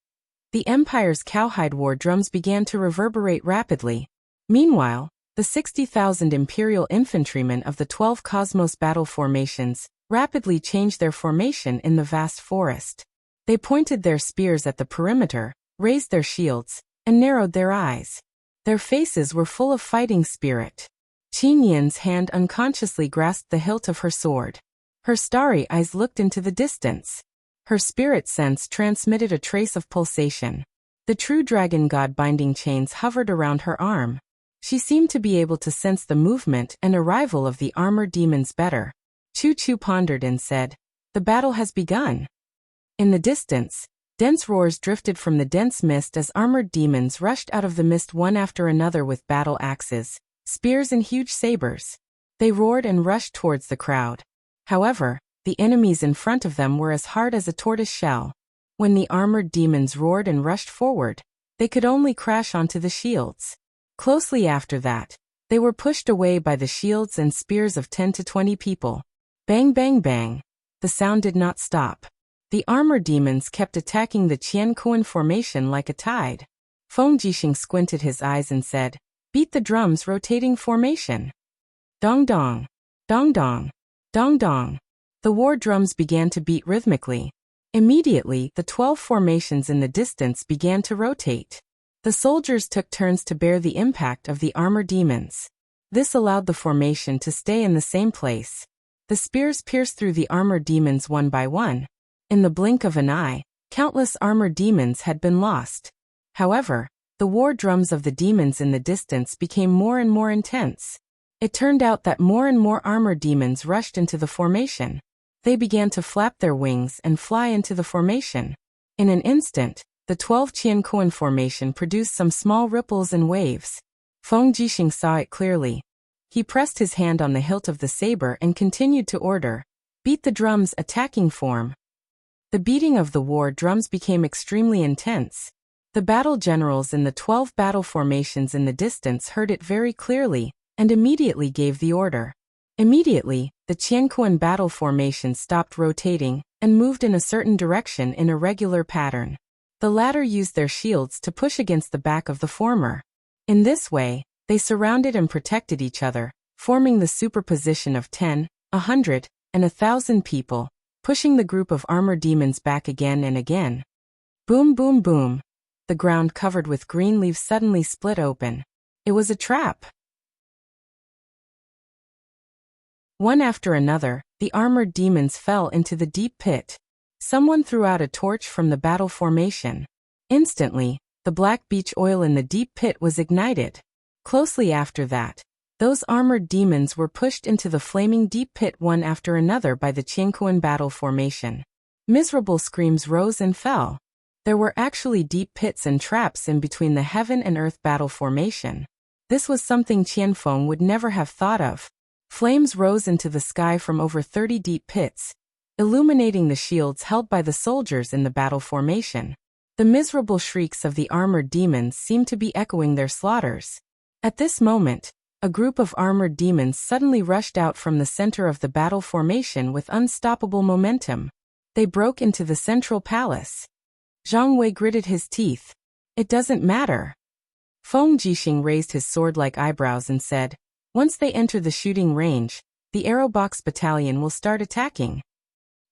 The Empire's cowhide war drums began to reverberate rapidly. Meanwhile, the 60,000 Imperial infantrymen of the 12 Cosmos battle formations rapidly changed their formation in the vast forest. They pointed their spears at the perimeter, raised their shields, and narrowed their eyes. Their faces were full of fighting spirit. Qin Yin's hand unconsciously grasped the hilt of her sword. Her starry eyes looked into the distance. Her spirit sense transmitted a trace of pulsation. The true dragon god binding chains hovered around her arm. She seemed to be able to sense the movement and arrival of the armored demons better. Chu Chu pondered and said, the battle has begun. In the distance, dense roars drifted from the dense mist as armored demons rushed out of the mist one after another with battle axes, spears and huge sabers. They roared and rushed towards the crowd. However, the enemies in front of them were as hard as a tortoise shell. When the armored demons roared and rushed forward, they could only crash onto the shields. Closely after that, they were pushed away by the shields and spears of 10 to 20 people. Bang bang bang. The sound did not stop. The armored demons kept attacking the Qiankuan formation like a tide. Feng Jixing squinted his eyes and said, beat the drums rotating formation. Dong dong. Dong dong. Dong dong. The war drums began to beat rhythmically. Immediately, the 12 formations in the distance began to rotate. The soldiers took turns to bear the impact of the armored demons. This allowed the formation to stay in the same place. The spears pierced through the armored demons one by one. In the blink of an eye, countless armored demons had been lost. However, the war drums of the demons in the distance became more and more intense. It turned out that more and more armored demons rushed into the formation. They began to flap their wings and fly into the formation. In an instant, the 12 Qiankuan formation produced some small ripples and waves. Feng Jixing saw it clearly. He pressed his hand on the hilt of the saber and continued to order, "Beat the drums, attacking form." The beating of the war drums became extremely intense. The battle generals in the 12 battle formations in the distance heard it very clearly, and immediately gave the order. Immediately, the Qianquan battle formation stopped rotating and moved in a certain direction in a regular pattern. The latter used their shields to push against the back of the former. In this way, they surrounded and protected each other, forming the superposition of 10, 100, and 1,000 people, pushing the group of armor demons back again and again. Boom, boom, boom. The ground covered with green leaves suddenly split open. It was a trap. One after another, the armored demons fell into the deep pit. Someone threw out a torch from the battle formation. Instantly, the black beech oil in the deep pit was ignited. Closely after that, those armored demons were pushed into the flaming deep pit one after another by the Qianquan battle formation. Miserable screams rose and fell. There were actually deep pits and traps in between the heaven and earth battle formation. This was something Qianfeng would never have thought of. Flames rose into the sky from over 30 deep pits, illuminating the shields held by the soldiers in the battle formation. The miserable shrieks of the armored demons seemed to be echoing their slaughters. At this moment, a group of armored demons suddenly rushed out from the center of the battle formation with unstoppable momentum. They broke into the central palace. Zhang Wei gritted his teeth. "It doesn't matter." Feng Jixing raised his sword-like eyebrows and said, "Once they enter the shooting range, the Aerobox battalion will start attacking."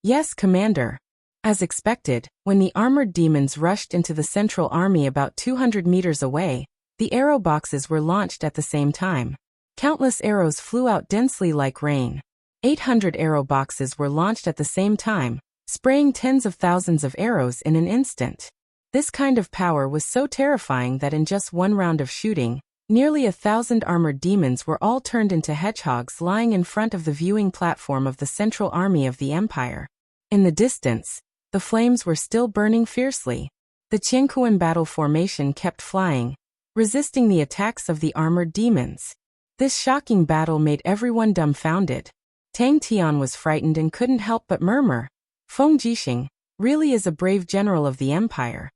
"Yes, Commander." As expected, when the armored demons rushed into the central army about 200 meters away, the aeroboxes were launched at the same time. Countless arrows flew out densely like rain. 800 aeroboxes were launched at the same time, spraying tens of thousands of arrows in an instant. This kind of power was so terrifying that in just one round of shooting, nearly 1,000 armored demons were all turned into hedgehogs lying in front of the viewing platform of the central army of the Empire. In the distance, the flames were still burning fiercely. The Qianquan battle formation kept flying, resisting the attacks of the armored demons. This shocking battle made everyone dumbfounded. Tang Tian was frightened and couldn't help but murmur, "Feng Jixing really is a brave general of the Empire."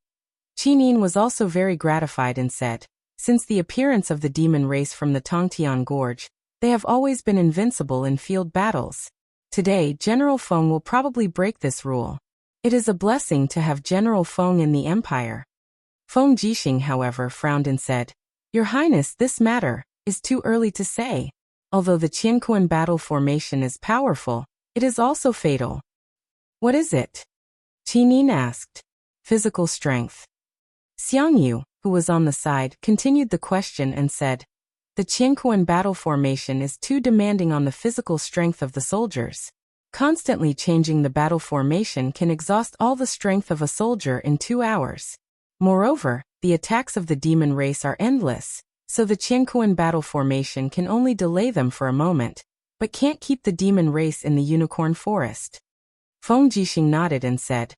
Qi Nin was also very gratified and said, "Since the appearance of the demon race from the Tongtian Gorge, they have always been invincible in field battles. Today, General Feng will probably break this rule. It is a blessing to have General Feng in the Empire." Feng Jixing, however, frowned and said, "Your Highness, this matter is too early to say. Although the Qianquan battle formation is powerful, it is also fatal." "What is it?" Qi Nin asked. "Physical strength." Xiang Yu, who was on the side, continued the question and said, "The Qianquan battle formation is too demanding on the physical strength of the soldiers. Constantly changing the battle formation can exhaust all the strength of a soldier in 2 hours. Moreover, the attacks of the demon race are endless, so the Qianquan battle formation can only delay them for a moment, but can't keep the demon race in the unicorn forest." Feng Jixing nodded and said,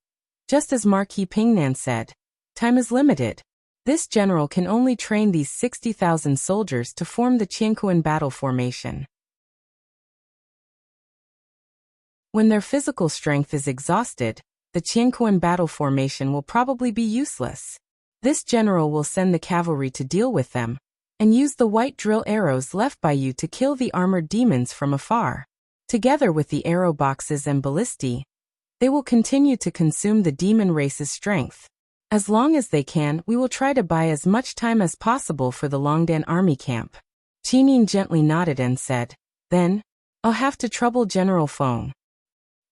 "Just as Marquis Pingnan said, time is limited. This general can only train these 60,000 soldiers to form the Qianquan battle formation. When their physical strength is exhausted, the Qianquan battle formation will probably be useless. This general will send the cavalry to deal with them, and use the white drill arrows left by you to kill the armored demons from afar. Together with the arrow boxes and ballistae, they will continue to consume the demon race's strength. As long as they can, we will try to buy as much time as possible for the Longdan army camp." Qi Nin gently nodded and said, "Then, I'll have to trouble General Feng."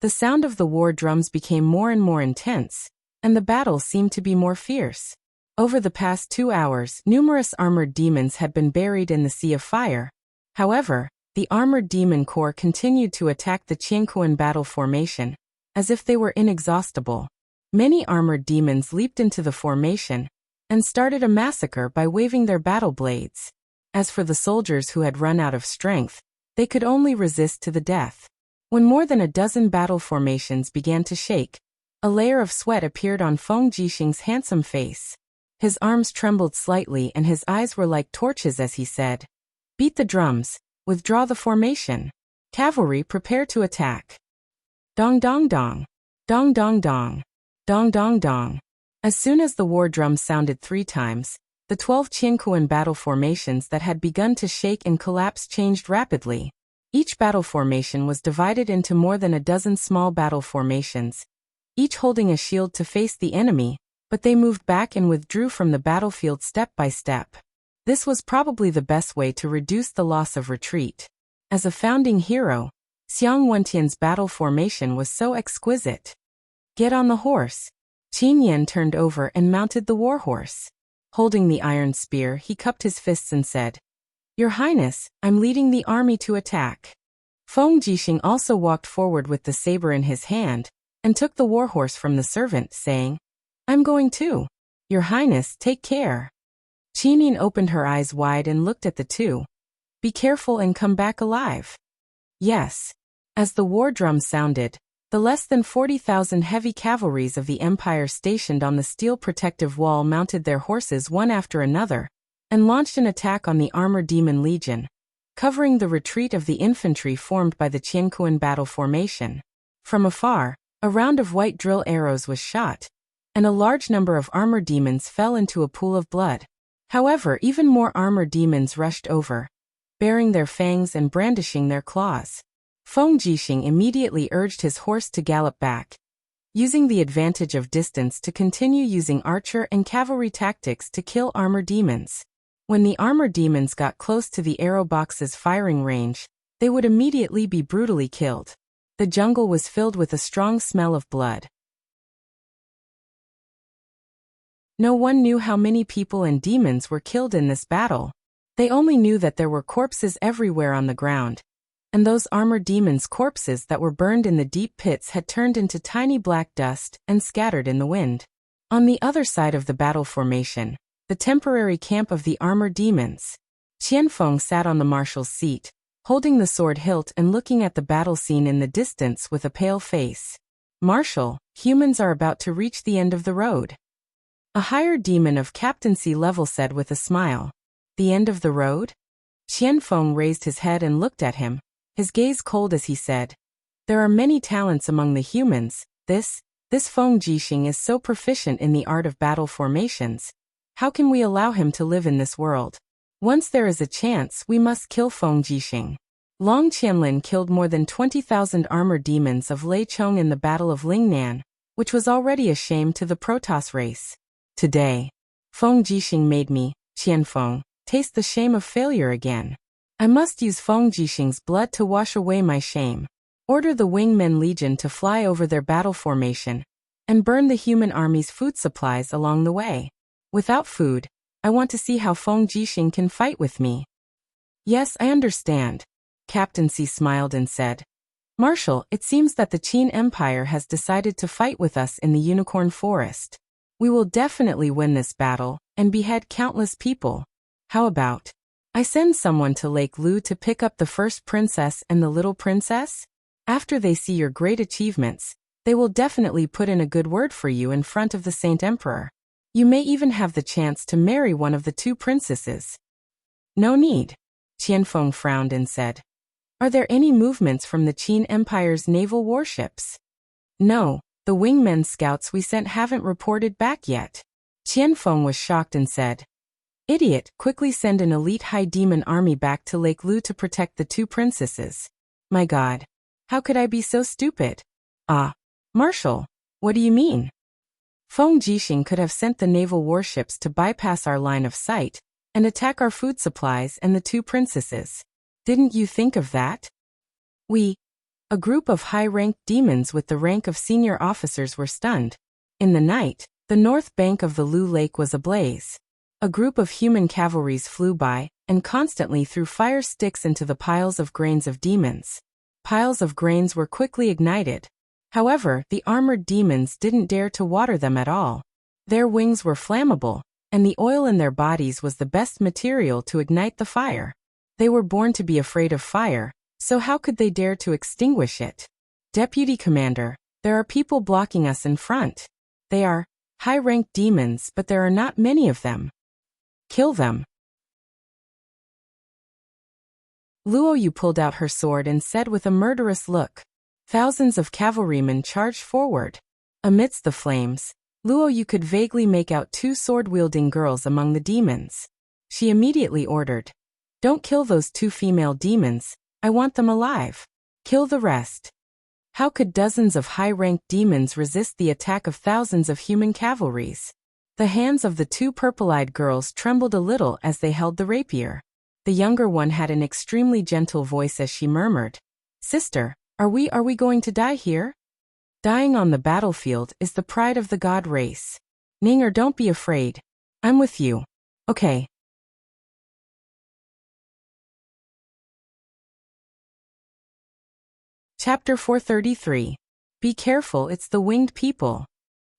The sound of the war drums became more and more intense, and the battle seemed to be more fierce. Over the past 2 hours, numerous armored demons had been buried in the sea of fire. However, the armored demon corps continued to attack the Qianquan battle formation, as if they were inexhaustible. Many armored demons leaped into the formation and started a massacre by waving their battle blades. As for the soldiers who had run out of strength, they could only resist to the death. When more than a dozen battle formations began to shake, a layer of sweat appeared on Feng Jixing's handsome face. His arms trembled slightly and his eyes were like torches as he said, "Beat the drums, Withdraw the formation. Cavalry, prepare to attack. Dong dong dong. Dong dong dong. Dong dong dong. As soon as the war drum sounded 3 times, the 12 Qiankuan battle formations that had begun to shake and collapse changed rapidly. Each battle formation was divided into more than a dozen small battle formations, each holding a shield to face the enemy, but they moved back and withdrew from the battlefield step by step. This was probably the best way to reduce the loss of retreat. As a founding hero, Xiang Wentian's battle formation was so exquisite. Get on the horse. Qin Yan turned over and mounted the war horse. Holding the iron spear, he cupped his fists and said, "Your Highness, I'm leading the army to attack." Feng Jixing also walked forward with the saber in his hand, and took the war horse from the servant, saying, "I'm going too. Your Highness, take care." Qin Yan opened her eyes wide and looked at the two. "Be careful and come back alive." Yes. As the war drum sounded, the less than 40,000 heavy cavalries of the Empire stationed on the steel protective wall mounted their horses one after another, and launched an attack on the armored demon legion, covering the retreat of the infantry formed by the Qiankuan battle formation. From afar, a round of white drill arrows was shot, and a large number of armored demons fell into a pool of blood. However, even more armored demons rushed over, baring their fangs and brandishing their claws. Feng Jixing immediately urged his horse to gallop back, using the advantage of distance to continue using archer and cavalry tactics to kill armored demons. When the armored demons got close to the arrow box's firing range, they would immediately be brutally killed. The jungle was filled with a strong smell of blood. No one knew how many people and demons were killed in this battle. They only knew that there were corpses everywhere on the ground, and those armored demons' corpses that were burned in the deep pits had turned into tiny black dust and scattered in the wind. On the other side of the battle formation, the temporary camp of the armored demons, Qianfeng sat on the marshal's seat, holding the sword hilt and looking at the battle scene in the distance with a pale face. "Marshal, humans are about to reach the end of the road." A higher demon of captaincy level said with a smile. "The end of the road?" Qianfeng raised his head and looked at him, his gaze cold as he said, "There are many talents among the humans. This Feng Jixing is so proficient in the art of battle formations. How can we allow him to live in this world? Once there is a chance, we must kill Feng Jixing." Long Qianlin killed more than 20,000 armored demons of Lei Chong in the Battle of Lingnan, which was already a shame to the Protoss race. Today, Feng Jixing made me, Qianfeng, taste the shame of failure again. I must use Feng Jixing's blood to wash away my shame. Order the Wingmen Legion to fly over their battle formation, and burn the human army's food supplies along the way. Without food, I want to see how Feng Jixing can fight with me. Yes, I understand. Captaincy smiled and said, "Marshal, it seems that the Qin Empire has decided to fight with us in the Unicorn Forest. We will definitely win this battle, and behead countless people. How about I send someone to Lake Lu to pick up the first princess and the little princess? After they see your great achievements, they will definitely put in a good word for you in front of the Saint Emperor. You may even have the chance to marry one of the 2 princesses." "No need." Qianfeng frowned and said, "Are there any movements from the Qin Empire's naval warships?" "No, the wingmen scouts we sent haven't reported back yet." Qianfeng was shocked and said, "Idiot, quickly send an elite high demon army back to Lake Lu to protect the 2 princesses." "My God. How could I be so stupid?" "Ah, Marshal, what do you mean?" "Feng Jixing could have sent the naval warships to bypass our line of sight and attack our food supplies and the 2 princesses. Didn't you think of that?" A group of high-ranked demons with the rank of senior officers were stunned. In the night, the north bank of the Lu Lake was ablaze. A group of human cavalries flew by and constantly threw fire sticks into the piles of grains of demons. Piles of grains were quickly ignited. However, the armored demons didn't dare to water them at all. Their wings were flammable, and the oil in their bodies was the best material to ignite the fire. They were born to be afraid of fire, so how could they dare to extinguish it? "Deputy Commander, there are people blocking us in front. They are high-ranked demons, but there are not many of them. Kill them." Luo Yu pulled out her sword and said with a murderous look. Thousands of cavalrymen charged forward. Amidst the flames, Luo Yu could vaguely make out 2 sword-wielding girls among the demons. She immediately ordered, "Don't kill those 2 female demons, I want them alive. Kill the rest." How could dozens of high-ranked demons resist the attack of thousands of human cavalries? The hands of the 2 purple-eyed girls trembled a little as they held the rapier. The younger one had an extremely gentle voice as she murmured, "Sister, are we going to die here? Dying on the battlefield is the pride of the god race. Ninger, don't be afraid. I'm with you. Okay." Chapter 433. Be careful, it's the winged people.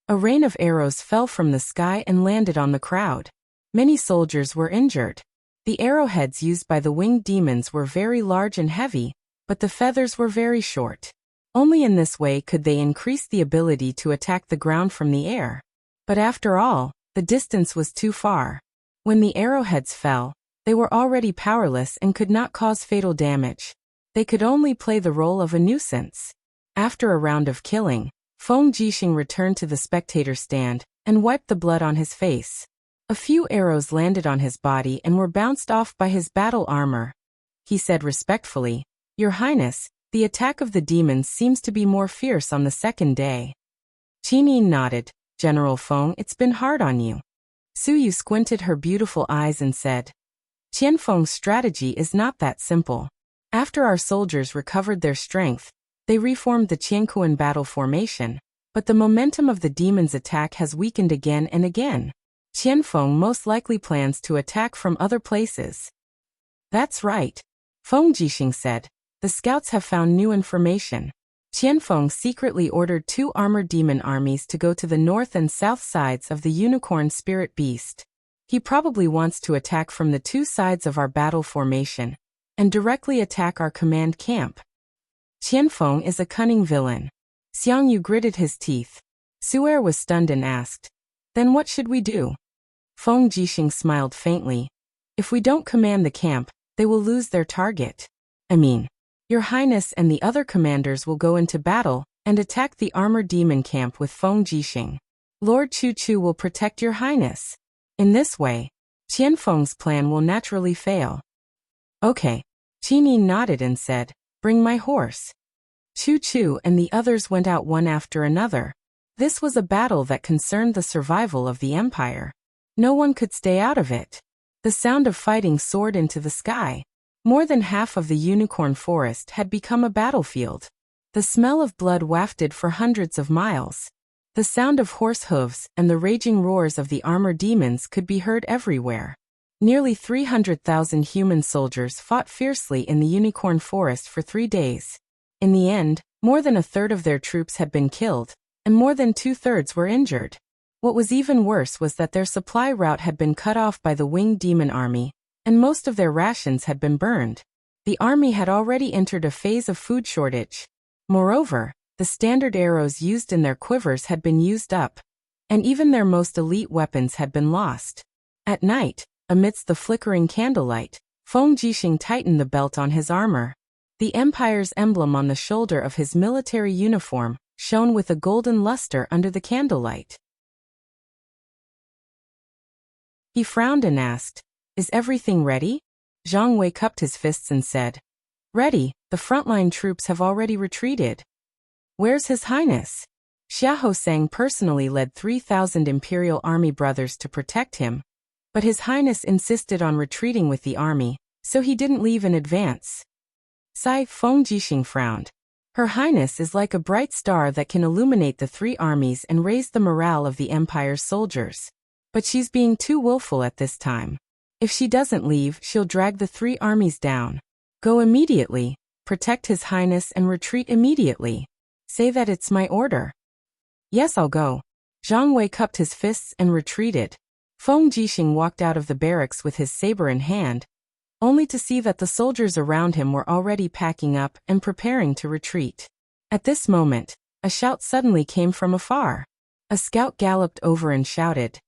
A rain of arrows fell from the sky and landed on the crowd. Many soldiers were injured. The arrowheads used by the winged demons were very large and heavy, but the feathers were very short. Only in this way could they increase the ability to attack the ground from the air. But after all, the distance was too far. When the arrowheads fell, they were already powerless and could not cause fatal damage. They could only play the role of a nuisance. After a round of killing, Feng Jixing returned to the spectator stand and wiped the blood on his face. A few arrows landed on his body and were bounced off by his battle armor. He said respectfully, "Your Highness, the attack of the demons seems to be more fierce on the second day." Qin nodded. "General Feng, it's been hard on you." Su Yu squinted her beautiful eyes and said, "Qian Feng's strategy is not that simple. After our soldiers recovered their strength, they reformed the Qiankuan battle formation, but the momentum of the demons' attack has weakened again and again. Qianfeng most likely plans to attack from other places." "That's right," Feng Jixing said. "The scouts have found new information. Qianfeng secretly ordered 2 armored demon armies to go to the north and south sides of the unicorn spirit beast. He probably wants to attack from the 2 sides of our battle formation and directly attack our command camp." Qianfeng is a cunning villain. Xiang Yu gritted his teeth. Su'er was stunned and asked, "Then what should we do?" Feng Jixing smiled faintly. "If we don't command the camp, they will lose their target. I mean, Your Highness and the other commanders will go into battle and attack the armored demon camp with Feng Jixing. Lord Chu Chu will protect Your Highness. In this way, Qianfeng's plan will naturally fail." "Okay." Qin nodded and said, "Bring my horse." Chu Chu and the others went out one after another. This was a battle that concerned the survival of the empire. No one could stay out of it. The sound of fighting soared into the sky. More than half of the unicorn forest had become a battlefield. The smell of blood wafted for hundreds of miles. The sound of horse hooves and the raging roars of the armored demons could be heard everywhere. Nearly 300,000 human soldiers fought fiercely in the unicorn forest for 3 days. In the end, more than a third of their troops had been killed, and more than 2/3 were injured. What was even worse was that their supply route had been cut off by the winged demon army, and most of their rations had been burned. The army had already entered a phase of food shortage. Moreover, the standard arrows used in their quivers had been used up, and even their most elite weapons had been lost. At night, amidst the flickering candlelight, Feng Jixing tightened the belt on his armor. The Empire's emblem on the shoulder of his military uniform shone with a golden luster under the candlelight. He frowned and asked, "Is everything ready?" Zhang Wei cupped his fists and said, "Ready, the frontline troops have already retreated." "Where's His Highness?" Xia Hosang personally led 3,000 Imperial Army brothers to protect him, but His Highness insisted on retreating with the army, so he didn't leave in advance. Feng Jixing frowned. Her Highness is like a bright star that can illuminate the 3 armies and raise the morale of the Empire's soldiers. But she's being too willful at this time. If she doesn't leave, she'll drag the 3 armies down. Go immediately, protect His Highness and retreat immediately. Say that it's my order. Yes, I'll go. Zhang Wei cupped his fists and retreated. Feng Jixing walked out of the barracks with his saber in hand, only to see that the soldiers around him were already packing up and preparing to retreat. At this moment, a shout suddenly came from afar. A scout galloped over and shouted,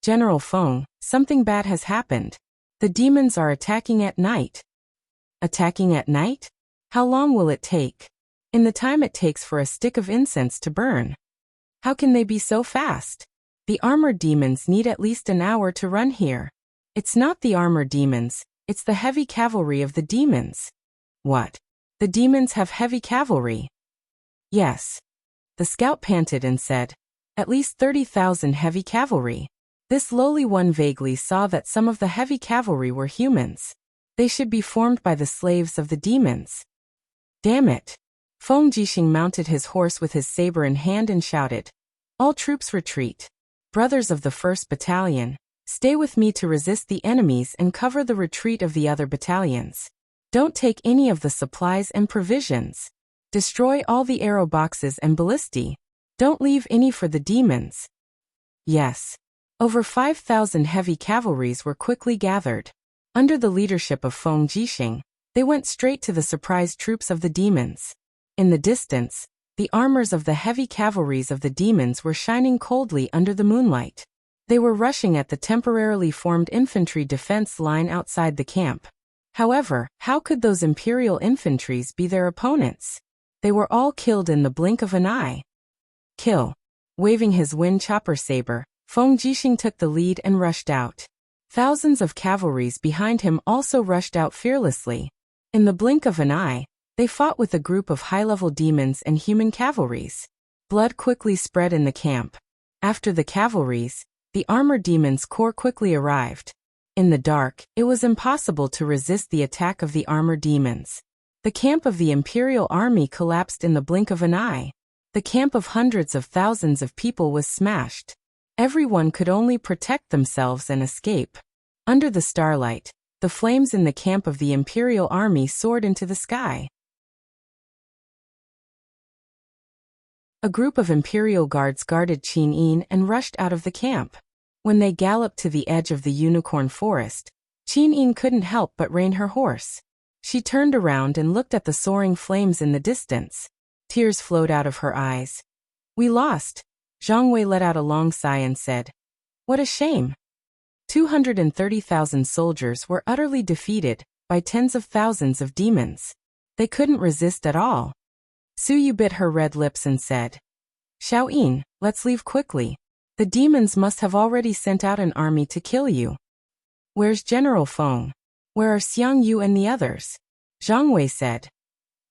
"General Feng, something bad has happened. The demons are attacking at night." Attacking at night? How long will it take? In the time it takes for a stick of incense to burn. How can they be so fast? The armored demons need at least an hour to run here. It's not the armored demons, it's the heavy cavalry of the demons. What? The demons have heavy cavalry? Yes. The scout panted and said, at least 30,000 heavy cavalry. This lowly one vaguely saw that some of the heavy cavalry were humans. They should be formed by the slaves of the demons. Damn it. Feng Jixing mounted his horse with his saber in hand and shouted, all troops retreat. Brothers of the 1st Battalion, stay with me to resist the enemies and cover the retreat of the other battalions. Don't take any of the supplies and provisions. Destroy all the arrow boxes and ballistae. Don't leave any for the demons. Yes. Over 5,000 heavy cavalries were quickly gathered. Under the leadership of Feng Jixing, they went straight to the surprised troops of the demons. In the distance, the armors of the heavy cavalries of the demons were shining coldly under the moonlight. They were rushing at the temporarily formed infantry defense line outside the camp. However, how could those imperial infantries be their opponents? They were all killed in the blink of an eye. Kill. Waving his wind chopper saber, Feng Jixing took the lead and rushed out. Thousands of cavalries behind him also rushed out fearlessly. In the blink of an eye, they fought with a group of high-level demons and human cavalries. Blood quickly spread in the camp. After the cavalries, the armored demons corps quickly arrived. In the dark, it was impossible to resist the attack of the armored demons. The camp of the Imperial Army collapsed in the blink of an eye. The camp of hundreds of thousands of people was smashed. Everyone could only protect themselves and escape. Under the starlight, the flames in the camp of the Imperial Army soared into the sky. A group of Imperial guards guarded Qin Yin and rushed out of the camp. When they galloped to the edge of the unicorn forest, Qin Yin couldn't help but rein her horse. She turned around and looked at the soaring flames in the distance. Tears flowed out of her eyes. We lost. Zhang Wei let out a long sigh and said, what a shame. 230,000 soldiers were utterly defeated by tens of thousands of demons. They couldn't resist at all. Su Yu bit her red lips and said, Xiao Yin, let's leave quickly. The demons must have already sent out an army to kill you. Where's General Feng? Where are Xiang Yu and the others? Zhang Wei said.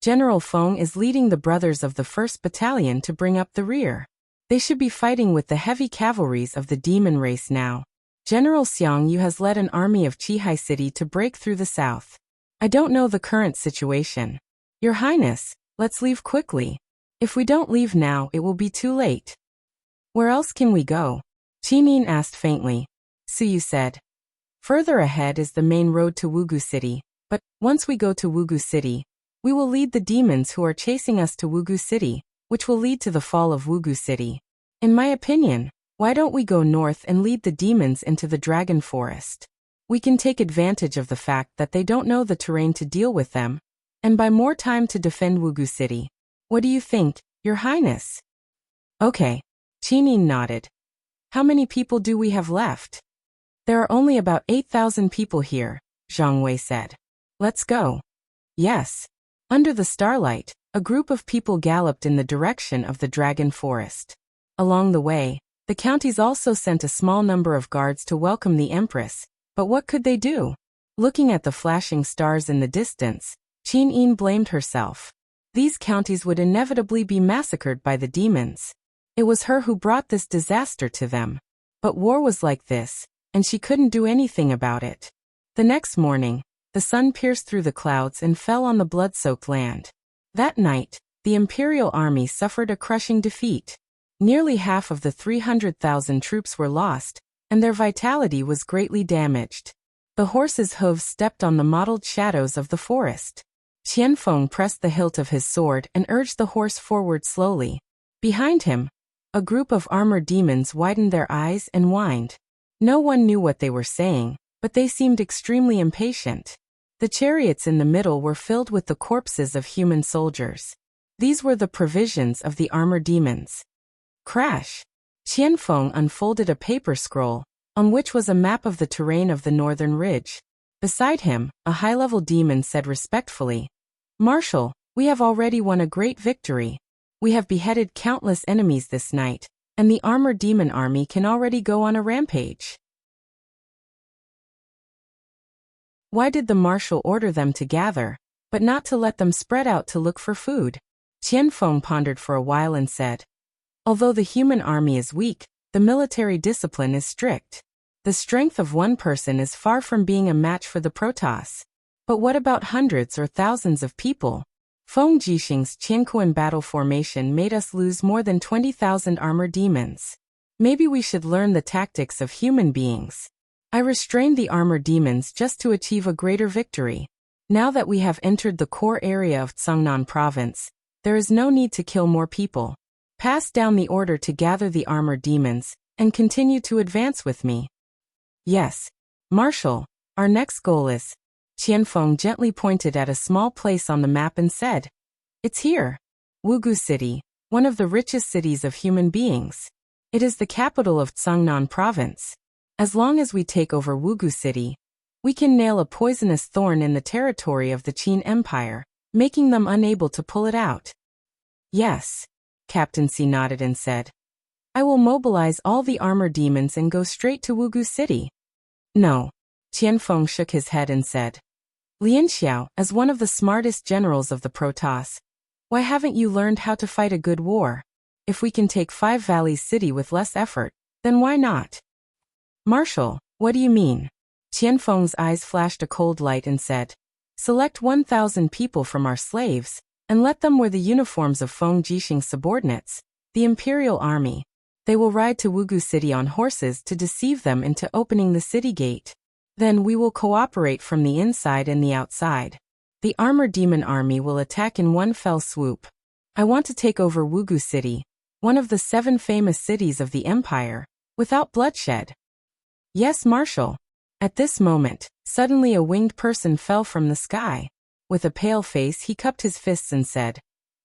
General Feng is leading the brothers of the 1st Battalion to bring up the rear. They should be fighting with the heavy cavalries of the demon race now. General Xiang Yu has led an army of Qihai City to break through the south. I don't know the current situation. Your Highness, let's leave quickly. If we don't leave now, it will be too late. Where else can we go? Qin Yin asked faintly. Su Yu said. Further ahead is the main road to Wugu City, but once we go to Wugu City, we will lead the demons who are chasing us to Wugu City, which will lead to the fall of Wugu City. In my opinion, why don't we go north and lead the demons into the Dragon Forest? We can take advantage of the fact that they don't know the terrain to deal with them, and buy more time to defend Wugu City. What do you think, Your Highness? Okay. Qin Yin nodded. How many people do we have left? There are only about 8,000 people here, Zhang Wei said. Let's go. Yes. Under the starlight, a group of people galloped in the direction of the Dragon Forest. Along the way, the counties also sent a small number of guards to welcome the Empress, but what could they do? Looking at the flashing stars in the distance, Qin Yin blamed herself. These counties would inevitably be massacred by the demons. It was her who brought this disaster to them. But war was like this, and she couldn't do anything about it. The next morning, the sun pierced through the clouds and fell on the blood-soaked land. That night, the Imperial Army suffered a crushing defeat. Nearly half of the 300,000 troops were lost, and their vitality was greatly damaged. The horses' hooves stepped on the mottled shadows of the forest. Qianfeng pressed the hilt of his sword and urged the horse forward slowly. Behind him, a group of armored demons widened their eyes and whined. No one knew what they were saying, but they seemed extremely impatient. The chariots in the middle were filled with the corpses of human soldiers. These were the provisions of the armored demons. Crash! Qianfeng unfolded a paper scroll, on which was a map of the terrain of the northern ridge. Beside him, a high-level demon said respectfully, "Marshal, we have already won a great victory. We have beheaded countless enemies this night, and the armored demon army can already go on a rampage." Why did the marshal order them to gather, but not to let them spread out to look for food? Qianfeng pondered for a while and said, "Although the human army is weak, the military discipline is strict. The strength of one person is far from being a match for the Protoss. But what about hundreds or thousands of people? Feng Jixing's Qiankuan battle formation made us lose more than 20,000 armored demons. Maybe we should learn the tactics of human beings. I restrained the armored demons just to achieve a greater victory. Now that we have entered the core area of Cangnan province, there is no need to kill more people. Pass down the order to gather the armored demons, and continue to advance with me." "Yes, Marshal, our next goal is..." Qianfeng gently pointed at a small place on the map and said, "It's here. Wugu City, one of the richest cities of human beings. It is the capital of Cangnan province. As long as we take over Wugu City, we can nail a poisonous thorn in the territory of the Qin Empire, making them unable to pull it out." "Yes," Captain C nodded and said, "I will mobilize all the armor demons and go straight to Wugu City." "No." Qianfeng shook his head and said, "Lian Xiao, as one of the smartest generals of the Protoss, why haven't you learned how to fight a good war? If we can take Five Valleys City with less effort, then why not?" "Marshal, what do you mean?" Qianfeng's eyes flashed a cold light and said, "Select 1,000 people from our slaves, and let them wear the uniforms of Feng Jixing's subordinates, the Imperial Army. They will ride to Wugu City on horses to deceive them into opening the city gate. Then we will cooperate from the inside and the outside. The armored demon army will attack in one fell swoop. I want to take over Wugu City, one of the 7 famous cities of the Empire, without bloodshed." "Yes, Marshal." At this moment, suddenly a winged person fell from the sky. With a pale face he cupped his fists and said,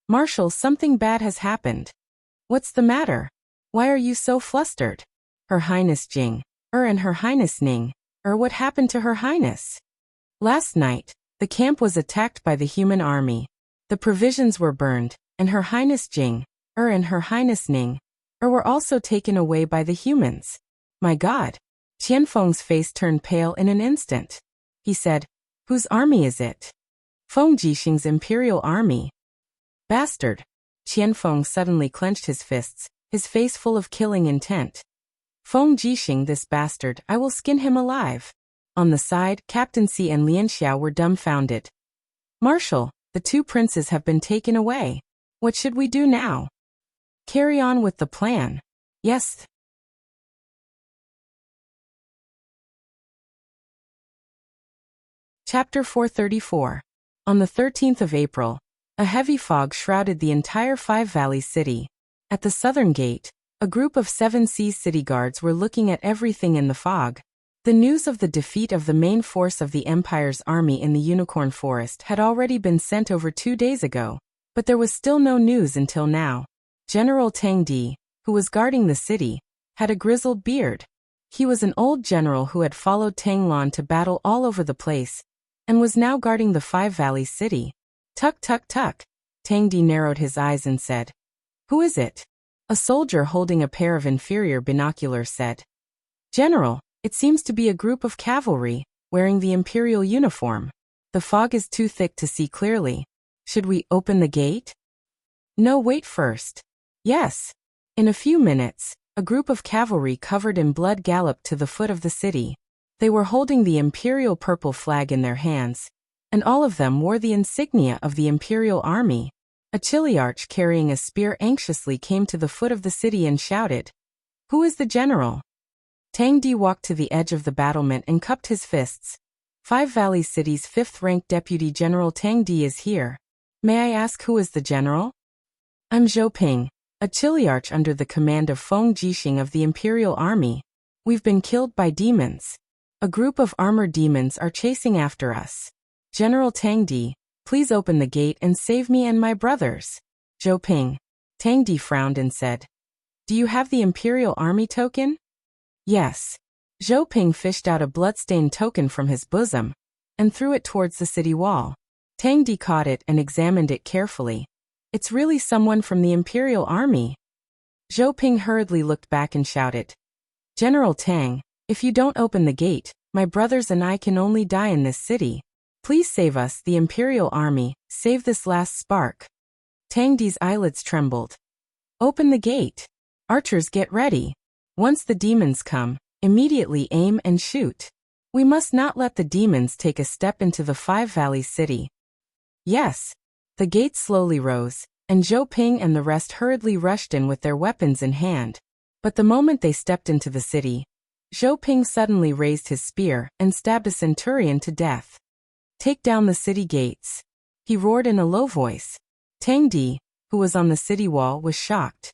"Marshal, something bad has happened." "What's the matter? Why are you so flustered?" "Her Highness Jing, and Her Highness Ning, what happened to Her Highness?" "Last night, the camp was attacked by the human army. The provisions were burned, and Her Highness Jing, and Her Highness Ning, were also taken away by the humans." "My God." Qianfeng's face turned pale in an instant. He said, "Whose army is it?" "Feng Jixing's Imperial Army." "Bastard." Qianfeng suddenly clenched his fists, his face full of killing intent. "Feng Jixing, this bastard, I will skin him alive." On the side, Captain C and Lian Xiao were dumbfounded. "Marshal, the 2 princes have been taken away. What should we do now?" "Carry on with the plan." "Yes." Chapter 434. On the 13th of April, a heavy fog shrouded the entire Five Valleys City. At the southern gate, a group of 7 Seas city guards were looking at everything in the fog. The news of the defeat of the main force of the Empire's army in the Unicorn Forest had already been sent over 2 days ago, but there was still no news until now. General Tang Di, who was guarding the city, had a grizzled beard. He was an old general who had followed Tang Lan to battle all over the place, and was now guarding the Five Valleys City. "Tuk tuk tuk." Tang Di narrowed his eyes and said, "Who is it?" A soldier holding a pair of inferior binoculars said, "General, it seems to be a group of cavalry, wearing the imperial uniform. The fog is too thick to see clearly. Should we open the gate?" "No, wait first." "Yes." In a few minutes, a group of cavalry covered in blood galloped to the foot of the city. They were holding the imperial purple flag in their hands, and all of them wore the insignia of the imperial army. A Chiliarch carrying a spear anxiously came to the foot of the city and shouted, "Who is the general?" Tang Di walked to the edge of the battlement and cupped his fists. "Five Valleys City's 5th-ranked Deputy General Tang Di is here. May I ask who is the general?" "I'm Zhou Ping, a Chiliarch under the command of Feng Jixing of the Imperial Army. We've been killed by demons. A group of armored demons are chasing after us. General Tang Di, please open the gate and save me and my brothers." "Zhou Ping." Tang Di frowned and said, "Do you have the Imperial Army token?" "Yes." Zhou Ping fished out a bloodstained token from his bosom, and threw it towards the city wall. Tang Di caught it and examined it carefully. It's really someone from the Imperial Army. Zhou Ping hurriedly looked back and shouted, General Tang, if you don't open the gate, my brothers and I can only die in this city. Please save us, the Imperial Army, save this last spark. Tang Di's eyelids trembled. Open the gate. Archers, get ready. Once the demons come, immediately aim and shoot. We must not let the demons take a step into the Five Valleys city. Yes. The gates slowly rose, and Zhou Ping and the rest hurriedly rushed in with their weapons in hand. But the moment they stepped into the city, Zhou Ping suddenly raised his spear and stabbed a centurion to death. Take down the city gates. He roared in a low voice. Tang Di, who was on the city wall, was shocked.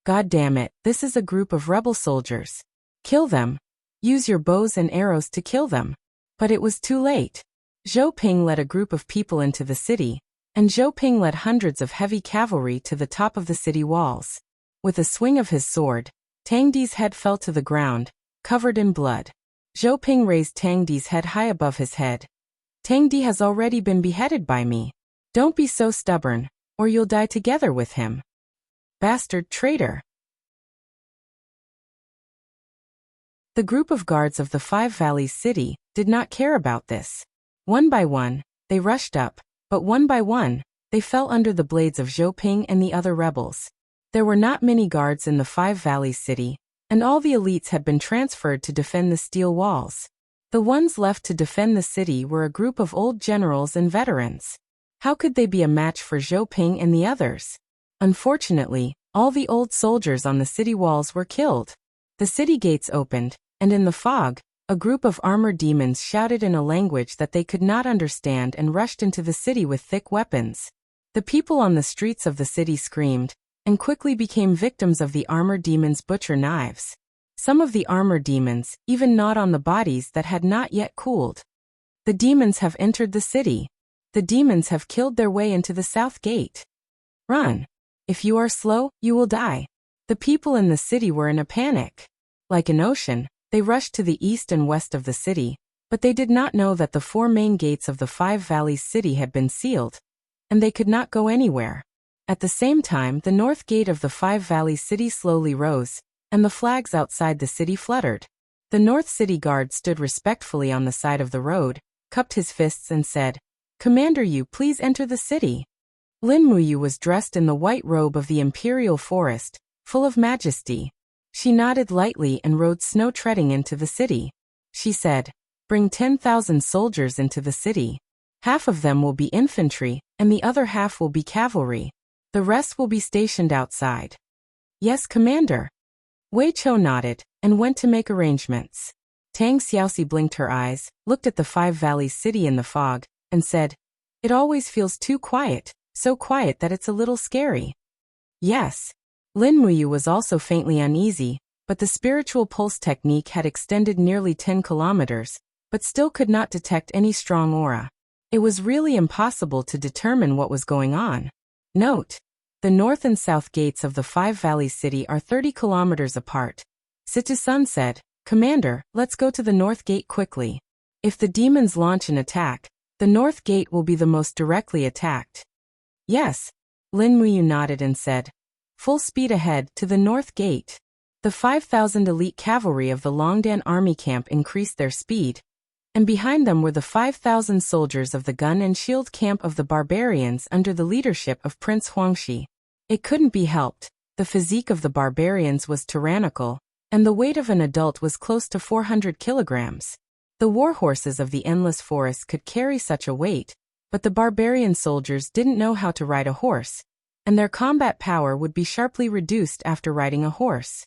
God damn it, this is a group of rebel soldiers. Kill them. Use your bows and arrows to kill them. But it was too late. Zhou Ping led a group of people into the city, and Zhou Ping led hundreds of heavy cavalry to the top of the city walls. With a swing of his sword, Tang Di's head fell to the ground, covered in blood. Zhou Ping raised Tang Di's head high above his head. Tang Di has already been beheaded by me. Don't be so stubborn, or you'll die together with him. Bastard traitor. The group of guards of the Five Valleys city did not care about this. One by one, they rushed up, but one by one, they fell under the blades of Zhou Ping and the other rebels. There were not many guards in the Five Valleys city, and all the elites had been transferred to defend the steel walls. The ones left to defend the city were a group of old generals and veterans. How could they be a match for Zhou Ping and the others? Unfortunately, all the old soldiers on the city walls were killed. The city gates opened, and in the fog, a group of armored demons shouted in a language that they could not understand and rushed into the city with thick weapons. The people on the streets of the city screamed, and quickly became victims of the armored demons' butcher knives. Some of the armored demons even gnawed on the bodies that had not yet cooled. The demons have entered the city. The demons have killed their way into the south gate. Run. If you are slow, you will die. The people in the city were in a panic. Like an ocean, they rushed to the east and west of the city, but they did not know that the four main gates of the Five Valleys city had been sealed, and they could not go anywhere. At the same time, the north gate of the Five Valleys city slowly rose, and the flags outside the city fluttered. The North City Guard stood respectfully on the side of the road, cupped his fists and said, Commander, you please enter the city. Lin Muyu was dressed in the white robe of the imperial forest, full of majesty. She nodded lightly and rode snow-treading into the city. She said, Bring 10,000 soldiers into the city. Half of them will be infantry, and the other half will be cavalry. The rest will be stationed outside. Yes, Commander. Wei Chou nodded, and went to make arrangements. Tang Xiaoxi blinked her eyes, looked at the Five Valleys city in the fog, and said, It always feels too quiet, so quiet that it's a little scary. Yes. Lin Muyu was also faintly uneasy, but the spiritual pulse technique had extended nearly 10 kilometers, but still could not detect any strong aura. It was really impossible to determine what was going on. Note: the north and south gates of the Five Valleys city are 30 kilometers apart. Situ-sun said, Commander, let's go to the north gate quickly. If the demons launch an attack, the north gate will be the most directly attacked. Yes. Lin Muyu nodded and said, Full speed ahead to the north gate. The 5,000 elite cavalry of the Longdan army camp increased their speed, and behind them were the 5,000 soldiers of the gun and shield camp of the barbarians under the leadership of Prince Huangxi. It couldn't be helped. The physique of the barbarians was tyrannical, and the weight of an adult was close to 400 kilograms. The war horses of the endless forest could carry such a weight, but the barbarian soldiers didn't know how to ride a horse, and their combat power would be sharply reduced after riding a horse.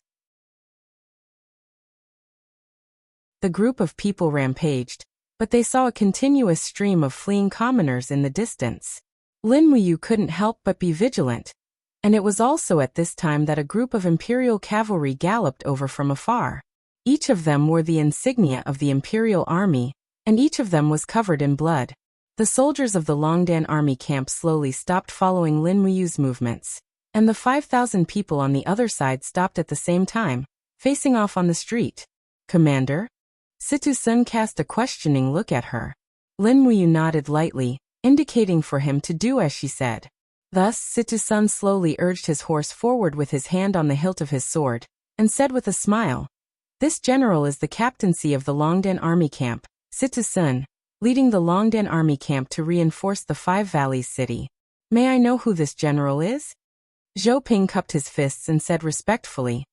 The group of people rampaged, but they saw a continuous stream of fleeing commoners in the distance. Lin Muyu couldn't help but be vigilant, and it was also at this time that a group of imperial cavalry galloped over from afar. Each of them wore the insignia of the imperial army, and each of them was covered in blood. The soldiers of the Longdan army camp slowly stopped following Lin Muyu's movements, and the 5,000 people on the other side stopped at the same time, facing off on the street. Commander? Situ-sun cast a questioning look at her. Lin Muyu nodded lightly, indicating for him to do as she said. Thus, Situ-sun slowly urged his horse forward with his hand on the hilt of his sword, and said with a smile, "This general is the captaincy of the Longdan army camp, Situ-sun, leading the Longdan army camp to reinforce the Five Valleys city. May I know who this general is?" Zhou Ping cupped his fists and said respectfully,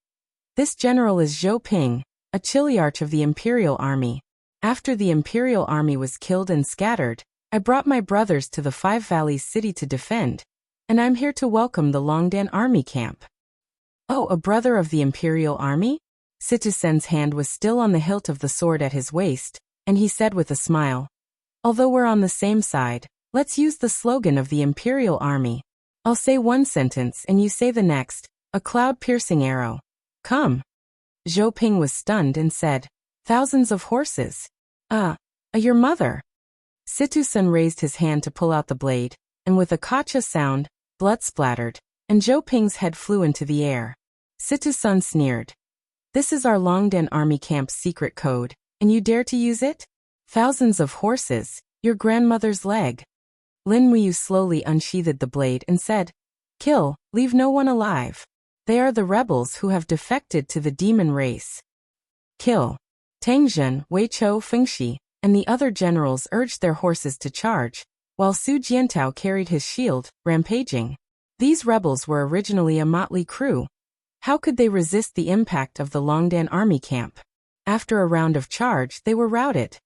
"This general is Zhou Ping, a chiliarch of the Imperial Army. After the Imperial Army was killed and scattered, I brought my brothers to the Five Valleys city to defend, and I'm here to welcome the Longdan army camp." "Oh, a brother of the Imperial Army?" Situ-sen's hand was still on the hilt of the sword at his waist, and he said with a smile, "Although we're on the same side, let's use the slogan of the Imperial Army. I'll say one sentence and you say the next, a cloud-piercing arrow. Come." Zhou Ping was stunned and said, "Thousands of horses. Your mother." Situ-sun raised his hand to pull out the blade, and with a kacha sound, blood splattered, and Zhou Ping's head flew into the air. Situ-sun sneered. "This is our Longdan army camp's secret code, and you dare to use it? Thousands of horses, your grandmother's leg." Lin Muyu slowly unsheathed the blade and said, "Kill, leave no one alive. They are the rebels who have defected to the demon race. Kill." Tang Zhen, Wei Chou, Fengxi, and the other generals urged their horses to charge, while Su Jiantao carried his shield, rampaging. These rebels were originally a motley crew. How could they resist the impact of the Longdan army camp? After a round of charge, they were routed.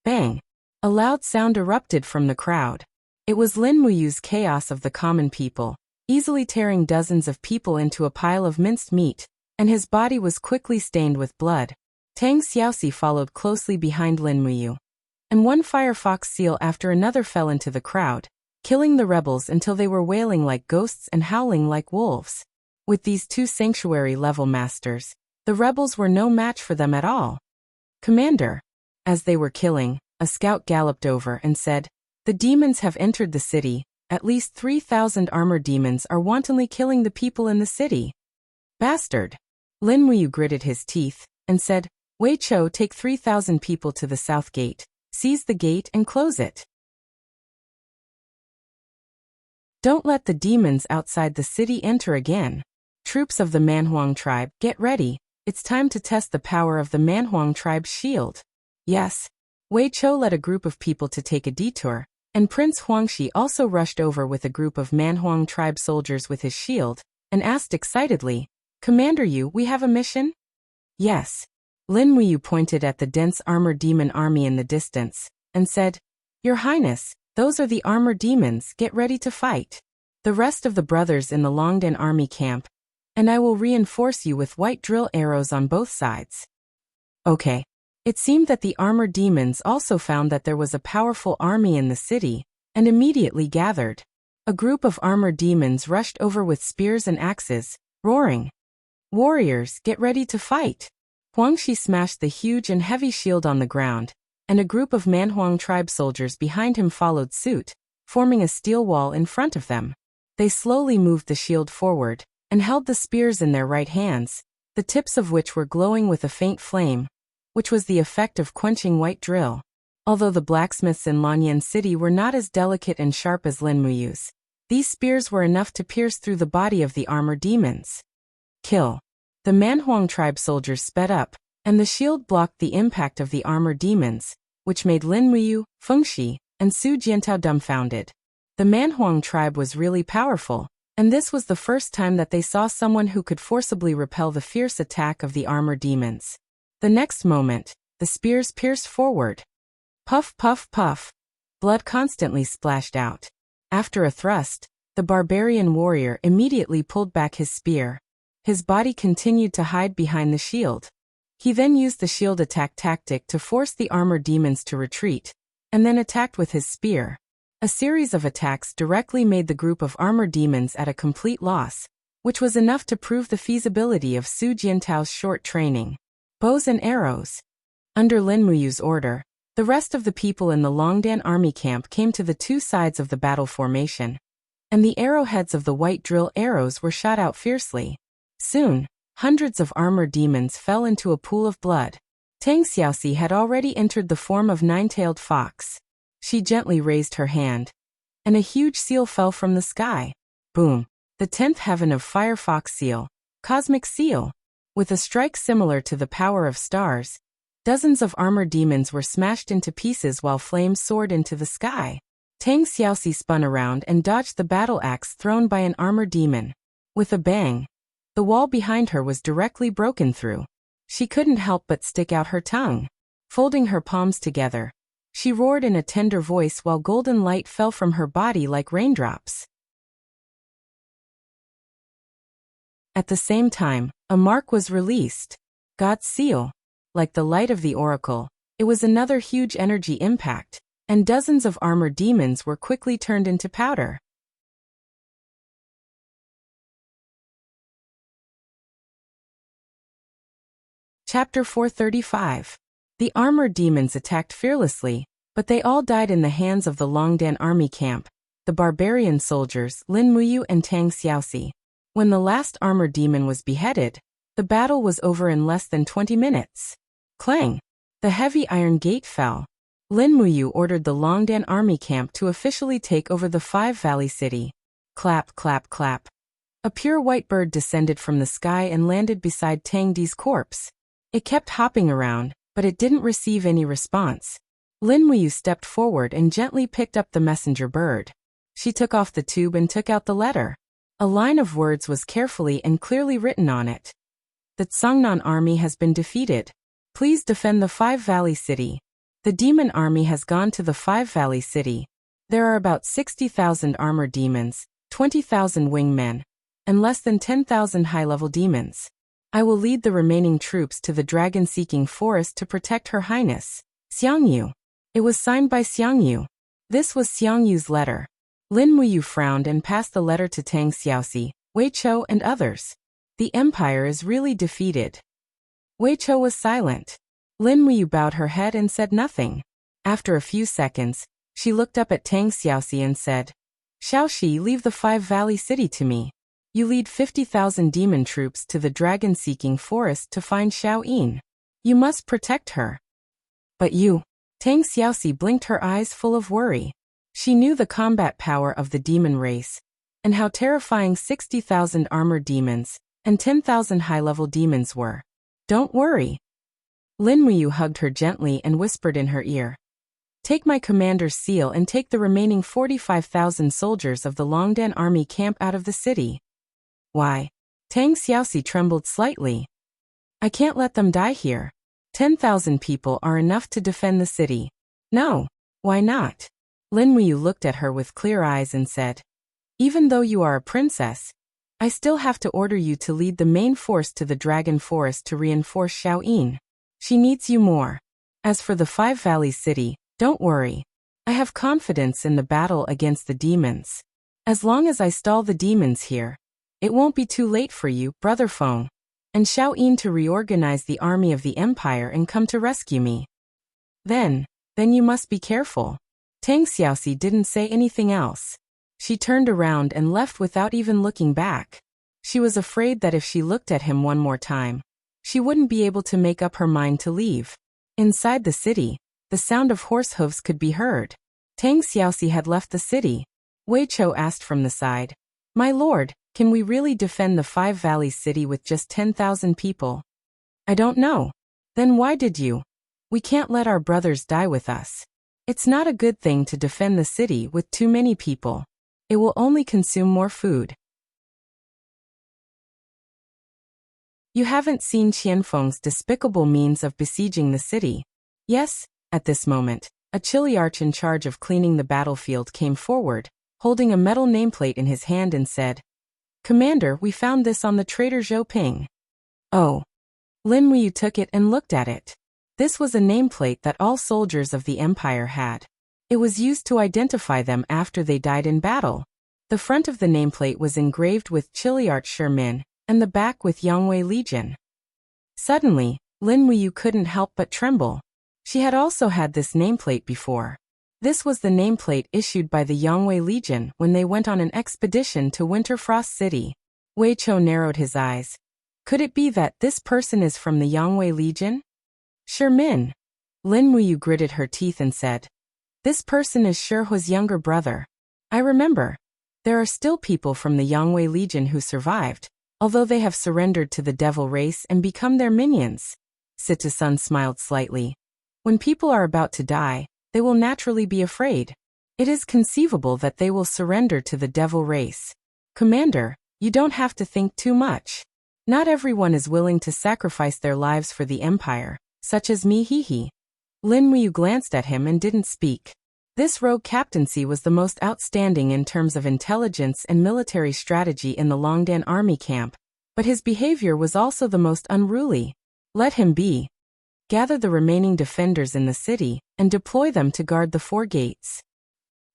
Bang! A loud sound erupted from the crowd. It was Lin Muyu's chaos of the common people, easily tearing dozens of people into a pile of minced meat, and his body was quickly stained with blood. Tang Xiaoxi followed closely behind Lin Muyu, and one firefox seal after another fell into the crowd, killing the rebels until they were wailing like ghosts and howling like wolves. With these two sanctuary-level masters, the rebels were no match for them at all. "Commander." As they were killing, a scout galloped over and said, "The demons have entered the city. At least 3,000 armored demons are wantonly killing the people in the city." "Bastard." Lin Muyu gritted his teeth and said, "Wei Chou, take 3,000 people to the south gate, seize the gate and close it. Don't let the demons outside the city enter again. Troops of the Manhuang tribe, get ready. It's time to test the power of the Manhuang tribe's shield." "Yes." Wei Chou led a group of people to take a detour, and Prince Huangxi also rushed over with a group of Manhuang tribe soldiers with his shield, and asked excitedly, "Commander Yu, we have a mission?" "Yes." Lin Muyu pointed at the dense armored demon army in the distance, and said, "Your Highness, those are the armored demons, get ready to fight. The rest of the brothers in the Longdan army camp, and I will reinforce you with white drill arrows on both sides." Okay. It seemed that the armored demons also found that there was a powerful army in the city, and immediately gathered. A group of armored demons rushed over with spears and axes, roaring, "Warriors, get ready to fight!" Huangxi smashed the huge and heavy shield on the ground, and a group of Manhuang tribe soldiers behind him followed suit, forming a steel wall in front of them. They slowly moved the shield forward, and held the spears in their right hands, the tips of which were glowing with a faint flame, which was the effect of quenching white drill. Although the blacksmiths in Lanyan City were not as delicate and sharp as Lin Muyu's, these spears were enough to pierce through the body of the armored demons. Kill. The Manhuang tribe soldiers sped up, and the shield blocked the impact of the armored demons, which made Lin Muyu, Fengxi, and Su Jiantao dumbfounded. The Manhuang tribe was really powerful, and this was the first time that they saw someone who could forcibly repel the fierce attack of the armored demons. The next moment, the spears pierced forward. Puff, puff, puff. Blood constantly splashed out. After a thrust, the barbarian warrior immediately pulled back his spear. His body continued to hide behind the shield. He then used the shield attack tactic to force the armored demons to retreat, and then attacked with his spear. A series of attacks directly made the group of armored demons at a complete loss, which was enough to prove the feasibility of Su Jiantao's short training. Bows and arrows. Under Lin Muyu's order, the rest of the people in the Longdan army camp came to the two sides of the battle formation, and the arrowheads of the white drill arrows were shot out fiercely. Soon, hundreds of armored demons fell into a pool of blood. Tang Xiaoxi had already entered the form of nine-tailed fox. She gently raised her hand, and a huge seal fell from the sky. Boom! The 10th heaven of Firefox Seal, Cosmic Seal. With a strike similar to the power of stars, dozens of armored demons were smashed into pieces while flames soared into the sky. Tang Xiaoxi spun around and dodged the battle axe thrown by an armored demon. With a bang, the wall behind her was directly broken through. She couldn't help but stick out her tongue. Folding her palms together, she roared in a tender voice while golden light fell from her body like raindrops. At the same time, a mark was released. God's seal. Like the light of the oracle, it was another huge energy impact, and dozens of armored demons were quickly turned into powder. Chapter 435. The armored demons attacked fearlessly, but they all died in the hands of the Longdan army camp, the barbarian soldiers Lin Muyu and Tang Xiaoxi. When the last armored demon was beheaded, the battle was over in less than 20 minutes. Clang! The heavy iron gate fell. Lin Muyu ordered the Longdan army camp to officially take over the Five Valley City. Clap, clap, clap. A pure white bird descended from the sky and landed beside Tang Di's corpse. It kept hopping around, but it didn't receive any response. Lin Muyu stepped forward and gently picked up the messenger bird. She took off the tube and took out the letter. A line of words was carefully and clearly written on it. The Tsangnan army has been defeated. Please defend the Five Valley City. The demon army has gone to the Five Valley City. There are about 60,000 armored demons, 20,000 wingmen, and less than 10,000 high-level demons. I will lead the remaining troops to the dragon-seeking forest to protect Her Highness, Xiangyu. It was signed by Xiangyu. This was Xiangyu's letter. Lin Muyu frowned and passed the letter to Tang Xiaoxi, Wei Chou and others. The empire is really defeated. Wei Chou was silent. Lin Muyu bowed her head and said nothing. After a few seconds, she looked up at Tang Xiaoxi and said, Xiaoxi, leave the Five Valley City to me. You lead 50,000 demon troops to the dragon-seeking forest to find Xiao Yin. You must protect her. But you... Tang Xiaoxi blinked, her eyes full of worry. She knew the combat power of the demon race, and how terrifying 60,000 armored demons and 10,000 high-level demons were. Don't worry. Lin Muyu hugged her gently and whispered in her ear. Take my commander's seal and take the remaining 45,000 soldiers of the Longdan army camp out of the city. Why? Tang Xiaoxi trembled slightly. I can't let them die here. 10,000 people are enough to defend the city. No. Why not? Lin Muyu looked at her with clear eyes and said, Even though you are a princess, I still have to order you to lead the main force to the dragon forest to reinforce Xiao Yin. She needs you more. As for the Five Valley City, don't worry. I have confidence in the battle against the demons. As long as I stall the demons here, it won't be too late for you, Brother Feng, and Xiao Yin to reorganize the army of the empire and come to rescue me. Then you must be careful. Tang Xiaoxi didn't say anything else. She turned around and left without even looking back. She was afraid that if she looked at him one more time, she wouldn't be able to make up her mind to leave. Inside the city, the sound of horse hooves could be heard. Tang Xiaoxi had left the city. Wei Chou asked from the side, My lord, can we really defend the Five Valleys City with just 10,000 people? I don't know. Then why did you? We can't let our brothers die with us. It's not a good thing to defend the city with too many people. It will only consume more food. You haven't seen Qianfeng's despicable means of besieging the city. Yes, at this moment, a Chiliarch in charge of cleaning the battlefield came forward, holding a metal nameplate in his hand and said, Commander, we found this on the traitor Zhou Ping. Oh. Lin Muyu took it and looked at it. This was a nameplate that all soldiers of the Empire had. It was used to identify them after they died in battle. The front of the nameplate was engraved with Chiliarch Shermin, and the back with Yangwei Legion. Suddenly, Lin Muyu couldn't help but tremble. She had also had this nameplate before. This was the nameplate issued by the Yangwei Legion when they went on an expedition to Winterfrost City. Wei Chou narrowed his eyes. Could it be that this person is from the Yangwei Legion? Shermin. Lin Muyu gritted her teeth and said, This person is Sherhu's younger brother. I remember. There are still people from the Yangwei Legion who survived, although they have surrendered to the devil race and become their minions. Situ-sun smiled slightly. When people are about to die, they will naturally be afraid. It is conceivable that they will surrender to the devil race. Commander, you don't have to think too much. Not everyone is willing to sacrifice their lives for the Empire, such as me. Lin Muyu glanced at him and didn't speak. This rogue captaincy was the most outstanding in terms of intelligence and military strategy in the Longdan army camp, but his behavior was also the most unruly. Let him be. Gather the remaining defenders in the city and deploy them to guard the 4 gates.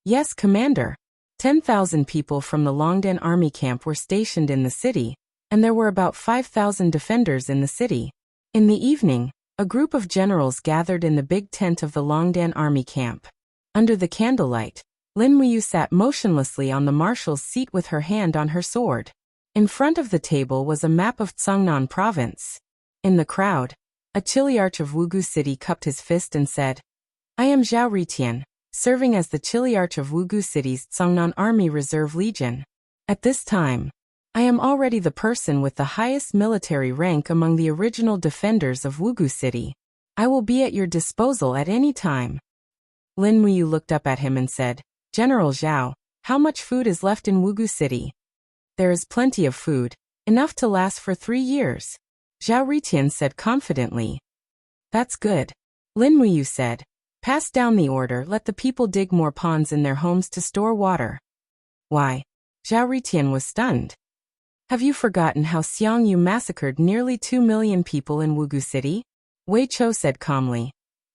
Yes, Commander. 10,000 people from the Longdan army camp were stationed in the city, and there were about 5,000 defenders in the city. In the evening, a group of generals gathered in the big tent of the Longdan army camp. Under the candlelight, Lin Muyu sat motionlessly on the marshal's seat with her hand on her sword. In front of the table was a map of Cangnan province. In the crowd, a Chiliarch of Wugu City cupped his fist and said, I am Zhao Ritian, serving as the Chiliarch of Wugu City's Cangnan Army Reserve Legion. At this time, I am already the person with the highest military rank among the original defenders of Wugu City. I will be at your disposal at any time. Lin Muyu looked up at him and said, General Zhao, how much food is left in Wugu City? There is plenty of food, enough to last for 3 years. Zhao Ritian said confidently. That's good. Lin Muyu said, pass down the order, let the people dig more ponds in their homes to store water. Why? Zhao Ritian was stunned. Have you forgotten how Xiang Yu massacred nearly 2 million people in Wugu City? Wei Chou said calmly.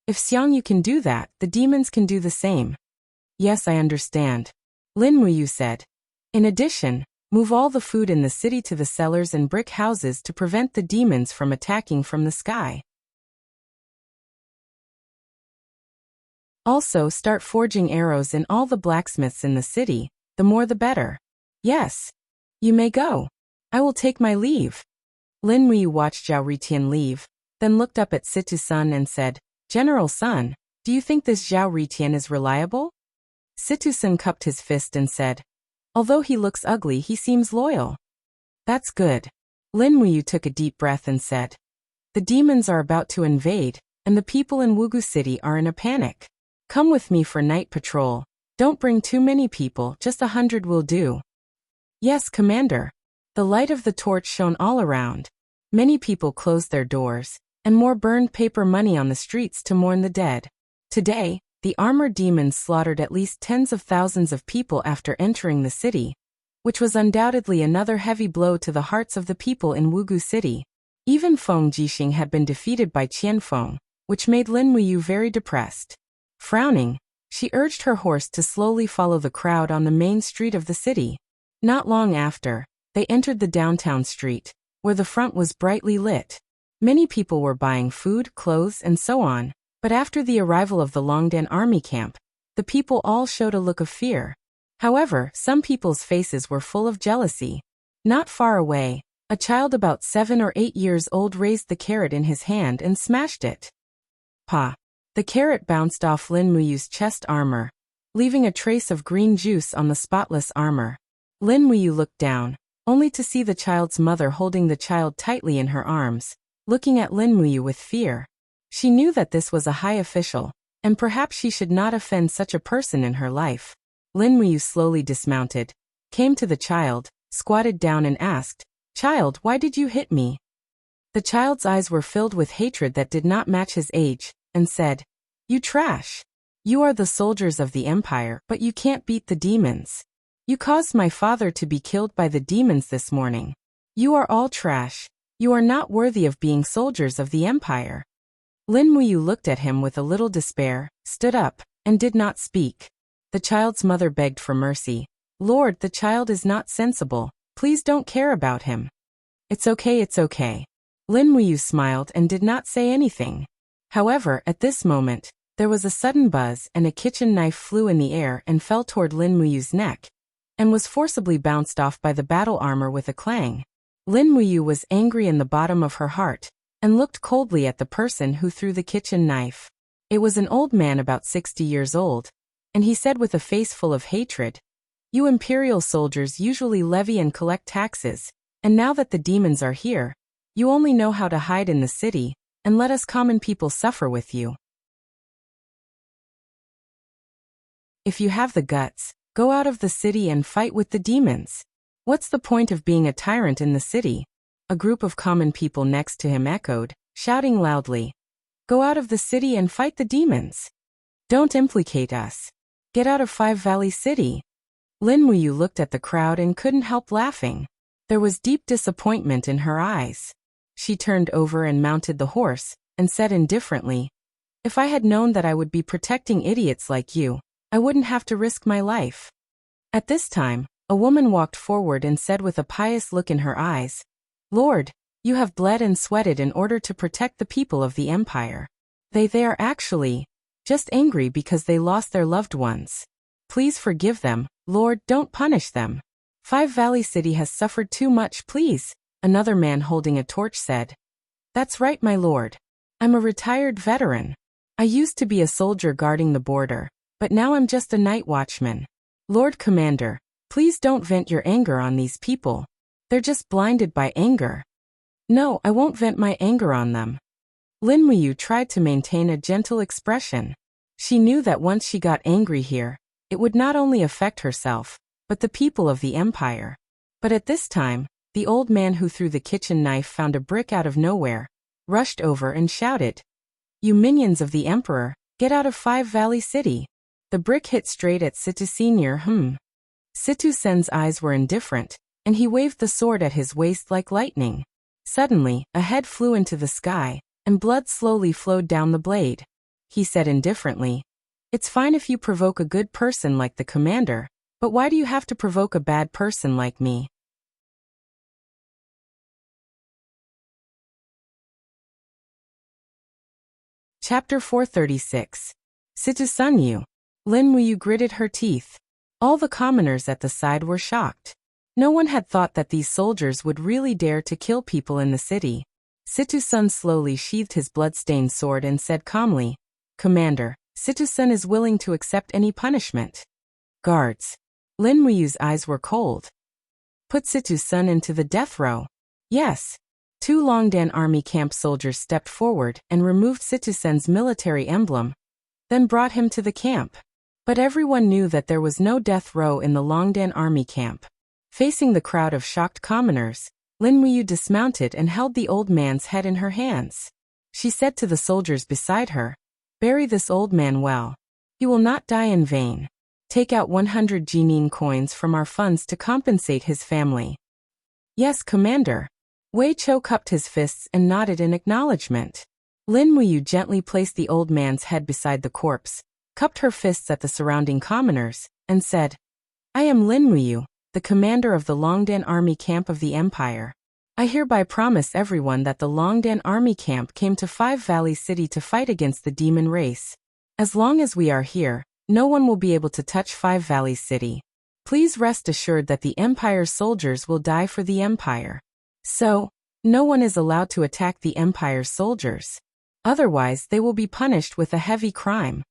If Xiang Yu can do that, the demons can do the same. Yes, I understand. Lin Muyu said. In addition, move all the food in the city to the cellars and brick houses to prevent the demons from attacking from the sky. Also start forging arrows in all the blacksmiths in the city, the more the better. Yes. You may go. I will take my leave. Lin Muyu watched Zhao Ritian leave, then looked up at Situ-sun and said, General Sun, do you think this Zhao Ritian is reliable? Situ-sun cupped his fist and said, although he looks ugly, he seems loyal. That's good. Lin Muyu took a deep breath and said, the demons are about to invade, and the people in Wugu City are in a panic. Come with me for night patrol. Don't bring too many people, just 100 will do. Yes, Commander. The light of the torch shone all around. Many people closed their doors, and more burned paper money on the streets to mourn the dead. Today, the armored demons slaughtered at least tens of thousands of people after entering the city, which was undoubtedly another heavy blow to the hearts of the people in Wugu City. Even Feng Jixing had been defeated by Qianfeng, which made Lin Muyu very depressed. Frowning, she urged her horse to slowly follow the crowd on the main street of the city. Not long after, they entered the downtown street, where the front was brightly lit. Many people were buying food, clothes, and so on, but after the arrival of the Longdan army camp, the people all showed a look of fear. However, some people's faces were full of jealousy. Not far away, a child about 7 or 8 years old raised the carrot in his hand and smashed it. Pa! The carrot bounced off Lin Muyu's chest armor, leaving a trace of green juice on the spotless armor. Lin Muyu looked down, only to see the child's mother holding the child tightly in her arms, looking at Lin Muyu with fear. She knew that this was a high official, and perhaps she should not offend such a person in her life. Lin Muyu slowly dismounted, came to the child, squatted down and asked, Child, why did you hit me? The child's eyes were filled with hatred that did not match his age, and said, You trash! You are the soldiers of the Empire, but you can't beat the demons. You caused my father to be killed by the demons this morning. You are all trash. You are not worthy of being soldiers of the Empire. Lin Muyu looked at him with a little despair, stood up, and did not speak. The child's mother begged for mercy. Lord, the child is not sensible. Please don't care about him. It's okay, it's okay. Lin Muyu smiled and did not say anything. However, at this moment, there was a sudden buzz and a kitchen knife flew in the air and fell toward Lin Muyu's neck, and was forcibly bounced off by the battle armor with a clang. Lin Muyu was angry in the bottom of her heart, and looked coldly at the person who threw the kitchen knife. It was an old man about 60 years old, and he said with a face full of hatred, "You imperial soldiers usually levy and collect taxes, and now that the demons are here, you only know how to hide in the city, and let us common people suffer with you. If you have the guts, go out of the city and fight with the demons. What's the point of being a tyrant in the city?" A group of common people next to him echoed, shouting loudly, "Go out of the city and fight the demons. Don't implicate us. Get out of Five Valley City." Lin Muyu looked at the crowd and couldn't help laughing. There was deep disappointment in her eyes. She turned over and mounted the horse, and said indifferently, "If I had known that I would be protecting idiots like you, I wouldn't have to risk my life." At this time, a woman walked forward and said with a pious look in her eyes, "Lord, you have bled and sweated in order to protect the people of the empire. They are actually just angry because they lost their loved ones. Please forgive them, Lord, don't punish them. Five Valley City has suffered too much, please." Another man holding a torch said, "That's right, my lord. I'm a retired veteran. I used to be a soldier guarding the border, but now I'm just a night watchman. Lord Commander, please don't vent your anger on these people. They're just blinded by anger." "No, I won't vent my anger on them." Lin Muyu tried to maintain a gentle expression. She knew that once she got angry here, it would not only affect herself, but the people of the empire. But at this time, the old man who threw the kitchen knife found a brick out of nowhere, rushed over and shouted, "You minions of the emperor, get out of Five Valley City." The brick hit straight at Situ Senior. Situ Sen's eyes were indifferent, and he waved the sword at his waist like lightning. Suddenly, a head flew into the sky, and blood slowly flowed down the blade. He said indifferently, "It's fine if you provoke a good person like the commander, but why do you have to provoke a bad person like me?" Chapter 436. Situ Sunyu. Lin Muyu gritted her teeth. All the commoners at the side were shocked. No one had thought that these soldiers would really dare to kill people in the city. Situ Sun slowly sheathed his blood-stained sword and said calmly, "Commander, Situ Sun is willing to accept any punishment." Guards. Lin Muyu's eyes were cold. "Put Situ Sun into the death row." "Yes." Two Longdan army camp soldiers stepped forward and removed Situ Sun's military emblem, then brought him to the camp. But everyone knew that there was no death row in the Longdan army camp. Facing the crowd of shocked commoners, Lin Muyu dismounted and held the old man's head in her hands. She said to the soldiers beside her, "Bury this old man well. He will not die in vain. Take out 100 Jinin coins from our funds to compensate his family." "Yes, Commander." Wei Chou cupped his fists and nodded in acknowledgement. Lin Muyu gently placed the old man's head beside the corpse, cupped her fists at the surrounding commoners, and said, "I am Lin Muyu, the commander of the Longdan army camp of the empire. I hereby promise everyone that the Longdan army camp came to Five Valley City to fight against the demon race. As long as we are here, no one will be able to touch Five Valley City. Please rest assured that the empire's soldiers will die for the empire. So, no one is allowed to attack the empire's soldiers. Otherwise, they will be punished with a heavy crime."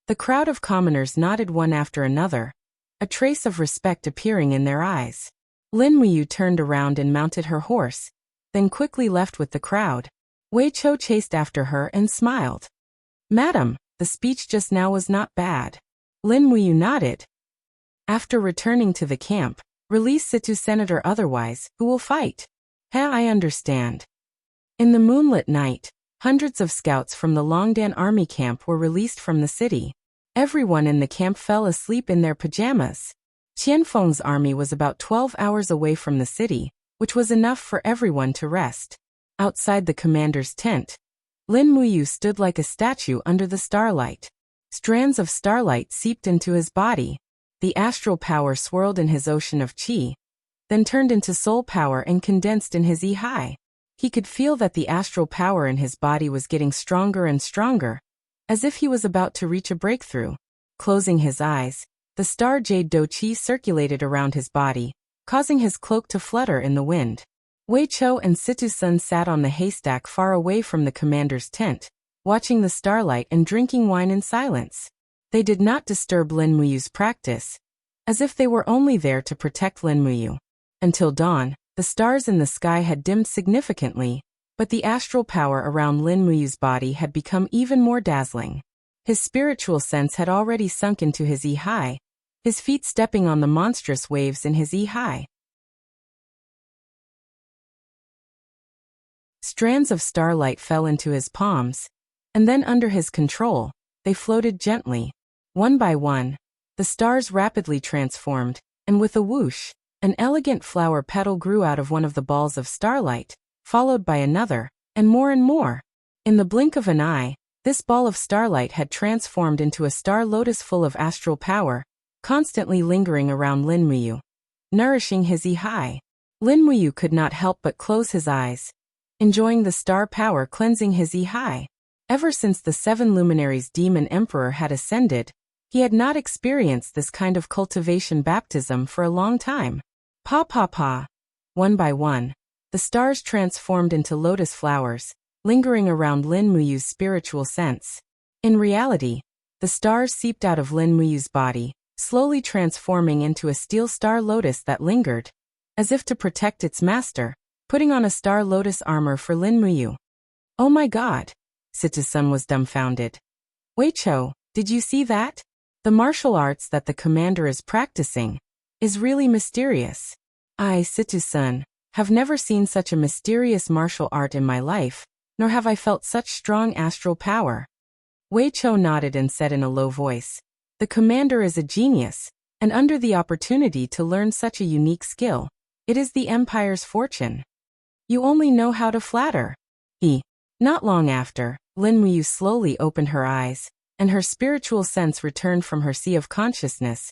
The crowd of commoners nodded one after another, a trace of respect appearing in their eyes. Lin Muyu turned around and mounted her horse, then quickly left with the crowd. Wei Chou chased after her and smiled. "Madam, the speech just now was not bad." Lin Muyu nodded. "After returning to the camp, release Situ Senator otherwise, who will fight?" I understand." In the moonlit night, hundreds of scouts from the Longdan army camp were released from the city. Everyone in the camp fell asleep in their pajamas. Qianfeng's army was about 12 hours away from the city, which was enough for everyone to rest. Outside the commander's tent, Lin Muyu stood like a statue under the starlight. Strands of starlight seeped into his body. The astral power swirled in his ocean of qi, then turned into soul power and condensed in his Yi. He could feel that the astral power in his body was getting stronger and stronger, as if he was about to reach a breakthrough. Closing his eyes, the star jade do qi circulated around his body, causing his cloak to flutter in the wind. Wei Chou and Situ Sun sat on the haystack far away from the commander's tent, watching the starlight and drinking wine in silence. They did not disturb Lin Muyu's practice, as if they were only there to protect Lin Muyu. Until dawn, the stars in the sky had dimmed significantly, but the astral power around Lin Muyu's body had become even more dazzling. His spiritual sense had already sunk into his Yi, his feet stepping on the monstrous waves in his Yi. Strands of starlight fell into his palms, and then under his control, they floated gently. One by one, the stars rapidly transformed, and with a whoosh, an elegant flower petal grew out of one of the balls of starlight, followed by another, and more and more. In the blink of an eye, this ball of starlight had transformed into a star lotus full of astral power, constantly lingering around Lin Muyu, nourishing his Yi. Lin Muyu could not help but close his eyes, enjoying the star power cleansing his Yi. Ever since the 7 luminaries demon emperor had ascended, he had not experienced this kind of cultivation baptism for a long time. Pa pa pa. One by one, the stars transformed into lotus flowers, lingering around Lin Muyu's spiritual sense. In reality, the stars seeped out of Lin Muyu's body, slowly transforming into a steel star lotus that lingered, as if to protect its master, putting on a star lotus armor for Lin Muyu. Oh my god! Situ-sun was dumbfounded. Wei Cho, did you see that? The martial arts that the commander is practicing is really mysterious. I, Situ-sun, have never seen such a mysterious martial art in my life, nor have I felt such strong astral power. Wei Cho nodded and said in a low voice, the commander is a genius, and under the opportunity to learn such a unique skill, it is the empire's fortune. You only know how to flatter. Not long after, Lin Muyu slowly opened her eyes, and her spiritual sense returned from her sea of consciousness,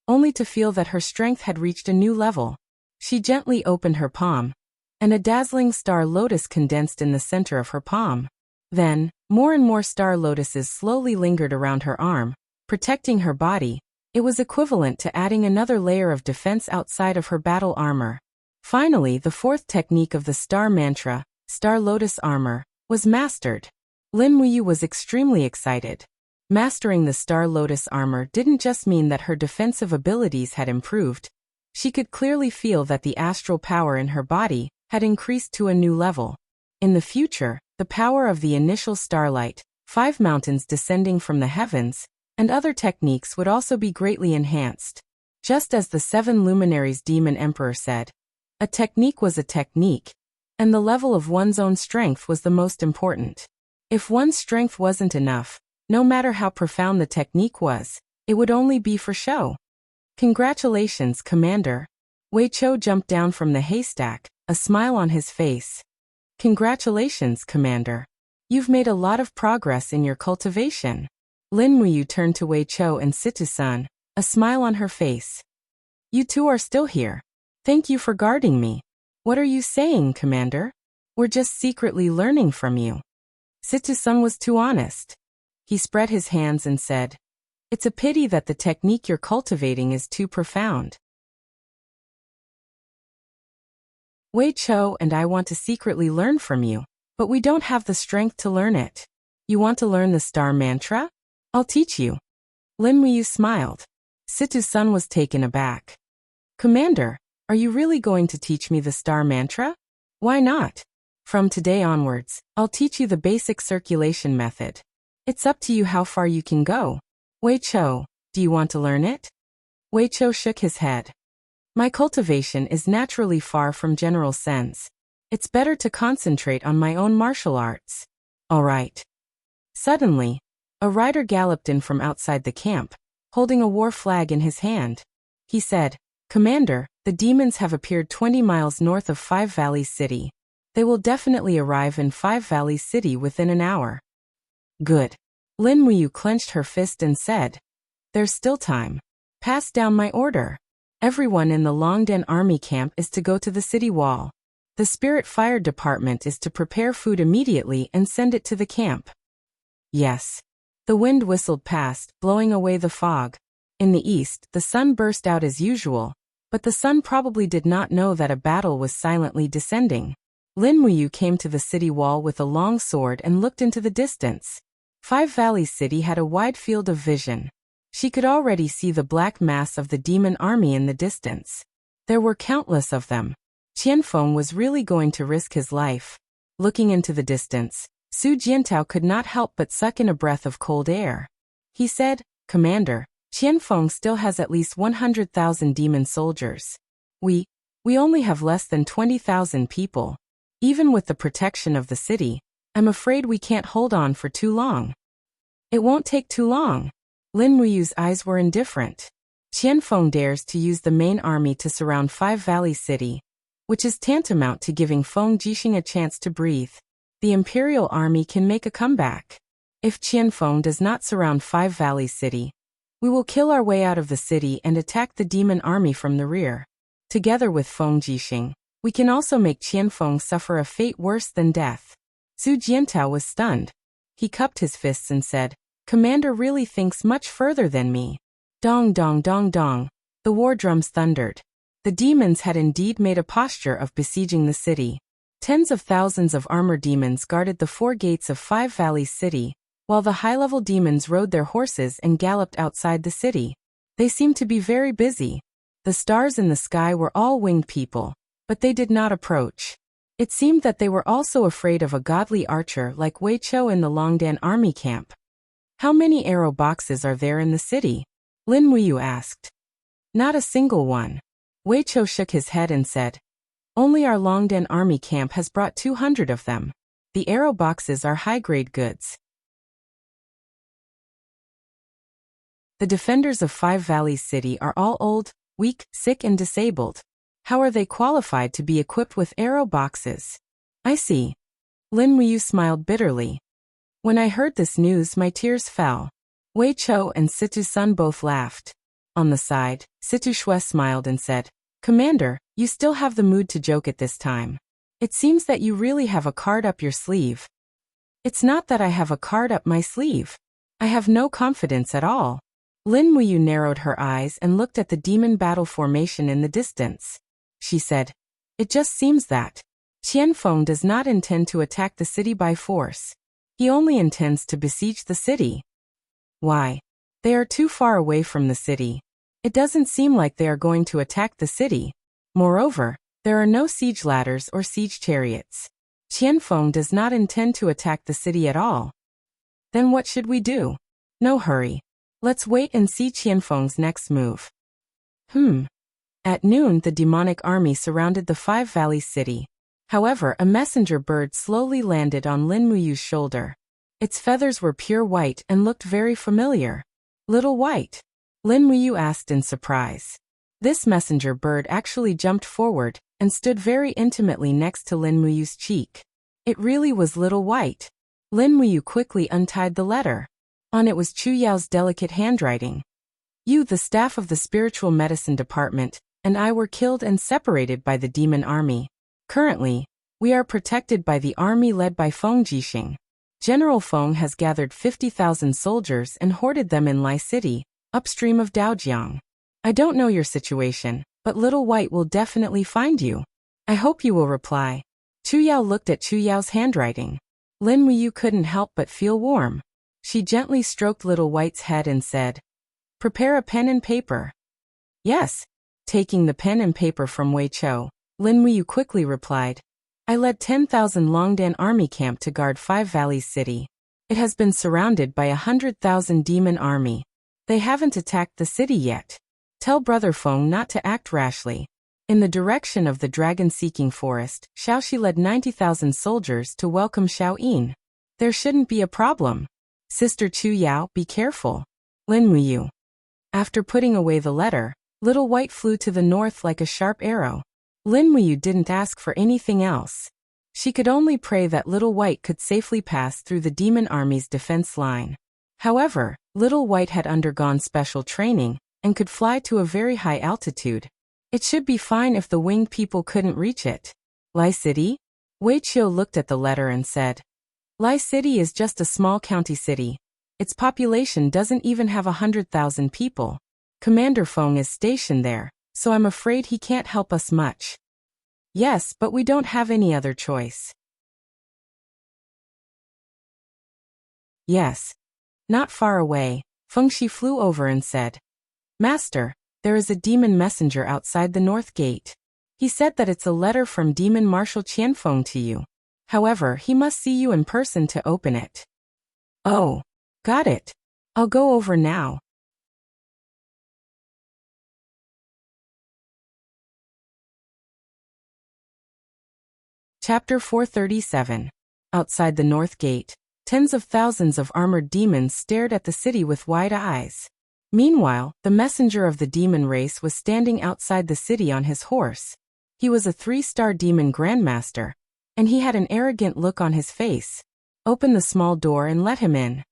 only to feel that her strength had reached a new level. She gently opened her palm, and a dazzling star lotus condensed in the center of her palm. Then, more and more star lotuses slowly lingered around her arm, protecting her body. It was equivalent to adding another layer of defense outside of her battle armor. Finally, the 4th technique of the star mantra, star lotus armor, was mastered. Lin Muyu was extremely excited. Mastering the star lotus armor didn't just mean that her defensive abilities had improved. She could clearly feel that the astral power in her body had increased to a new level. In the future, the power of the initial starlight, 5 mountains descending from the heavens, and other techniques would also be greatly enhanced. Just as the 7 luminaries demon emperor said, a technique was a technique, and the level of one's own strength was the most important. If one's strength wasn't enough, no matter how profound the technique was, it would only be for show. Congratulations, Commander. Wei Cho jumped down from the haystack, a smile on his face. Congratulations, Commander. You've made a lot of progress in your cultivation. Lin Muyu turned to Wei Cho and Situ-san, a smile on her face. You two are still here. Thank you for guarding me. What are you saying, Commander? We're just secretly learning from you. Situ-san was too honest. He spread his hands and said, it's a pity that the technique you're cultivating is too profound. Wei Cho and I want to secretly learn from you, but we don't have the strength to learn it. You want to learn the star mantra? I'll teach you. Lin Muyu smiled. Situ-san was taken aback. Commander, are you really going to teach me the star mantra? Why not? From today onwards, I'll teach you the basic circulation method. It's up to you how far you can go. Wei Cho, do you want to learn it? Wei Cho shook his head. My cultivation is naturally far from general sense. It's better to concentrate on my own martial arts. All right. Suddenly, a rider galloped in from outside the camp, holding a war flag in his hand. He said, Commander, the demons have appeared 20 miles north of Five Valleys City. They will definitely arrive in Five Valleys City within an hour. Good. Lin Muyu clenched her fist and said, there's still time. Pass down my order. Everyone in the Longden army camp is to go to the city wall. The Spirit Fire Department is to prepare food immediately and send it to the camp. Yes. The wind whistled past, blowing away the fog. In the east, the sun burst out as usual, but the sun probably did not know that a battle was silently descending. Lin Muyu came to the city wall with a long sword and looked into the distance. Five Valleys City had a wide field of vision. She could already see the black mass of the demon army in the distance. There were countless of them. Qianfeng was really going to risk his life. Looking into the distance, Su Jiantao could not help but suck in a breath of cold air. He said, "Commander, Qianfeng still has at least 100,000 demon soldiers. We only have less than 20,000 people. Even with the protection of the city, I'm afraid we can't hold on for too long." "It won't take too long." Lin Muyu's eyes were indifferent. Qianfeng dares to use the main army to surround Five Valleys City, which is tantamount to giving Feng Jixing a chance to breathe. The Imperial Army can make a comeback. If Qianfeng does not surround Five Valleys City, we will kill our way out of the city and attack the demon army from the rear. Together with Feng Jixing, we can also make Qianfeng suffer a fate worse than death. Su Jiantao was stunned. He cupped his fists and said, "Commander really thinks much further than me." Dong dong dong dong. The war drums thundered. The demons had indeed made a posture of besieging the city. Tens of thousands of armored demons guarded the four gates of Five Valleys City, while the high-level demons rode their horses and galloped outside the city. They seemed to be very busy. The stars in the sky were all winged people, but they did not approach. It seemed that they were also afraid of a godly archer like Wei Chou in the Longdan army camp. "How many arrow boxes are there in the city?" Lin Muyu asked. "Not a single one." Wei Chou shook his head and said, "Only our Longdan army camp has brought 200 of them. The arrow boxes are high-grade goods." The defenders of Five Valleys City are all old, weak, sick and disabled. How are they qualified to be equipped with arrow boxes? "I see." Lin Muyu smiled bitterly. "When I heard this news, my tears fell." Wei Chou and Situ Sun both laughed. On the side, Situ Shui smiled and said, "Commander, you still have the mood to joke at this time. It seems that you really have a card up your sleeve." "It's not that I have a card up my sleeve. I have no confidence at all." Lin Muyu narrowed her eyes and looked at the demon battle formation in the distance. She said, "It just seems that Qianfeng does not intend to attack the city by force. He only intends to besiege the city." "Why? They are too far away from the city. It doesn't seem like they are going to attack the city. Moreover, there are no siege ladders or siege chariots. Qianfeng does not intend to attack the city at all. Then what should we do? No hurry. Let's wait and see Qianfeng's next move." At noon, the demonic army surrounded the Five Valleys City. However, a messenger bird slowly landed on Lin Muyu's shoulder. Its feathers were pure white and looked very familiar. "Little White?" Lin Muyu asked in surprise. This messenger bird actually jumped forward and stood very intimately next to Lin Muyu's cheek. It really was Little White. Lin Muyu quickly untied the letter. On it was Chu Yao's delicate handwriting. "You, the staff of the spiritual medicine department, and I were killed and separated by the demon army. Currently, we are protected by the army led by Feng Jixing. General Feng has gathered 50,000 soldiers and hoarded them in Lai City, upstream of Daojiang. I don't know your situation, but Little White will definitely find you. I hope you will reply." Chu Yao looked at Chu Yao's handwriting. Lin Muyu couldn't help but feel warm. She gently stroked Little White's head and said, "Prepare a pen and paper." "Yes." Taking the pen and paper from Wei Chou, Lin Muyu quickly replied, "I led 10,000 Longdan army camp to guard Five Valleys City. It has been surrounded by 100,000 demon army. They haven't attacked the city yet. Tell Brother Feng not to act rashly." In the direction of the dragon-seeking forest, Xiaoxi led 90,000 soldiers to welcome Xiaoyin. "There shouldn't be a problem. Sister Chu Yao, be careful." Lin Muyu. After putting away the letter, Little White flew to the north like a sharp arrow. Lin Muyu didn't ask for anything else. She could only pray that Little White could safely pass through the demon army's defense line. However, Little White had undergone special training and could fly to a very high altitude. It should be fine if the winged people couldn't reach it. Lai City? Wei Qiu looked at the letter and said, "Lai City is just a small county city. Its population doesn't even have 100,000 people. Commander Feng is stationed there, so I'm afraid he can't help us much." "Yes, but we don't have any other choice." "Yes. Not far away, Fengxi flew over and said, Master, there is a demon messenger outside the north gate. He said that it's a letter from Demon Marshal Qianfeng to you. However, he must see you in person to open it. Oh, got it. I'll go over now. Chapter 437. Outside the north gate, tens of thousands of armored demons stared at the city with wide eyes. Meanwhile, the messenger of the demon race was standing outside the city on his horse. He was a 3-star demon grandmaster, and he had an arrogant look on his face. Open the small door and let him in.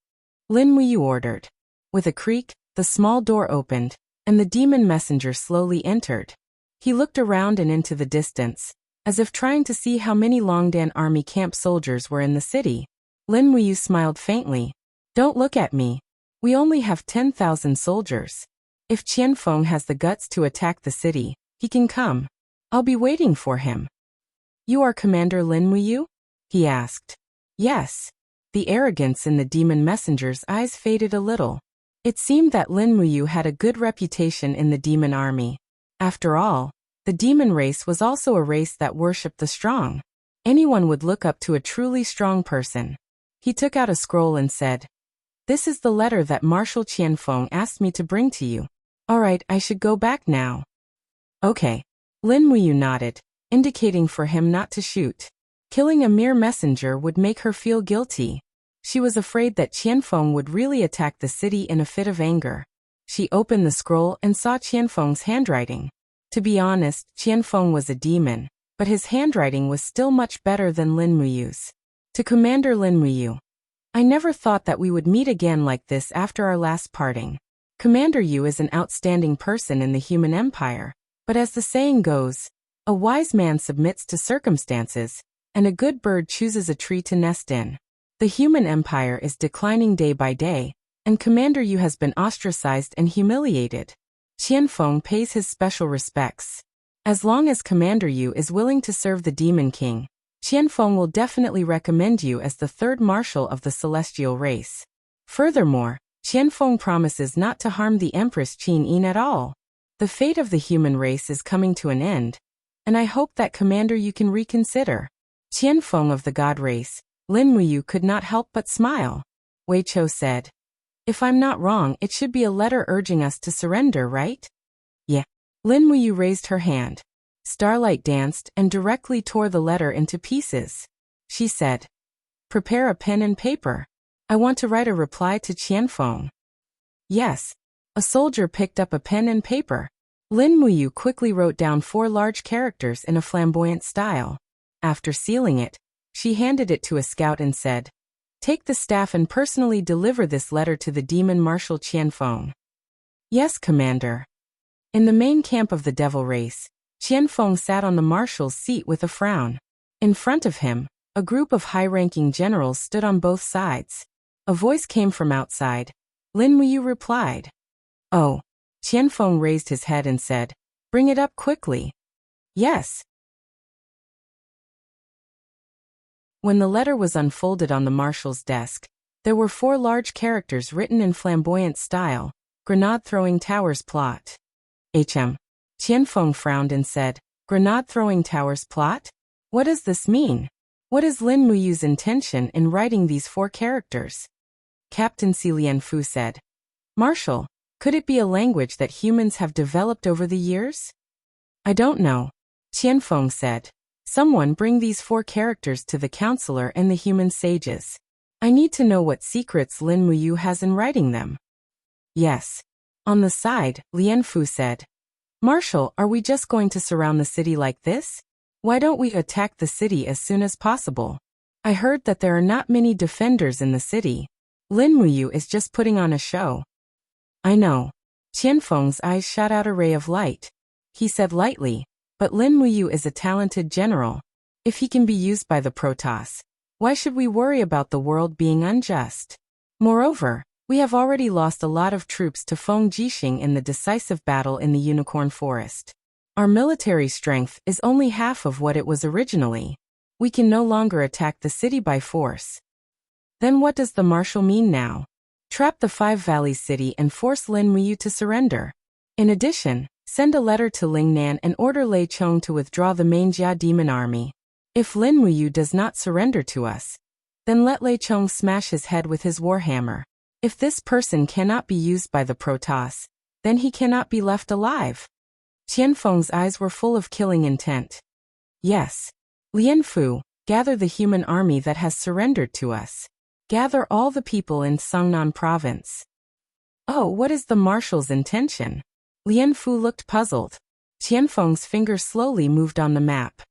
Lin Wuyu ordered. With a creak, the small door opened, and the demon messenger slowly entered. He looked around and into the distance, as if trying to see how many Longdan army camp soldiers were in the city. Lin Wuyu smiled faintly. Don't look at me. We only have 10,000 soldiers. If Qianfeng has the guts to attack the city, he can come. I'll be waiting for him. You are Commander Lin Wuyu? He asked. Yes. The arrogance in the demon messenger's eyes faded a little. It seemed that Lin Wuyu had a good reputation in the demon army. After all, the demon race was also a race that worshipped the strong. Anyone would look up to a truly strong person. He took out a scroll and said, This is the letter that Marshal Qianfeng asked me to bring to you. All right, I should go back now. Okay. Lin Wuyu nodded, indicating for him not to shoot. Killing a mere messenger would make her feel guilty. She was afraid that Qianfeng would really attack the city in a fit of anger. She opened the scroll and saw Qianfeng's handwriting. To be honest, Qianfeng was a demon, but his handwriting was still much better than Lin Wuyu's. To Commander Lin Wuyu. I never thought that we would meet again like this after our last parting. Commander Yu is an outstanding person in the human empire, but as the saying goes, a wise man submits to circumstances, and a good bird chooses a tree to nest in. The human empire is declining day by day, and Commander Yu has been ostracized and humiliated. Qianfeng pays his special respects. As long as Commander Yu is willing to serve the Demon King, Qianfeng will definitely recommend you as the 3rd marshal of the celestial race. Furthermore, Qianfeng promises not to harm the Empress Qin Yin at all. The fate of the human race is coming to an end, and I hope that Commander Yu can reconsider. Qianfeng of the God race, Lin Wuyu could not help but smile. Wei Chou said, If I'm not wrong, it should be a letter urging us to surrender, right? Yeah. Lin Wuyu raised her hand. Starlight danced and directly tore the letter into pieces. She said, Prepare a pen and paper. I want to write a reply to Qianfeng. Yes. A soldier picked up a pen and paper. Lin Wuyu quickly wrote down 4 large characters in a flamboyant style. After sealing it, she handed it to a scout and said, Take the staff and personally deliver this letter to the demon Marshal Qianfeng. Yes, Commander. In the main camp of the devil race, Qianfeng sat on the marshal's seat with a frown. In front of him, a group of high-ranking generals stood on both sides. A voice came from outside. Lin Wuyu replied. Oh. Qianfeng raised his head and said, Bring it up quickly. Yes. When the letter was unfolded on the marshal's desk, there were 4 large characters written in flamboyant style, Grenade-throwing towers plot. Qianfeng frowned and said, Grenade-throwing towers plot? What does this mean? What is Lin Wuyu's intention in writing these 4 characters? Captain Lian Fu said, Marshal, could it be a language that humans have developed over the years? I don't know. Qianfeng said. Someone bring these 4 characters to the counselor and the human sages. I need to know what secrets Lin Wuyu has in writing them. Yes. On the side, Lian Fu said, Marshal, are we just going to surround the city like this? Why don't we attack the city as soon as possible? I heard that there are not many defenders in the city. Lin Wuyu is just putting on a show. I know. Qianfeng's eyes shot out a ray of light. He said lightly, but Lin Wuyu is a talented general. If he can be used by the Protoss, why should we worry about the world being unjust? Moreover, we have already lost a lot of troops to Feng Jixing in the decisive battle in the Unicorn Forest. Our military strength is only half of what it was originally. We can no longer attack the city by force. Then what does the marshal mean now? Trap the Five Valleys city and force Lin Muyu to surrender. In addition, send a letter to Lingnan and order Lei Chong to withdraw the main Jia demon army. If Lin Muyu does not surrender to us, then let Lei Chong smash his head with his warhammer. If this person cannot be used by the Protoss, then he cannot be left alive. Qianfeng's eyes were full of killing intent. Yes. Lian Fu, gather the human army that has surrendered to us. Gather all the people in Songnan province. Oh, what is the marshal's intention? Lian Fu looked puzzled. Qianfeng's finger slowly moved on the map.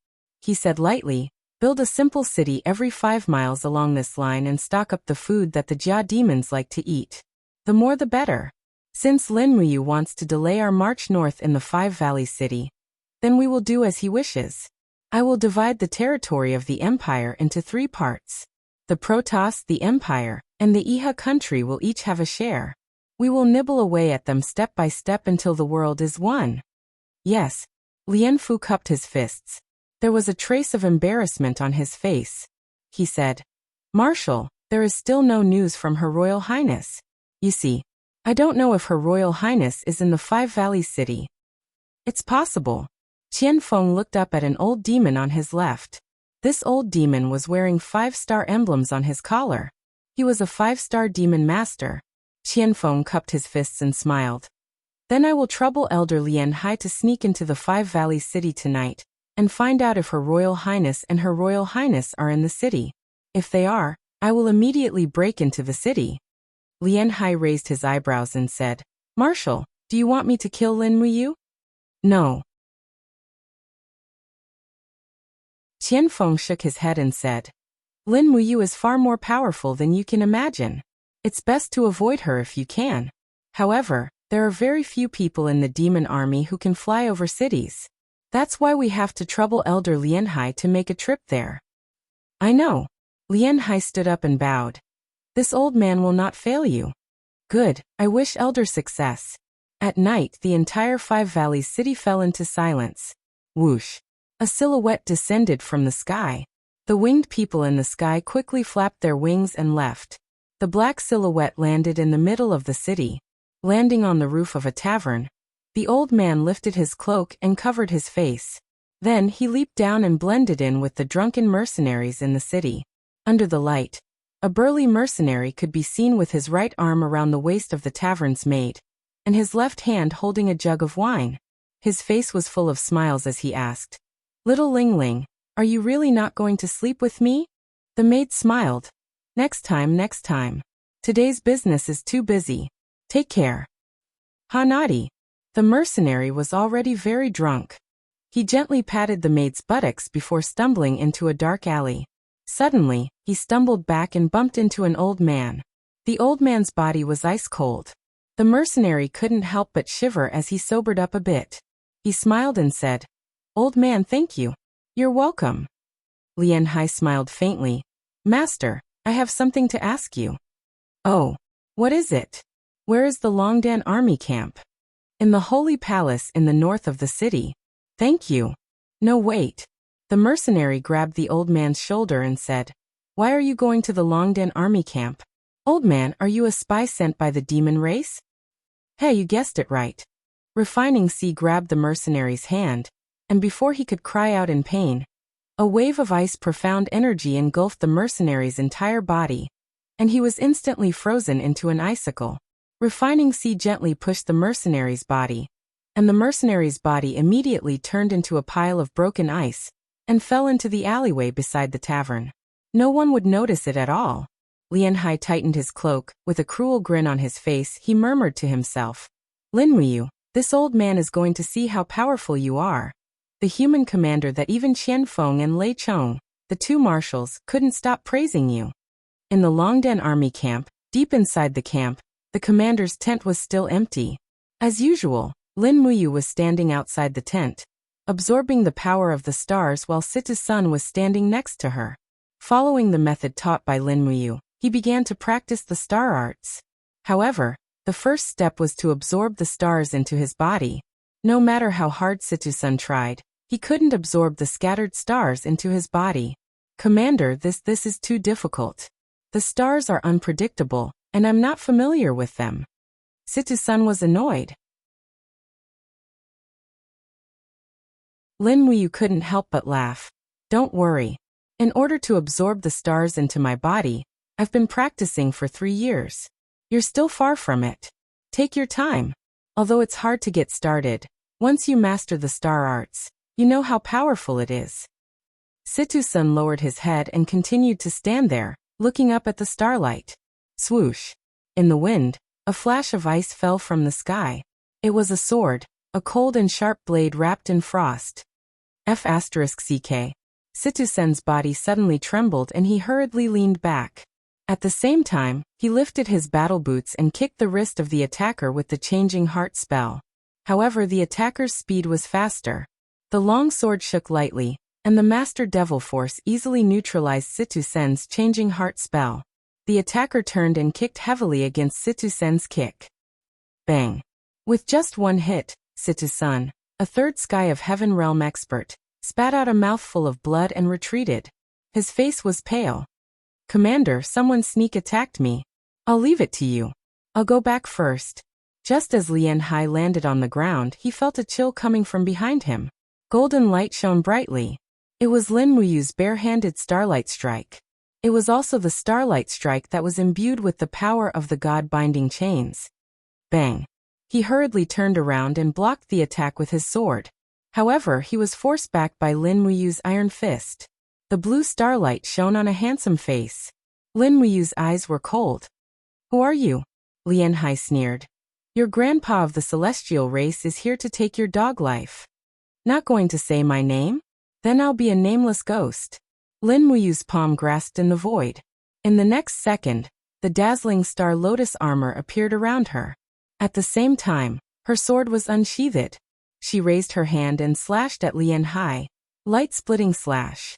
He said lightly, build a simple city every 5 miles along this line and stock up the food that the Jia demons like to eat. The more the better. Since Lin Muyu wants to delay our march north in the Five Valleys city, then we will do as he wishes. I will divide the territory of the empire into 3 parts. The Protoss, the empire, and the Iha country will each have a share. We will nibble away at them step by step until the world is one. Yes. Lian Fu cupped his fists. There was a trace of embarrassment on his face. He said, Marshal, there is still no news from Her Royal Highness. You see, I don't know if Her Royal Highness is in the Five Valleys city. It's possible. Qianfeng looked up at an old demon on his left. This old demon was wearing 5-star emblems on his collar. He was a 5-star demon master. Qianfeng cupped his fists and smiled. Then I will trouble Elder Lian Hai to sneak into the Five Valleys city tonight, and find out if Her Royal Highness and Her Royal Highness are in the city. If they are, I will immediately break into the city. Lian Hai raised his eyebrows and said, Marshal, do you want me to kill Lin Muyu? No. Qianfeng shook his head and said, Lin Muyu is far more powerful than you can imagine. It's best to avoid her if you can. However, there are very few people in the demon army who can fly over cities. That's why we have to trouble Elder Lian Hai to make a trip there. I know. Lian Hai stood up and bowed. This old man will not fail you. Good, I wish Elder success. At night, the entire Five Valleys city fell into silence. Whoosh. A silhouette descended from the sky. The winged people in the sky quickly flapped their wings and left. The black silhouette landed in the middle of the city. Landing on the roof of a tavern, the old man lifted his cloak and covered his face. Then he leaped down and blended in with the drunken mercenaries in the city. Under the light, a burly mercenary could be seen with his right arm around the waist of the tavern's maid, and his left hand holding a jug of wine. His face was full of smiles as he asked, Little Ling Ling, are you really not going to sleep with me? The maid smiled. Next time. Today's business is too busy. Take care. Hanadi. The mercenary was already very drunk. He gently patted the maid's buttocks before stumbling into a dark alley. Suddenly, he stumbled back and bumped into an old man. The old man's body was ice cold. The mercenary couldn't help but shiver as he sobered up a bit. He smiled and said, Old man, thank you. You're welcome. Lian Hai smiled faintly. Master, I have something to ask you. Oh, what is it? Where is the Longdan army camp? In the Holy Palace in the north of the city. Thank you. No, wait. The mercenary grabbed the old man's shoulder and said, Why are you going to the Longdan army camp? Old man, are you a spy sent by the demon race? Hey, you guessed it right. Refining Sea grabbed the mercenary's hand, and before he could cry out in pain, a wave of ice profound energy engulfed the mercenary's entire body, and he was instantly frozen into an icicle. Refining Sea gently pushed the mercenary's body, and the mercenary's body immediately turned into a pile of broken ice, and fell into the alleyway beside the tavern. No one would notice it at all. Lian Hai tightened his cloak. With a cruel grin on his face, he murmured to himself, Lin Muyu, this old man is going to see how powerful you are. The human commander that even Qianfeng and Lei Chong, the 2 marshals, couldn't stop praising you. In the Longdan army camp, deep inside the camp, the commander's tent was still empty. As usual, Lin Muyu was standing outside the tent, absorbing the power of the stars while Sita's son was standing next to her. Following the method taught by Lin Muyu, he began to practice the star arts. However, the first step was to absorb the stars into his body. No matter how hard Sita's son tried, he couldn't absorb the scattered stars into his body. Commander, this is too difficult. The stars are unpredictable, and I'm not familiar with them. Situ-san was annoyed. Lin Muyu couldn't help but laugh. Don't worry. In order to absorb the stars into my body, I've been practicing for 3 years. You're still far from it. Take your time. Although it's hard to get started, once you master the star arts, you know how powerful it is. Situ-san lowered his head and continued to stand there, looking up at the starlight. Swoosh. In the wind, a flash of ice fell from the sky. It was a sword, a cold and sharp blade wrapped in frost. F***ck. Situ-san's body suddenly trembled and he hurriedly leaned back. At the same time, he lifted his battle boots and kicked the wrist of the attacker with the changing heart spell. However, the attacker's speed was faster. The long sword shook lightly, and the Master Devil Force easily neutralized Situ-san's changing heart spell. The attacker turned and kicked heavily against Situ-san's kick. Bang! With just one hit, Situ-san, a third Sky of Heaven realm expert, spat out a mouthful of blood and retreated. His face was pale. Commander, someone sneak attacked me. I'll leave it to you. I'll go back first. Just as Lian Hai landed on the ground, he felt a chill coming from behind him. Golden light shone brightly. It was Lin Muyu's bare-handed starlight strike. It was also the starlight strike that was imbued with the power of the god-binding chains. Bang! He hurriedly turned around and blocked the attack with his sword. However, he was forced back by Lin Muyu's iron fist. The blue starlight shone on a handsome face. Lin Muyu's eyes were cold. Who are you? Lian Hai sneered. Your grandpa of the celestial race is here to take your dog life. Not going to say my name? Then I'll be a nameless ghost. Lin Muyu's palm grasped in the void. In the next second, the dazzling star lotus armor appeared around her. At the same time, her sword was unsheathed. She raised her hand and slashed at Lian Hai. Light-splitting slash.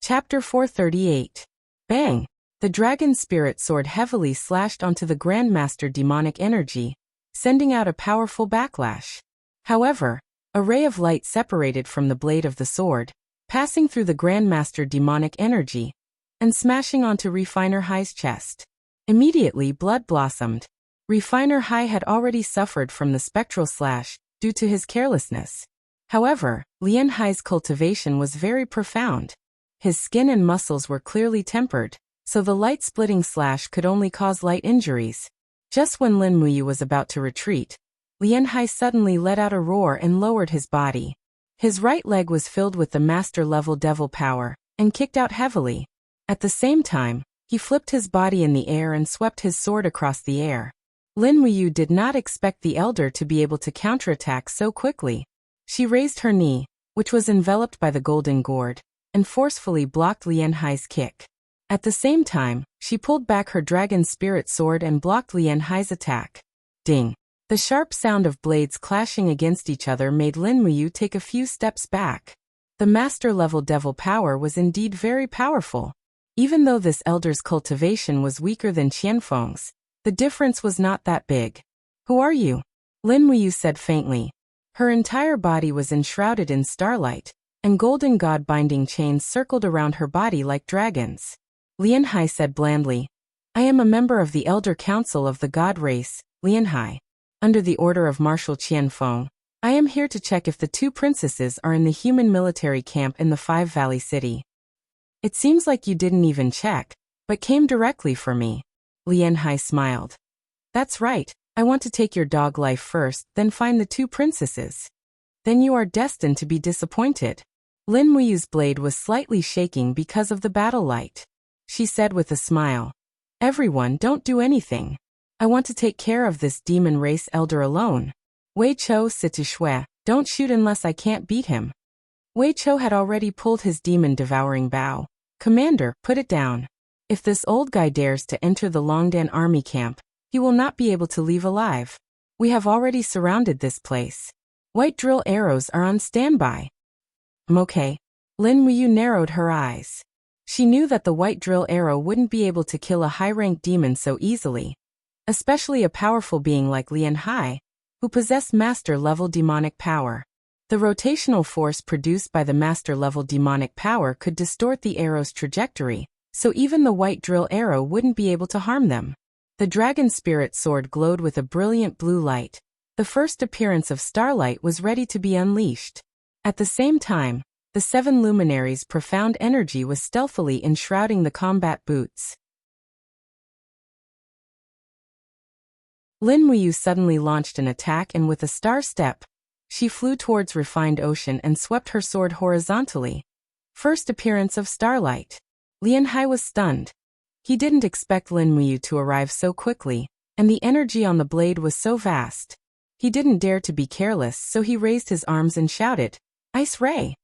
Chapter 438. Bang! The dragon spirit sword heavily slashed onto the Grandmaster demonic energy, sending out a powerful backlash. However, a ray of light separated from the blade of the sword, passing through the Grandmaster demonic energy, and smashing onto Refiner Hai's chest. Immediately blood blossomed. Refiner Hai had already suffered from the spectral slash, due to his carelessness. However, Lian Hai's cultivation was very profound. His skin and muscles were clearly tempered, so the light-splitting slash could only cause light injuries. Just when Lin Muyu was about to retreat, Lian Hai suddenly let out a roar and lowered his body. His right leg was filled with the master-level devil power, and kicked out heavily. At the same time, he flipped his body in the air and swept his sword across the air. Lin Muyu did not expect the elder to be able to counterattack so quickly. She raised her knee, which was enveloped by the golden gourd, and forcefully blocked Lian Hai's kick. At the same time, she pulled back her dragon spirit sword and blocked Lian Hai's attack. Ding! The sharp sound of blades clashing against each other made Lin Muyu take a few steps back. The master-level devil power was indeed very powerful. Even though this elder's cultivation was weaker than Qianfeng's, the difference was not that big. Who are you? Lin Muyu said faintly. Her entire body was enshrouded in starlight, and golden god-binding chains circled around her body like dragons. Lian Hai said blandly, I am a member of the Elder Council of the God Race, Lian Hai. Under the order of Marshal Qianfeng, I am here to check if the 2 princesses are in the human military camp in the Five Valley City. It seems like you didn't even check, but came directly for me. Lian Hai smiled. That's right, I want to take your dog life first, then find the 2 princesses. Then you are destined to be disappointed. Lin Muyu's blade was slightly shaking because of the battle light. She said with a smile. Everyone, don't do anything. I want to take care of this demon race elder alone. Wei Chou Situ Shui, don't shoot unless I can't beat him. Wei Chou had already pulled his demon-devouring bow. Commander, put it down. If this old guy dares to enter the Longdan army camp, he will not be able to leave alive. We have already surrounded this place. White drill arrows are on standby. Okay. Lin Muyu narrowed her eyes. She knew that the white drill arrow wouldn't be able to kill a high-ranked demon so easily, especially a powerful being like Lian Hai, who possessed master-level demonic power. The rotational force produced by the master-level demonic power could distort the arrow's trajectory, so even the white drill arrow wouldn't be able to harm them. The dragon spirit sword glowed with a brilliant blue light. The first appearance of starlight was ready to be unleashed. At the same time, the 7 luminaries' profound energy was stealthily enshrouding the combat boots. Lin Muyu suddenly launched an attack, and with a star step, she flew towards refined ocean and swept her sword horizontally. First appearance of starlight. Lian Hai was stunned. He didn't expect Lin Muyu to arrive so quickly, and the energy on the blade was so vast. He didn't dare to be careless, so he raised his arms and shouted, "Ice Ray!"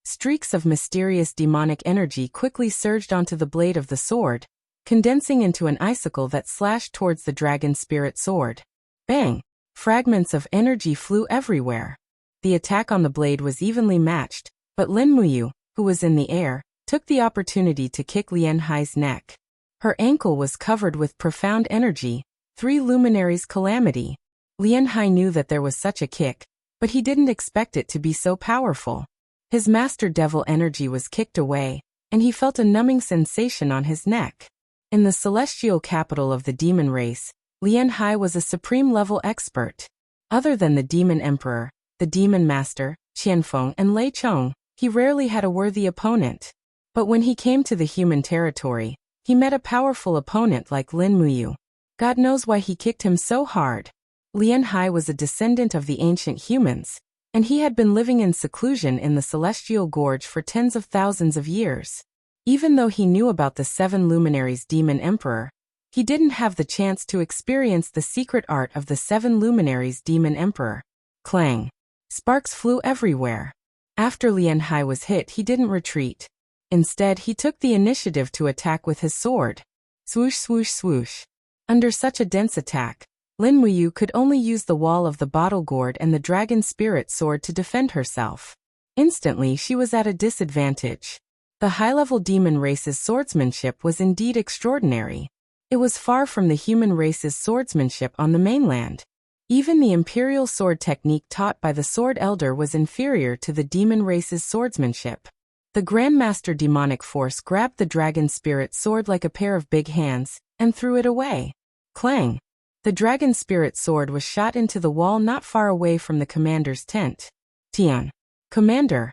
Streaks of mysterious demonic energy quickly surged onto the blade of the sword, condensing into an icicle that slashed towards the dragon spirit sword. Bang! Fragments of energy flew everywhere. The attack on the blade was evenly matched, but Lin Muyu, who was in the air, took the opportunity to kick Lian Hai's neck. Her ankle was covered with profound energy, 3 luminaries' calamity. Lian Hai knew that there was such a kick, but he didn't expect it to be so powerful. His master devil energy was kicked away, and he felt a numbing sensation on his neck. In the celestial capital of the demon race, Lian Hai was a supreme-level expert. Other than the demon emperor, the demon master, Qianfeng, and Lei Chong, he rarely had a worthy opponent. But when he came to the human territory, he met a powerful opponent like Lin Muyu. God knows why he kicked him so hard. Lian Hai was a descendant of the ancient humans, and he had been living in seclusion in the celestial gorge for tens of thousands of years. Even though he knew about the 7 luminaries' demon emperor, he didn't have the chance to experience the secret art of the 7 luminaries' demon emperor. Clang! Sparks flew everywhere. After Lian Hai was hit, he didn't retreat. Instead, he took the initiative to attack with his sword. Swoosh, swoosh, swoosh. Under such a dense attack, Lin Muyu could only use the wall of the bottle gourd and the dragon spirit sword to defend herself. Instantly, she was at a disadvantage. The high-level demon race's swordsmanship was indeed extraordinary. It was far from the human race's swordsmanship on the mainland. Even the imperial sword technique taught by the Sword Elder was inferior to the demon race's swordsmanship. The Grandmaster demonic force grabbed the dragon spirit sword like a pair of big hands, and threw it away. Clang! The dragon spirit sword was shot into the wall not far away from the commander's tent. Tian! Commander!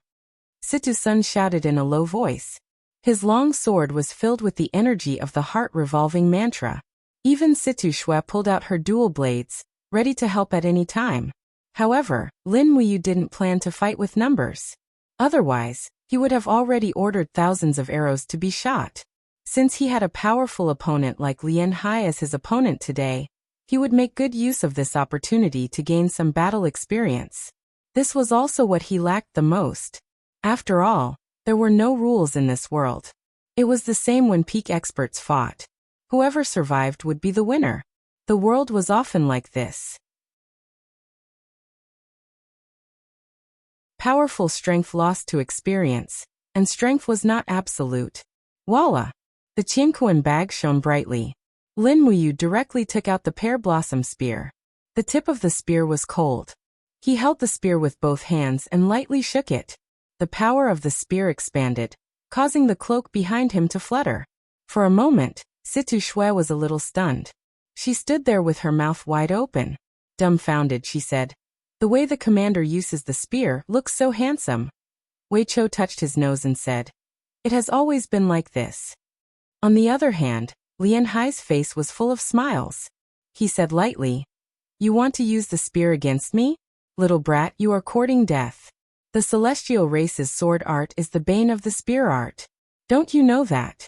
Situ Sun shouted in a low voice. His long sword was filled with the energy of the heart-revolving mantra. Even Situ Shui pulled out her dual blades, ready to help at any time. However, Lin Muyu didn't plan to fight with numbers. Otherwise, he would have already ordered thousands of arrows to be shot. Since he had a powerful opponent like Lian Hai as his opponent today, he would make good use of this opportunity to gain some battle experience. This was also what he lacked the most. After all, there were no rules in this world. It was the same when peak experts fought. Whoever survived would be the winner. The world was often like this. Powerful strength lost to experience, and strength was not absolute. Voila! The Qingquan bag shone brightly. Lin Muyu directly took out the pear blossom spear. The tip of the spear was cold. He held the spear with both hands and lightly shook it. The power of the spear expanded, causing the cloak behind him to flutter. For a moment, Situ Shui was a little stunned. She stood there with her mouth wide open. Dumbfounded, she said, "The way the commander uses the spear looks so handsome." Wei Chou touched his nose and said, "It has always been like this." On the other hand, Lian Hai's face was full of smiles. He said lightly, "You want to use the spear against me? Little brat, you are courting death. The celestial race's sword art is the bane of the spear art. Don't you know that?"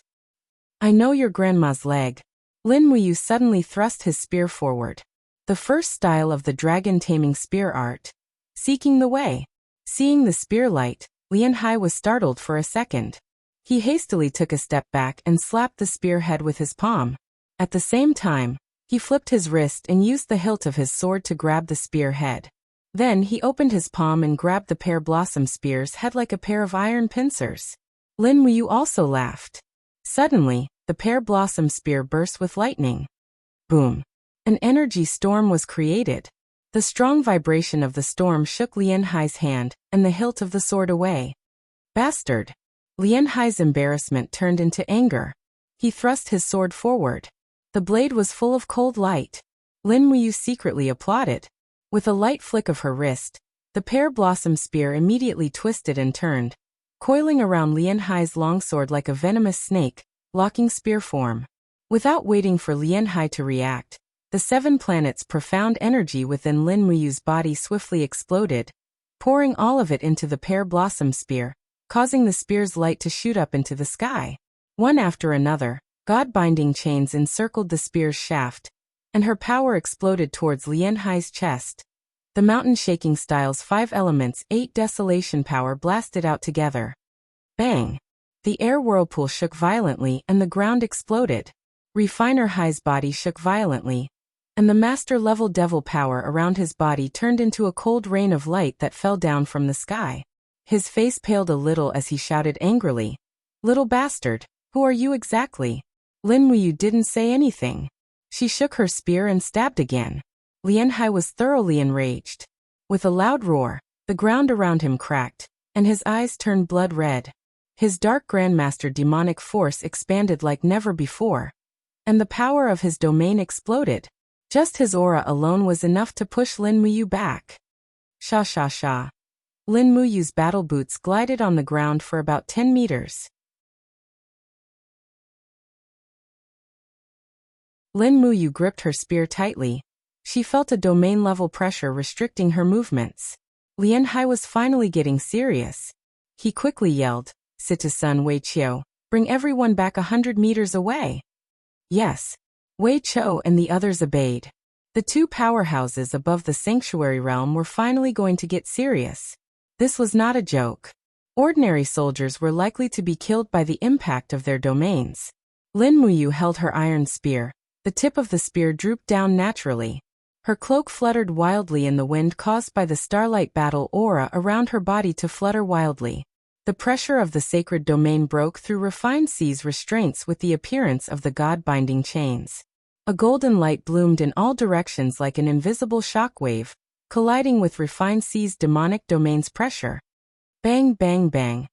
"I know your grandma's leg." Lin Muyu suddenly thrust his spear forward. The first style of the dragon-taming spear art. Seeking the way. Seeing the spear light, Lian Hai was startled for a second. He hastily took a step back and slapped the spearhead with his palm. At the same time, he flipped his wrist and used the hilt of his sword to grab the spearhead. Then he opened his palm and grabbed the pear blossom spear's head like a pair of iron pincers. Lin Muyu also laughed. Suddenly, the pear blossom spear burst with lightning. Boom! An energy storm was created. The strong vibration of the storm shook Lien Hai's hand, and the hilt of the sword away. Bastard! Lien Hai's embarrassment turned into anger. He thrust his sword forward. The blade was full of cold light. Lin Muyu secretly applauded. With a light flick of her wrist, the pear-blossom spear immediately twisted and turned, coiling around Lien Hai's longsword like a venomous snake, locking spear form. Without waiting for Lien Hai to react, the 7 planets' profound energy within Lin Muyu's body swiftly exploded, pouring all of it into the pear-blossom spear, causing the spear's light to shoot up into the sky. One after another, God-binding chains encircled the spear's shaft, and her power exploded towards Lien Hai's chest. The mountain-shaking style's 5 elements, 8 desolation power blasted out together. Bang! The air whirlpool shook violently and the ground exploded. Refiner Hai's body shook violently, and the master-level devil power around his body turned into a cold rain of light that fell down from the sky. His face paled a little as he shouted angrily, "Little bastard, who are you exactly?" Lin Muyu didn't say anything. She shook her spear and stabbed again. Lien Hai was thoroughly enraged. With a loud roar, the ground around him cracked, and his eyes turned blood red. His dark grandmaster demonic force expanded like never before, and the power of his domain exploded. Just his aura alone was enough to push Lin Muyu back. Sha sha sha. Lin Muyu's battle boots glided on the ground for about 10 meters. Lin Muyu gripped her spear tightly. She felt a domain-level pressure restricting her movements. Lien Hai was finally getting serious. He quickly yelled, "Citizen Wei Qiu, bring everyone back 100 meters away." Yes. Wei Qiu and the others obeyed. The 2 powerhouses above the sanctuary realm were finally going to get serious. This was not a joke. Ordinary soldiers were likely to be killed by the impact of their domains. Lin Muyu held her iron spear. The tip of the spear drooped down naturally. Her cloak fluttered wildly in the wind caused by the starlight battle aura around her body to flutter wildly. The pressure of the sacred domain broke through refined sea's restraints with the appearance of the god-binding chains. A golden light bloomed in all directions like an invisible shockwave, colliding with refined sea's demonic domain's pressure. Bang bang bang.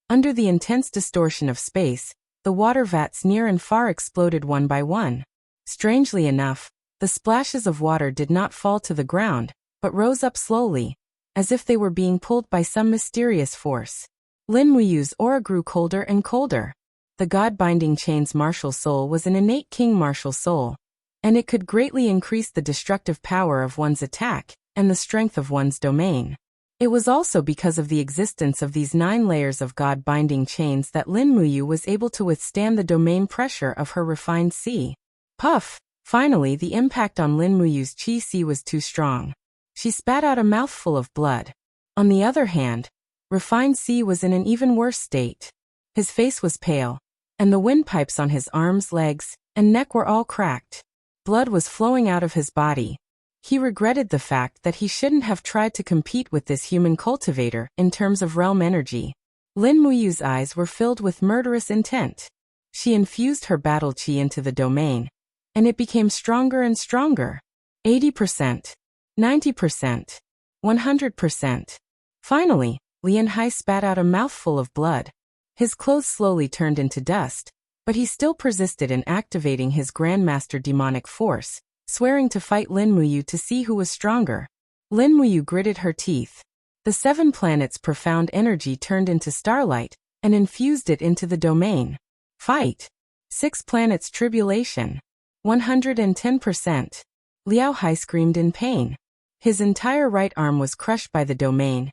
Under the intense distortion of space, the water vats near and far exploded one by one. Strangely enough, the splashes of water did not fall to the ground, but rose up slowly, as if they were being pulled by some mysterious force. Lin Muyu's aura grew colder and colder. The god-binding chain's martial soul was an innate king martial soul, and it could greatly increase the destructive power of one's attack and the strength of one's domain. It was also because of the existence of these 9 layers of god-binding chains that Lin Muyu was able to withstand the domain pressure of her refined sea. Puff! Finally, the impact on Lin Muyu's chi-si was too strong. She spat out a mouthful of blood. On the other hand, refined sea was in an even worse state. His face was pale, and the windpipes on his arms, legs, and neck were all cracked. Blood was flowing out of his body. He regretted the fact that he shouldn't have tried to compete with this human cultivator in terms of realm energy. Lin Muyu's eyes were filled with murderous intent. She infused her battle chi into the domain, and it became stronger and stronger. 80%, 90%, 100%. Finally, Lien Hai spat out a mouthful of blood. His clothes slowly turned into dust, but he still persisted in activating his Grandmaster demonic force, swearing to fight Lin Muyu to see who was stronger. Lin Muyu gritted her teeth. The 7 planets' profound energy turned into starlight, and infused it into the domain. Fight! 6 planets' tribulation. 110%. Liao Hai screamed in pain. His entire right arm was crushed by the domain,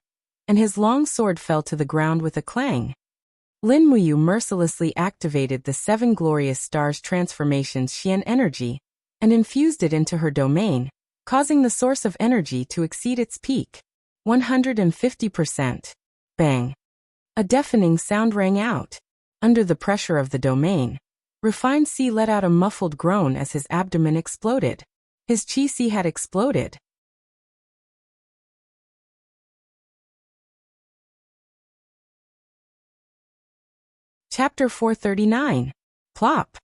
and his long sword fell to the ground with a clang. Lin Muyu mercilessly activated the 7 glorious stars' transformation's Xian energy, and infused it into her domain, causing the source of energy to exceed its peak. 150%. Bang! A deafening sound rang out. Under the pressure of the domain, refined sea let out a muffled groan as his abdomen exploded. His chi-si had exploded. Chapter 439. Plop.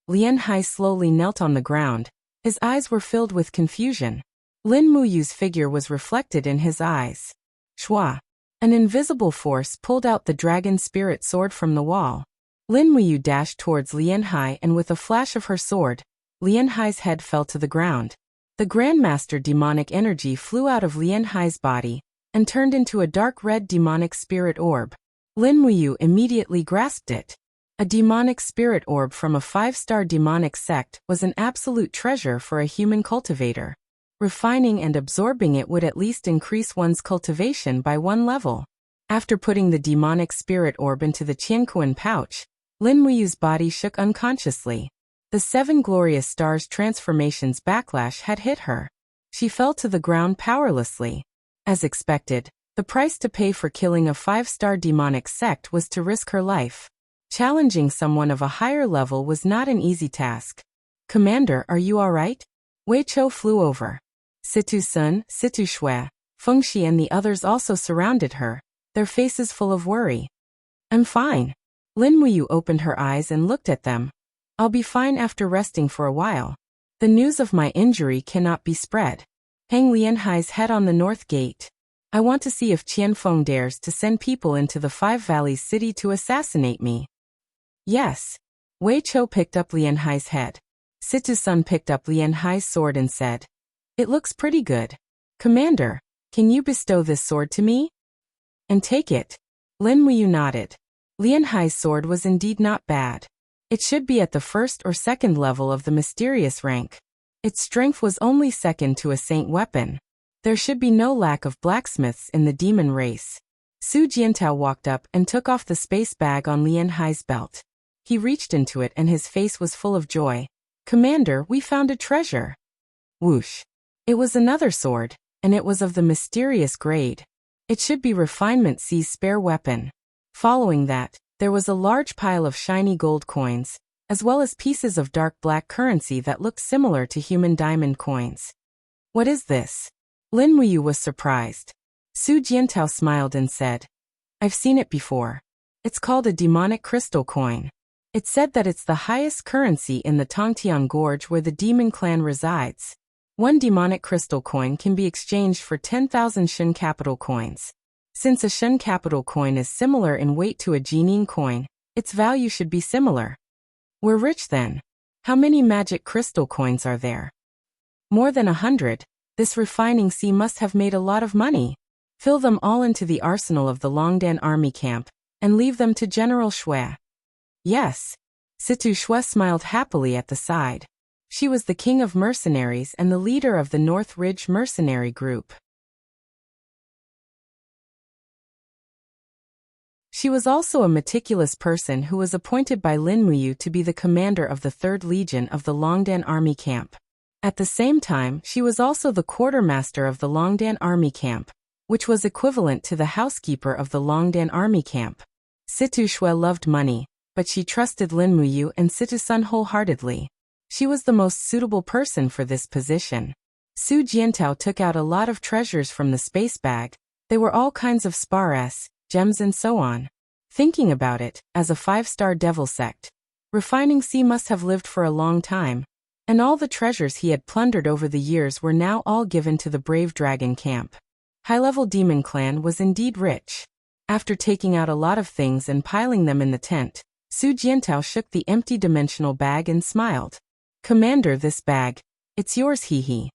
Lien Hai slowly knelt on the ground. His eyes were filled with confusion. Lin Muyu's figure was reflected in his eyes. Shua. An invisible force pulled out the dragon spirit sword from the wall. Lin Muyu dashed towards Lianhai, and with a flash of her sword, Lianhai's head fell to the ground. The Grandmaster demonic energy flew out of Lianhai's body and turned into a dark red demonic spirit orb. Lin Muyu immediately grasped it. A demonic spirit orb from a 5-star demonic sect was an absolute treasure for a human cultivator. Refining and absorbing it would at least increase one's cultivation by 1 level. After putting the demonic spirit orb into the Qianquan pouch, Lin Muyu's body shook unconsciously. The 7 glorious stars transformation's backlash had hit her. She fell to the ground powerlessly. As expected, the price to pay for killing a 5-star demonic sect was to risk her life. Challenging someone of a higher level was not an easy task. "Commander, are you all right?" Wei Chou flew over. Situ Sun, Situ Shui, Fengxi and the others also surrounded her, their faces full of worry. "I'm fine." Lin Muyu opened her eyes and looked at them. "I'll be fine after resting for a while. The news of my injury cannot be spread. Hang Lianhai's head on the north gate. I want to see if Qianfeng dares to send people into the 5 Valleys city to assassinate me." "Yes." Wei Chou picked up Lianhai's head. Situ Sun picked up Lianhai's sword and said, "It looks pretty good. Commander, can you bestow this sword to me?" "And take it." Lin Muyu nodded. Lianhai's sword was indeed not bad. It should be at the 1st or 2nd level of the mysterious rank. Its strength was only second to a saint weapon. There should be no lack of blacksmiths in the demon race. Su Jiantao walked up and took off the space bag on Lianhai's belt. He reached into it and his face was full of joy. "Commander, we found a treasure." Whoosh. It was another sword, and it was of the mysterious grade. It should be Refinement C's spare weapon. Following that, there was a large pile of shiny gold coins, as well as pieces of dark black currency that looked similar to human diamond coins. "What is this?" Lin Muyu was surprised. Su Jiantao smiled and said, "I've seen it before. It's called a demonic crystal coin. It's said that it's the highest currency in the Tongtian Gorge where the demon clan resides. 1 demonic crystal coin can be exchanged for 10,000 Shun capital coins. Since a Shun capital coin is similar in weight to a Jining coin, its value should be similar. We're rich then. How many magic crystal coins are there?" "More than 100. This refining sea must have made a lot of money. Fill them all into the arsenal of the Longdan army camp, and leave them to General Shui." "Yes." Situ Shui smiled happily at the side. She was the king of mercenaries and the leader of the North Ridge mercenary group. She was also a meticulous person who was appointed by Lin Muyu to be the commander of the 3rd Legion of the Longdan army camp. At the same time, she was also the quartermaster of the Longdan army camp, which was equivalent to the housekeeper of the Longdan army camp. Situ Shui loved money, but she trusted Lin Muyu and Situ Sun wholeheartedly. She was the most suitable person for this position. Su Jiantao took out a lot of treasures from the space bag. They were all kinds of spars, gems and so on. Thinking about it, as a 5-star devil sect, Refining Sea must have lived for a long time, and all the treasures he had plundered over the years were now all given to the brave dragon camp. High-level demon clan was indeed rich. After taking out a lot of things and piling them in the tent, Su Jiantao shook the empty dimensional bag and smiled. "Commander, this bag, it's yours, hee.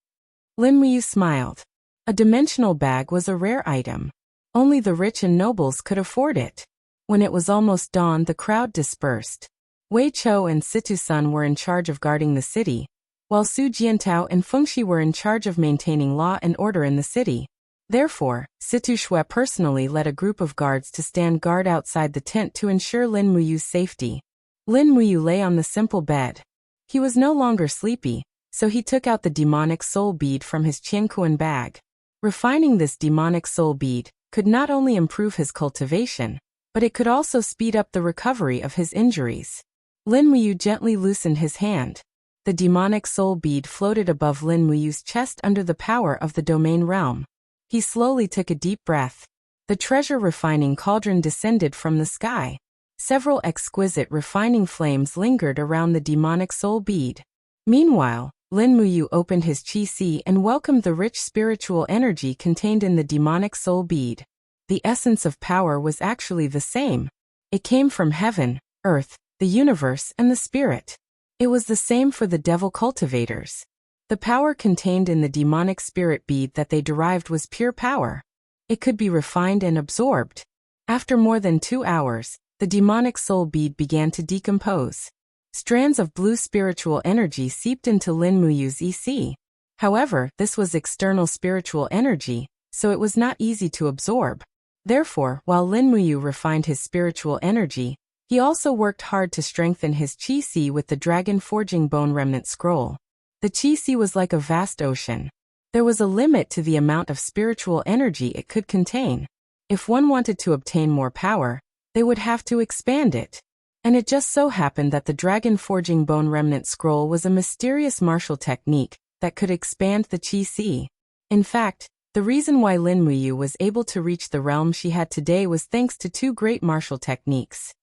Lin Muyu smiled. A dimensional bag was a rare item. Only the rich and nobles could afford it. When it was almost dawn, the crowd dispersed. Wei Chou and Situ Sun were in charge of guarding the city, while Su Jiantao and Fengxi were in charge of maintaining law and order in the city. Therefore, Situ Shui personally led a group of guards to stand guard outside the tent to ensure Lin Muyu's safety. Lin Muyu lay on the simple bed. He was no longer sleepy, so he took out the demonic soul bead from his Qianquan bag. Refining this demonic soul bead could not only improve his cultivation, but it could also speed up the recovery of his injuries. Lin Muyu gently loosened his hand. The demonic soul bead floated above Lin Muyu's chest under the power of the domain realm. He slowly took a deep breath. The treasure refining cauldron descended from the sky. Several exquisite refining flames lingered around the demonic soul bead. Meanwhile, Lin Muyu opened his qi and welcomed the rich spiritual energy contained in the demonic soul bead. The essence of power was actually the same. It came from heaven, earth, the universe, and the spirit. It was the same for the devil cultivators. The power contained in the demonic spirit bead that they derived was pure power. It could be refined and absorbed. After more than 2 hours, the demonic soul bead began to decompose. Strands of blue spiritual energy seeped into Lin Muyu's EC. However, this was external spiritual energy, so it was not easy to absorb. Therefore, while Lin Muyu refined his spiritual energy, he also worked hard to strengthen his qi with the Dragon Forging Bone Remnant Scroll. The qi was like a vast ocean. There was a limit to the amount of spiritual energy it could contain. If one wanted to obtain more power, they would have to expand it. And it just so happened that the Dragon Forging Bone Remnant Scroll was a mysterious martial technique that could expand the qi. In fact, the reason why Lin Muyu was able to reach the realm she had today was thanks to 2 great martial techniques.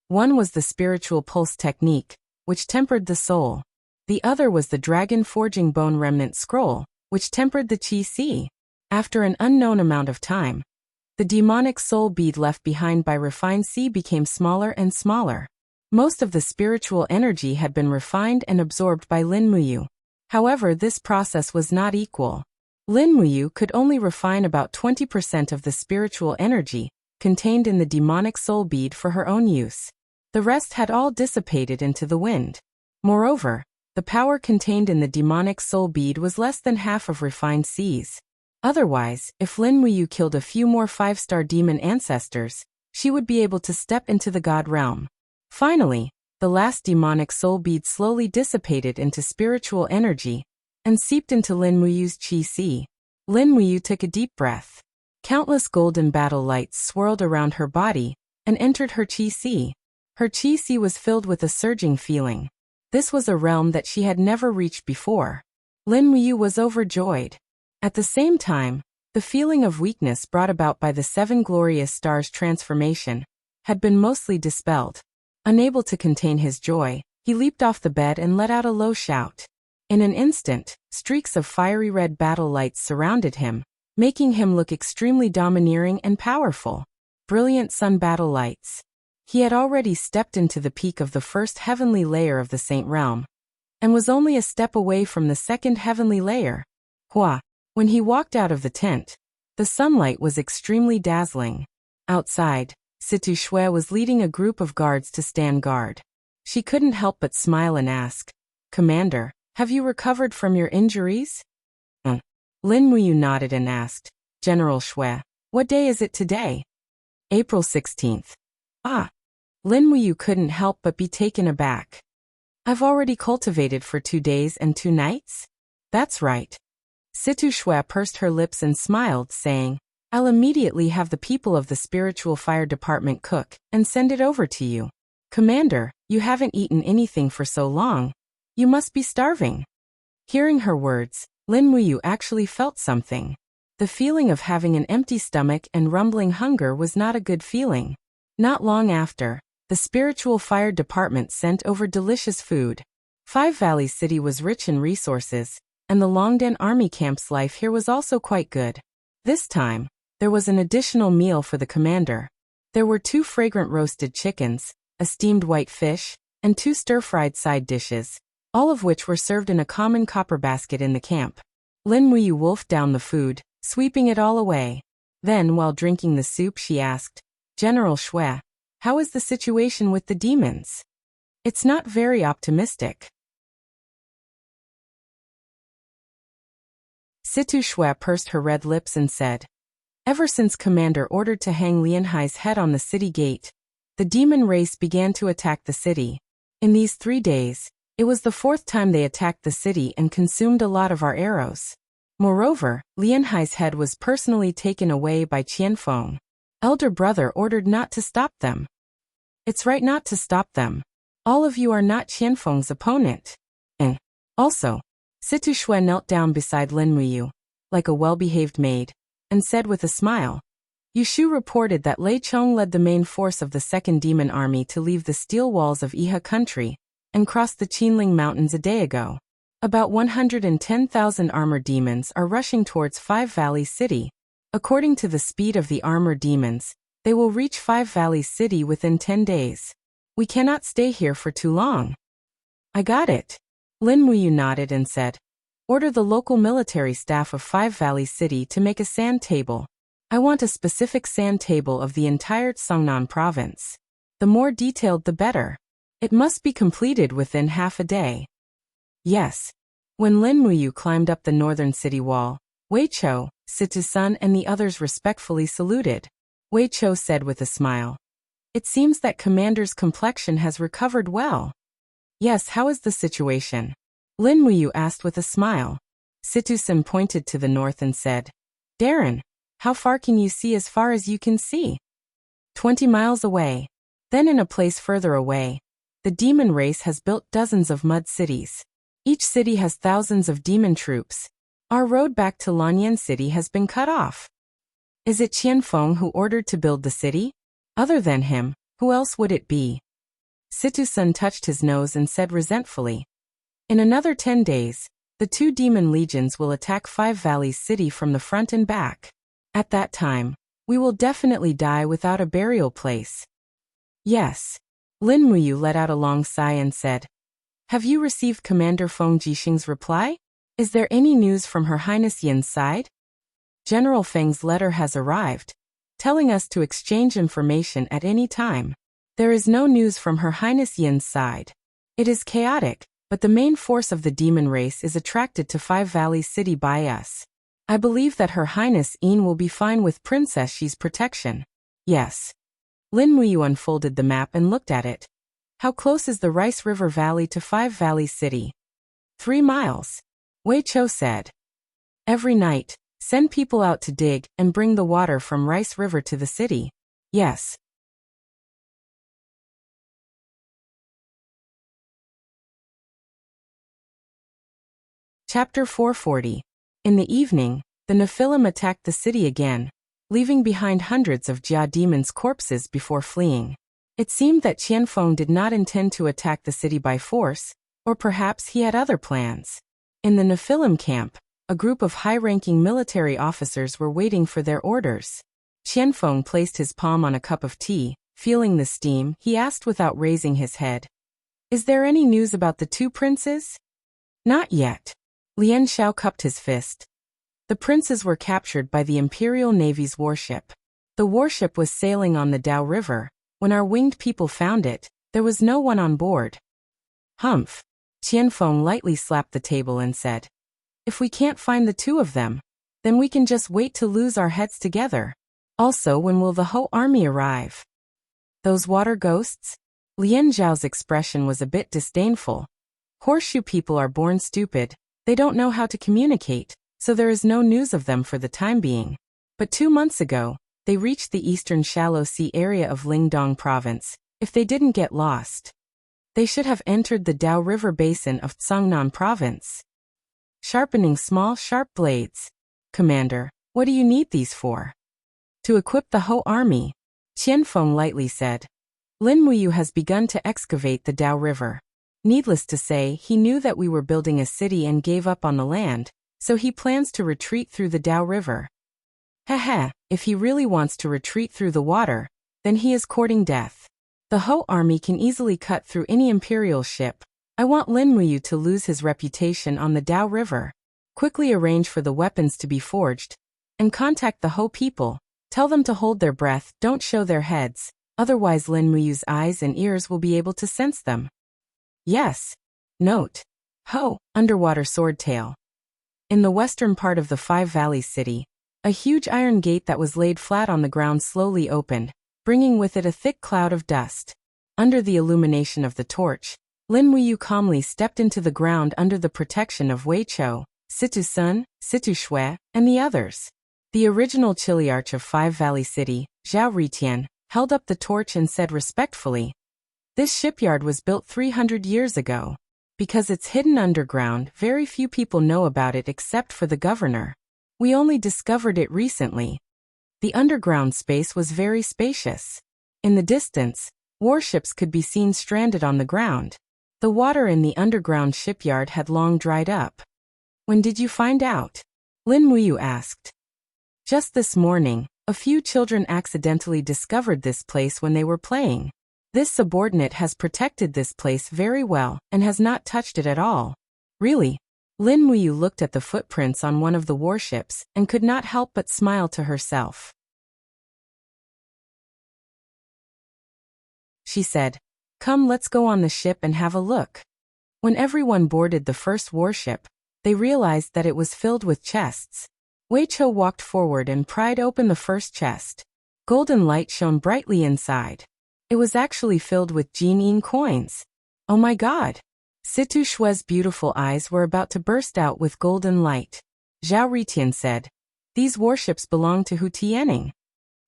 One was the spiritual pulse technique, which tempered the soul. The other was the Dragon Forging Bone Remnant Scroll, which tempered the qi. After an unknown amount of time, the demonic soul bead left behind by refined qi became smaller and smaller. Most of the spiritual energy had been refined and absorbed by Lin Muyu. However, this process was not equal. Lin Muyu could only refine about 20% of the spiritual energy contained in the demonic soul bead for her own use. The rest had all dissipated into the wind. Moreover, the power contained in the demonic soul bead was less than half of refined qis. Otherwise, if Lin Muyu killed a few more 5-star demon ancestors, she would be able to step into the god realm. Finally, the last demonic soul bead slowly dissipated into spiritual energy and seeped into Lin Muyu's qi. Lin Muyu took a deep breath. Countless golden battle lights swirled around her body and entered her qi. Her qi was filled with a surging feeling. This was a realm that she had never reached before. Lin Muyu was overjoyed. At the same time, the feeling of weakness brought about by the 7 glorious stars transformation had been mostly dispelled. Unable to contain his joy, he leaped off the bed and let out a low shout. In an instant, streaks of fiery red battle lights surrounded him, making him look extremely domineering and powerful. Brilliant sun battle lights. He had already stepped into the peak of the first heavenly layer of the Saint Realm, and was only a step away from the second heavenly layer. Hua. When he walked out of the tent, the sunlight was extremely dazzling. Outside, Situ Shui was leading a group of guards to stand guard. She couldn't help but smile and ask, "Commander, have you recovered from your injuries?" Lin Muyu nodded and asked, "General Shui, what day is it today?" "April 16th. Ah. Lin Muyu couldn't help but be taken aback. "I've already cultivated for 2 days and 2 nights? That's right." Situ Shui pursed her lips and smiled, saying, "I'll immediately have the people of the Spiritual Fire Department cook and send it over to you." "Commander, you haven't eaten anything for so long. You must be starving." Hearing her words, Lin Muyu actually felt something. The feeling of having an empty stomach and rumbling hunger was not a good feeling. Not long after, the Spiritual Fire Department sent over delicious food. Five Valleys City was rich in resources, and the Longdan Army camp's life here was also quite good. This time, there was an additional meal for the commander. There were 2 fragrant roasted chickens, a steamed white fish, and 2 stir-fried side dishes, all of which were served in a common copper basket in the camp. Lin Muyu wolfed down the food, sweeping it all away. Then, while drinking the soup, she asked, "General Shui, how is the situation with the demons?" "It's not very optimistic." Situ Shui pursed her red lips and said, "Ever since Commander ordered to hang Lianhai's head on the city gate, the demon race began to attack the city. In these 3 days, it was the 4th time they attacked the city and consumed a lot of our arrows. Moreover, Lianhai's head was personally taken away by Qianfeng. Elder brother ordered not to stop them." "It's right not to stop them. All of you are not Qianfeng's opponent. And also," Situ Shui knelt down beside Lin Muyu, like a well-behaved maid, and said with a smile, Yushu reported that Lei Chong led the main force of the Second Demon Army to leave the steel walls of Iha country and cross the Qinling Mountains a day ago. About 110,000 armored demons are rushing towards Five Valleys City. According to the speed of the armored demons, they will reach Five Valleys City within 10 days. We cannot stay here for too long. I got it. Lin Muyu nodded and said, order the local military staff of Five Valleys City to make a sand table. I want a specific sand table of the entire Songnan province. The more detailed the better. It must be completed within half a day. Yes. When Lin Muyu climbed up the northern city wall, Wei Chou, Situ Sun and the others respectfully saluted. Wei Chou said with a smile, it seems that Commander's complexion has recovered well. Yes, how is the situation? Lin Muyu asked with a smile. Situ Sun pointed to the north and said, Darren, how far can you see as far as you can see? 20 miles away. Then in a place further away, the demon race has built dozens of mud cities. Each city has thousands of demon troops. Our road back to Lanyan City has been cut off. Is it Qianfeng who ordered to build the city? Other than him, who else would it be? Situ Sun touched his nose and said resentfully, in another 10 days, the two demon legions will attack Five Valleys City from the front and back. At that time, we will definitely die without a burial place. Yes. Lin Muyu let out a long sigh and said, have you received Commander Feng Jixing's reply? Is there any news from Her Highness Yin's side? General Feng's letter has arrived, telling us to exchange information at any time. There is no news from Her Highness Yin's side. It is chaotic, but the main force of the demon race is attracted to Five Valleys City by us. I believe that Her Highness Yin will be fine with Princess Xi's protection. Yes. Lin Muyu unfolded the map and looked at it. How close is the Rice River Valley to Five Valleys City? 3 miles. Wei Chou said. Every night, send people out to dig and bring the water from Rice River to the city. Yes. Chapter 440. In the evening, the Nephilim attacked the city again, leaving behind hundreds of Jia demons' corpses before fleeing. It seemed that Qianfeng did not intend to attack the city by force, or perhaps he had other plans. In the Nephilim camp, a group of high-ranking military officers were waiting for their orders. Qianfeng placed his palm on a cup of tea. Feeling the steam, he asked without raising his head, is there any news about the two princes? Not yet. Lian Xiao cupped his fist. The princes were captured by the Imperial Navy's warship. The warship was sailing on the Dao River. When our winged people found it, there was no one on board. Humph. Qianfeng lightly slapped the table and said, if we can't find the two of them, then we can just wait to lose our heads together. Also, when will the whole army arrive? Those water ghosts? Lian Zhao's expression was a bit disdainful. Horseshoe people are born stupid. They don't know how to communicate, so there is no news of them for the time being. But 2 months ago, they reached the eastern shallow sea area of Lingdong province. If they didn't get lost, they should have entered the Dao River basin of Songnan province. Sharpening small, sharp blades. Commander, what do you need these for? To equip the whole army, Qianfeng lightly said. Lin Muyu has begun to excavate the Dao River. Needless to say, he knew that we were building a city and gave up on the land, so he plans to retreat through the Dao River. Heh, if he really wants to retreat through the water, then he is courting death. The Ho army can easily cut through any imperial ship. I want Lin Muyu to lose his reputation on the Dao River. Quickly arrange for the weapons to be forged, and contact the Ho people. Tell them to hold their breath, don't show their heads, otherwise Lin Muyu's eyes and ears will be able to sense them. Yes. Note. Ho, underwater swordtail. In the western part of the Five Valleys City, a huge iron gate that was laid flat on the ground slowly opened, bringing with it a thick cloud of dust. Under the illumination of the torch, Lin Muyu calmly stepped into the ground under the protection of Wei Chou, Situ Sun, Situ Shui, and the others. The original Chiliarch of Five Valleys City, Zhao Ritian, held up the torch and said respectfully, this shipyard was built 300 years ago. Because it's hidden underground, very few people know about it except for the governor. We only discovered it recently. The underground space was very spacious. In the distance, warships could be seen stranded on the ground. The water in the underground shipyard had long dried up. When did you find out? Lin Muyu asked. Just this morning. A few children accidentally discovered this place when they were playing. This subordinate has protected this place very well and has not touched it at all. Really? Lin Muyu looked at the footprints on one of the warships and could not help but smile to herself. She said, "Come, let's go on the ship and have a look." When everyone boarded the first warship, they realized that it was filled with chests. Wei Chou walked forward and pried open the first chest. Golden light shone brightly inside. It was actually filled with Jin coins. Oh my god! Situ Shue's beautiful eyes were about to burst out with golden light. Zhao Ritian said, "These warships belong to Hu Tianning."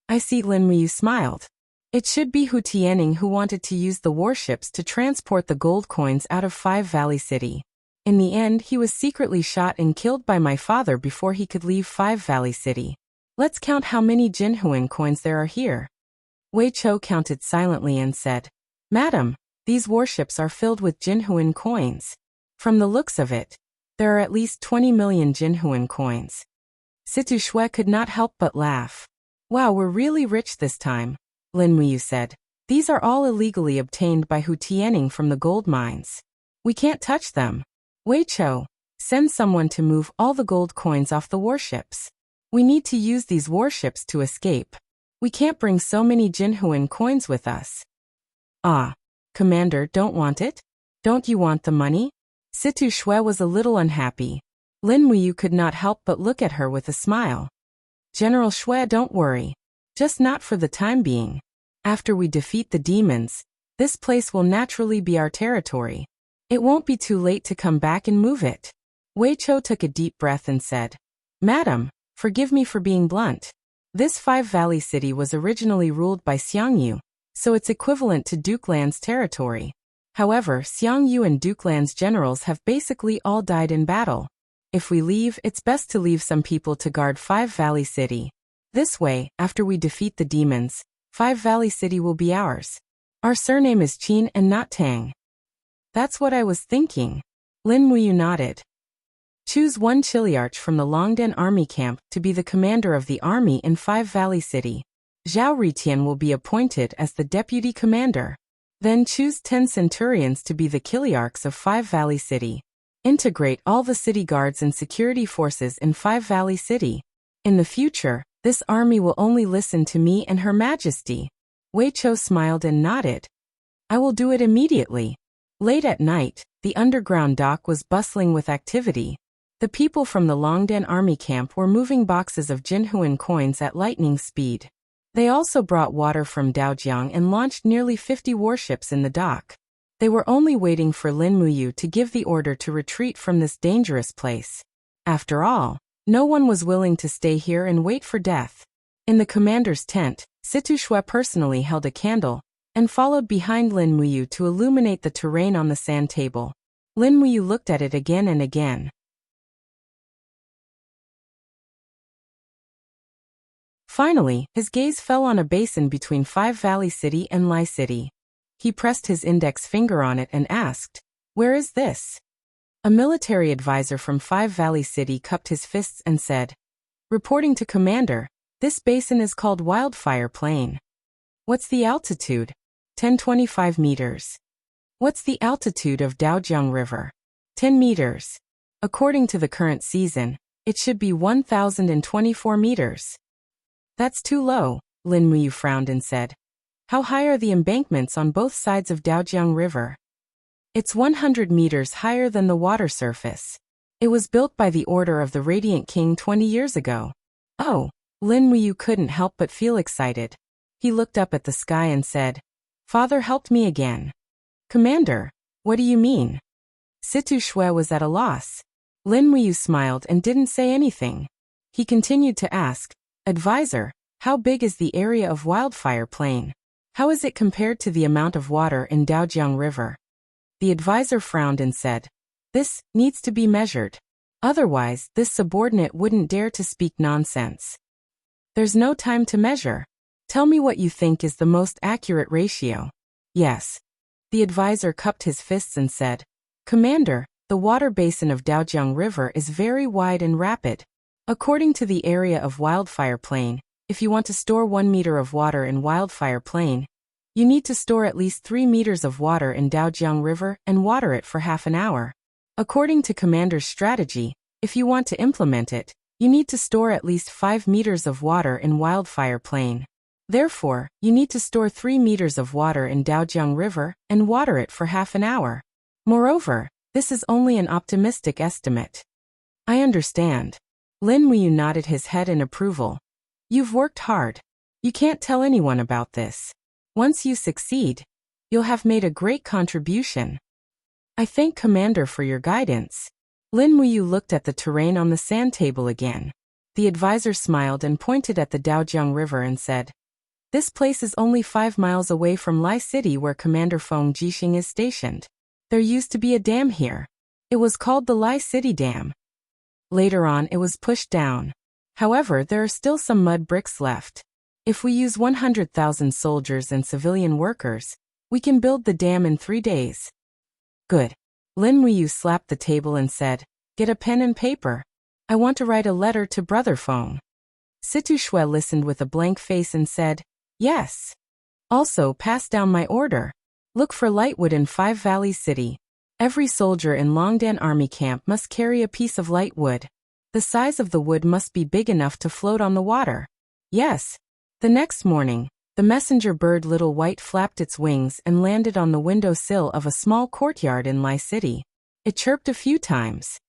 I see. Lin Muyu smiled. It should be Hu Tianning who wanted to use the warships to transport the gold coins out of Five Valley City. In the end, he was secretly shot and killed by my father before he could leave Five Valley City. Let's count how many Jinhuan coins there are here. Wei Chou counted silently and said, "Madam, these warships are filled with Jinhuan coins. From the looks of it, there are at least 20 million Jinhuan coins." Situ Shui could not help but laugh. "Wow, we're really rich this time," Lin Muyu said. "These are all illegally obtained by Hu Tianning from the gold mines. We can't touch them. Wei Chou, send someone to move all the gold coins off the warships. We need to use these warships to escape. We can't bring so many Jinhuan coins with us." "Ah, Commander, don't want it? Don't you want the money?" Situ Shui was a little unhappy. Lin Muyu could not help but look at her with a smile. "General Shui, don't worry. Just not for the time being. After we defeat the demons, this place will naturally be our territory. It won't be too late to come back and move it." Wei Chou took a deep breath and said, "Madam, forgive me for being blunt. This Five Valley City was originally ruled by Xiangyu, so it's equivalent to Dukeland's territory. However, Xiangyu and Dukeland's generals have basically all died in battle. If we leave, it's best to leave some people to guard Five Valley City. This way, after we defeat the demons, Five Valley City will be ours. Our surname is Qin and not Tang." "That's what I was thinking." Lin Muyu nodded. "Choose one Chiliarch from the Longdan army camp to be the commander of the army in Five Valley City. Zhao Ritian will be appointed as the deputy commander. Then choose 10 centurions to be the Chiliarchs of Five Valley City. Integrate all the city guards and security forces in Five Valley City. In the future, this army will only listen to me and Her Majesty." Wei Chou smiled and nodded. "I will do it immediately." Late at night, the underground dock was bustling with activity. The people from the Longdan army camp were moving boxes of Jinhuan coins at lightning speed. They also brought water from Daojiang and launched nearly 50 warships in the dock. They were only waiting for Lin Muyu to give the order to retreat from this dangerous place. After all, no one was willing to stay here and wait for death. In the commander's tent, Situ Shui personally held a candle and followed behind Lin Muyu to illuminate the terrain on the sand table. Lin Muyu looked at it again and again. Finally, his gaze fell on a basin between Five Valley City and Lai City. He pressed his index finger on it and asked, "Where is this?" A military advisor from Five Valley City cupped his fists and said, "Reporting to Commander, this basin is called Wildfire Plain." "What's the altitude?" 1025 meters. "What's the altitude of Daojiang River?" 10 meters. "According to the current season, it should be 1024 meters. "That's too low," Lin Muyu frowned and said. "How high are the embankments on both sides of Daojiang River?" "It's 100 meters higher than the water surface. It was built by the order of the Radiant King 20 years ago." "Oh," Lin Muyu couldn't help but feel excited. He looked up at the sky and said, "Father helped me again." "Commander, what do you mean?" Situ Shui was at a loss. Lin Muyu smiled and didn't say anything. He continued to ask, "Advisor, how big is the area of Wildfire Plain? How is it compared to the amount of water in Daojiang River?" The advisor frowned and said, "This needs to be measured. Otherwise, this subordinate wouldn't dare to speak nonsense." There's no time to measure. Tell me what you think is the most accurate ratio. Yes. The advisor cupped his fists and said, Commander, the water basin of Daojiang River is very wide and rapid. According to the area of Wildfire Plain, if you want to store 1 meter of water in Wildfire Plain, you need to store at least 3 meters of water in Daojiang River and water it for half an hour. According to Commander's strategy, if you want to implement it, you need to store at least 5 meters of water in Wildfire Plain. Therefore, you need to store 3 meters of water in Daojiang River and water it for half an hour. Moreover, this is only an optimistic estimate. I understand. Lin Muyu nodded his head in approval. You've worked hard. You can't tell anyone about this. Once you succeed, you'll have made a great contribution. I thank Commander for your guidance. Lin Muyu looked at the terrain on the sand table again. The advisor smiled and pointed at the Daojiang River and said, This place is only 5 miles away from Lai City where Commander Feng Jixing is stationed. There used to be a dam here. It was called the Lai City Dam. Later on it was pushed down. However, there are still some mud bricks left. If we use 100,000 soldiers and civilian workers, we can build the dam in 3 days. Good. Lin Muyu slapped the table and said, Get a pen and paper. I want to write a letter to Brother Feng. Situ Shui listened with a blank face and said, Yes. Also, pass down my order. Look for lightwood in 5 Valleys City. Every soldier in Longdan Army Camp must carry a piece of light wood. The size of the wood must be big enough to float on the water. Yes. The next morning, the messenger bird Little White flapped its wings and landed on the window sill of a small courtyard in Lai City. It chirped a few times.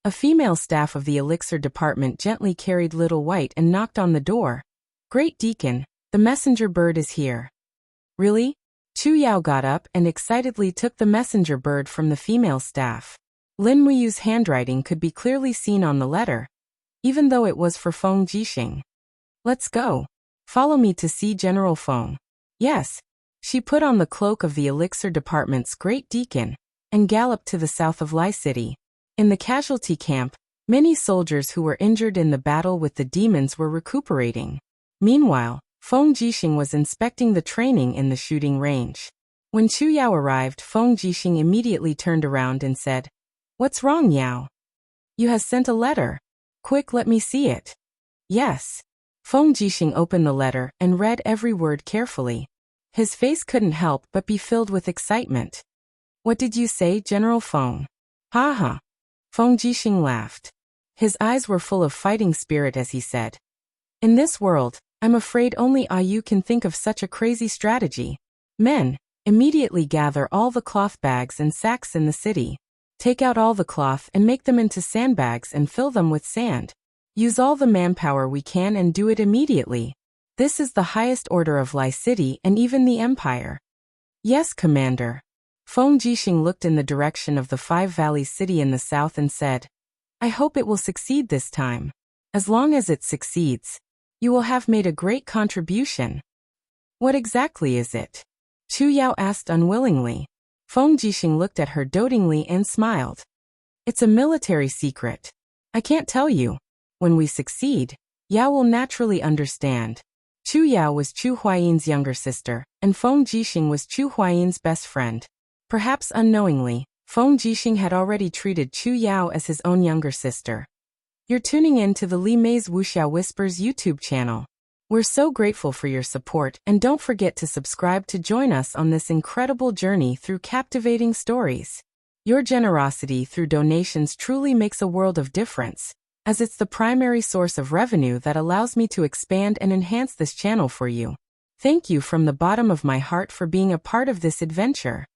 A female staff of the elixir department gently carried Little White and knocked on the door. Great Deacon, the messenger bird is here. Really? Chu Yao got up and excitedly took the messenger bird from the female staff. Lin Muyu's handwriting could be clearly seen on the letter, even though it was for Feng Jixing. Let's go. Follow me to see General Feng. Yes. She put on the cloak of the elixir department's great deacon and galloped to the south of Lai City. In the casualty camp, many soldiers who were injured in the battle with the demons were recuperating. Meanwhile, Feng Jixing was inspecting the training in the shooting range. When Chu Yao arrived, Feng Jixing immediately turned around and said, What's wrong, Yao? You have sent a letter. Quick, let me see it. Yes. Feng Jixing opened the letter and read every word carefully. His face couldn't help but be filled with excitement. What did you say, General Feng? Ha ha. Feng Jixing laughed. His eyes were full of fighting spirit as he said, In this world, I'm afraid only Ayu can think of such a crazy strategy. Men, immediately gather all the cloth bags and sacks in the city. Take out all the cloth and make them into sandbags and fill them with sand. Use all the manpower we can and do it immediately. This is the highest order of Lai City and even the Empire. Yes, Commander. Feng Jixing looked in the direction of the 5 Valleys City in the south and said, I hope it will succeed this time. As long as it succeeds, you will have made a great contribution. What exactly is it? Chu Yao asked unwillingly. Feng Jixing looked at her dotingly and smiled. It's a military secret. I can't tell you. When we succeed, Yao will naturally understand. Chu Yao was Chu Huayin's younger sister, and Feng Jixing was Chu Huayin's best friend. Perhaps unknowingly, Feng Jixing had already treated Chu Yao as his own younger sister. You're tuning in to the Li Mei's Wuxia Whispers YouTube channel. We're so grateful for your support, and don't forget to subscribe to join us on this incredible journey through captivating stories. Your generosity through donations truly makes a world of difference, as it's the primary source of revenue that allows me to expand and enhance this channel for you. Thank you from the bottom of my heart for being a part of this adventure.